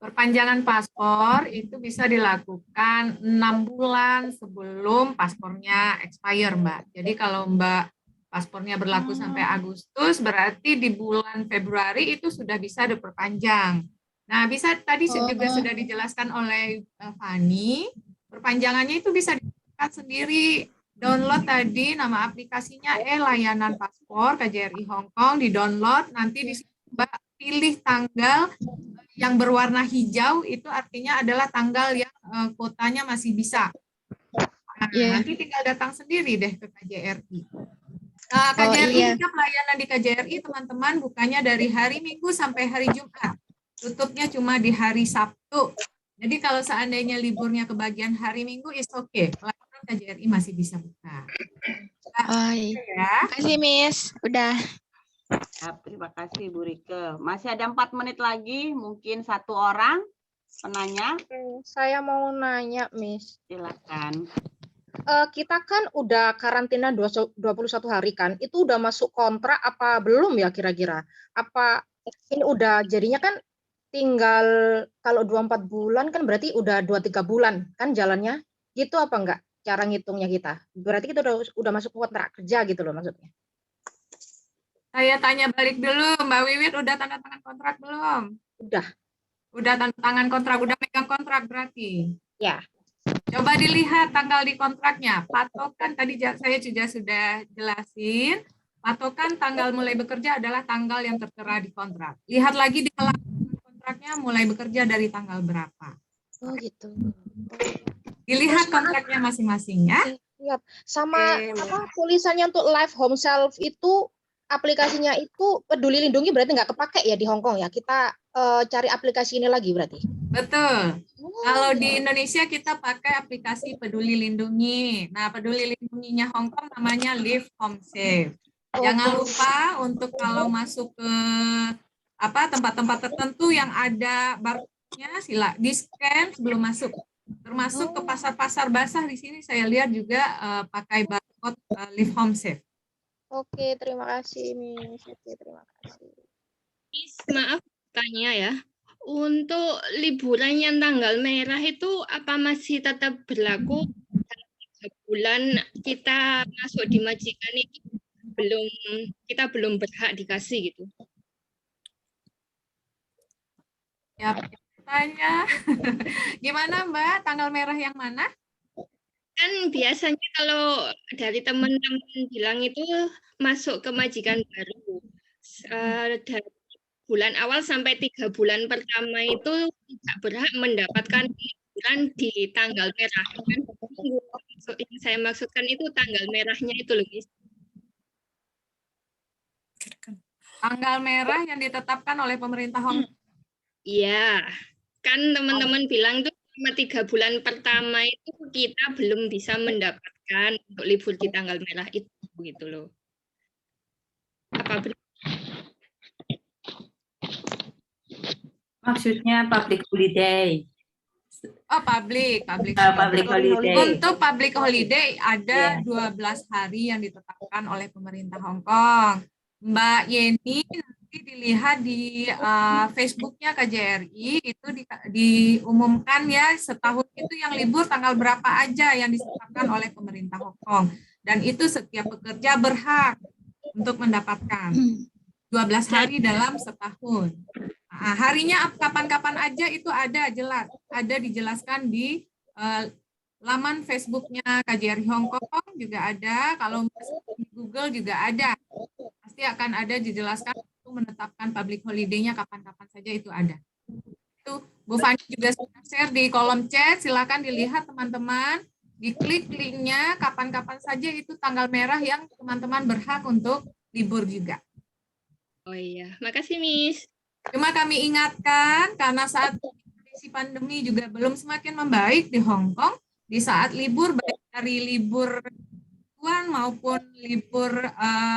Perpanjangan paspor itu bisa dilakukan 6 bulan sebelum paspornya expire, Mbak. Jadi kalau Mbak paspornya berlaku sampai Agustus, berarti di bulan Februari itu sudah bisa diperpanjang. Nah, bisa tadi juga sudah dijelaskan oleh Fani, perpanjangannya itu bisa dilakukan sendiri. Download tadi nama aplikasinya layanan paspor KJRI Hong Kong, di-download, nanti di situ Mbak pilih tanggal yang berwarna hijau, itu artinya adalah tanggal yang kuotanya masih bisa. Nah, nanti tinggal datang sendiri deh ke KJRI. Nah, KJRI pelayanan di KJRI teman-teman bukanya dari hari Minggu sampai hari Jumat. Tutupnya cuma di hari Sabtu. Jadi kalau seandainya liburnya ke bagian hari Minggu, is okay. Pelayanan KJRI masih bisa buka. Ya. Kasih, Miss. Udah. Terima kasih Bu Rike. Masih ada 4 menit lagi, mungkin 1 orang penanya? Saya mau nanya, Miss. Silakan. Kita kan udah karantina 21 hari kan, itu udah masuk kontrak apa belum ya kira-kira? Apa ini udah jadinya kan tinggal kalau 24 bulan kan berarti udah 2-3 bulan kan jalannya, gitu apa enggak cara ngitungnya kita? Berarti kita udah masuk kontrak kerja gitu loh maksudnya. Saya tanya balik dulu, Mbak Wiwit udah tanda tangan kontrak belum? Udah. Udah tanda tangan kontrak, udah megang kontrak berarti? Ya. Coba dilihat tanggal di kontraknya. Patokan tadi saya juga sudah jelasin. Patokan tanggal mulai bekerja adalah tanggal yang tertera di kontrak. Lihat lagi di halaman kontraknya mulai bekerja dari tanggal berapa. Oh gitu. Dilihat kontraknya masing-masing ya. Siap. Sama apa tulisannya untuk live home self itu aplikasinya itu Peduli Lindungi berarti nggak kepake ya di Hong Kong ya. Kita cari aplikasi ini lagi berarti. Betul. Kalau di Indonesia kita pakai aplikasi Peduli Lindungi. Nah, Peduli Lindunginya Hong Kong namanya Live Home Safe. Jangan lupa untuk kalau masuk ke tempat-tempat tertentu yang ada barcode-nya di scan sebelum masuk. Termasuk ke pasar-pasar basah di sini saya lihat juga pakai barcode Live Home Safe. Oke, terima kasih, Miss. Oke, terima kasih. Miss, maaf tanya ya. Untuk liburan yang tanggal merah itu apa masih tetap berlaku? 3 bulan kita masuk di majikan itu kita belum berhak dikasih gitu. Ya, tanya. Gimana Mbak? Tanggal merah yang mana? Kan biasanya kalau dari teman-teman bilang itu masuk ke majikan baru. Dari bulan awal sampai 3 bulan pertama itu tidak berhak mendapatkan liburan di tanggal merah. Yang saya maksudkan itu tanggal merahnya itu loh, Miss. Tanggal merah yang ditetapkan oleh pemerintah Hong Kong. Iya, kan teman-teman bilang tuh selama 3 bulan pertama itu kita belum bisa mendapatkan untuk libur di tanggal merah itu gitu loh. Apa benar? Maksudnya public holiday. Oh, public holiday. Untuk public holiday ada 12 hari yang ditetapkan oleh pemerintah Hong Kong. Mbak Yeni nanti dilihat di Facebooknya KJRI itu diumumkan ya setahun itu yang libur tanggal berapa aja yang ditetapkan oleh pemerintah Hong Kong, dan itu setiap pekerja berhak untuk mendapatkan 12 hari dalam setahun. Nah, harinya kapan-kapan aja itu ada jelas, ada dijelaskan di laman Facebooknya KJRI Hong Kong juga ada, kalau di Google juga ada. Pasti akan ada dijelaskan untuk menetapkan public holiday-nya kapan-kapan saja itu ada. Itu Bu Fani juga sudah share di kolom chat, silakan dilihat teman-teman, diklik linknya kapan-kapan saja itu tanggal merah yang teman-teman berhak untuk libur juga. Oh iya, makasih Miss. Cuma kami ingatkan karena saat kondisi pandemi juga belum semakin membaik di Hong Kong, di saat libur baik dari libur maupun libur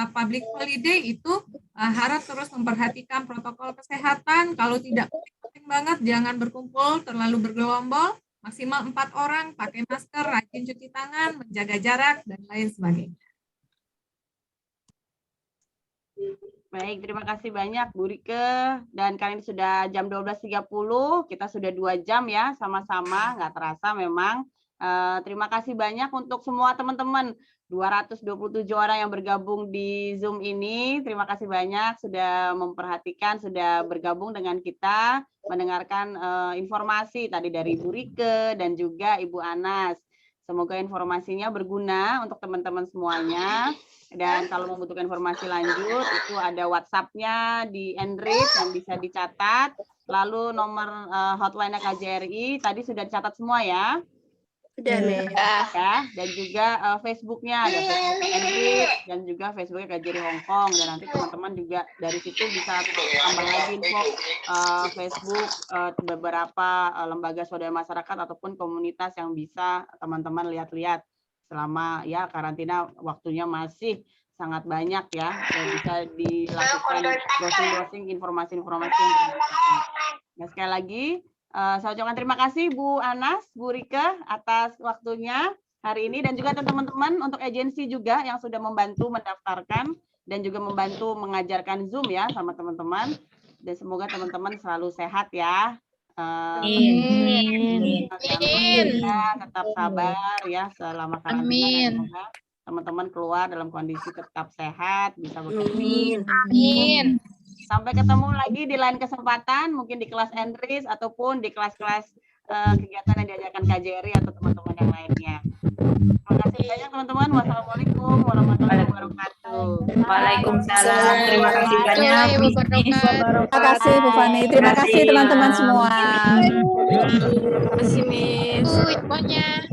public holiday itu harap terus memperhatikan protokol kesehatan. Kalau tidak penting banget jangan berkumpul terlalu bergelombol, maksimal 4 orang, pakai masker, rajin cuci tangan, menjaga jarak dan lain sebagainya. Baik, terima kasih banyak Bu Rike, dan kali ini sudah jam 12.30, kita sudah 2 jam ya sama-sama, nggak terasa memang. Terima kasih banyak untuk semua teman-teman 227 orang yang bergabung di Zoom ini. Terima kasih banyak sudah memperhatikan, sudah bergabung dengan kita, mendengarkan informasi tadi dari Bu Rike dan juga Ibu Anas. Semoga informasinya berguna untuk teman-teman semuanya. Dan kalau membutuhkan informasi lanjut, itu ada WhatsApp-nya di Enrich yang bisa dicatat. Lalu nomor hotline KJRI tadi sudah dicatat semua ya. Sudah, ya, dan juga Facebook-nya ada Facebook Enrich dan juga Facebook-nya KJRI Hong Kong, dan nanti teman-teman juga dari situ bisa tambah lagi info Facebook beberapa lembaga swadaya masyarakat ataupun komunitas yang bisa teman-teman lihat-lihat selama ya karantina, waktunya masih sangat banyak ya, bisa dilakukan browsing-browsing informasi-informasi yang bermanfaat. Nah, sekali lagi Saya ucapkan terima kasih Bu Anas, Bu Rike atas waktunya hari ini, dan juga teman-teman untuk agensi juga yang sudah membantu mendaftarkan dan juga membantu mengajarkan Zoom ya sama teman-teman. Dan semoga teman-teman selalu sehat ya. Amin. Tetap sabar ya selama karantina. Semoga teman-teman keluar dalam kondisi tetap sehat, bisa bekerja. Amin. Sampai ketemu lagi di lain kesempatan, mungkin di kelas Enris ataupun di kelas-kelas kegiatan yang diajarkan KJRI atau teman-teman yang lainnya. Terima kasih banyak teman-teman. Wassalamualaikum warahmatullahi wabarakatuh. Waalaikumsalam. Terima kasih banyak. Terima kasih Bu Fani. Terima kasih teman-teman semua. Terima kasih Miss. Pokoknya.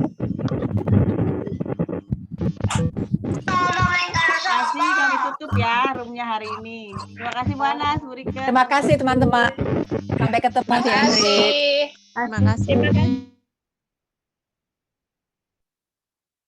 Terima kasih, kami tutup ya roomnya hari ini. Terima kasih Bu Anas, Bu Rike. Terima kasih teman-teman. Sampai ketemu di Enris. Terima kasih.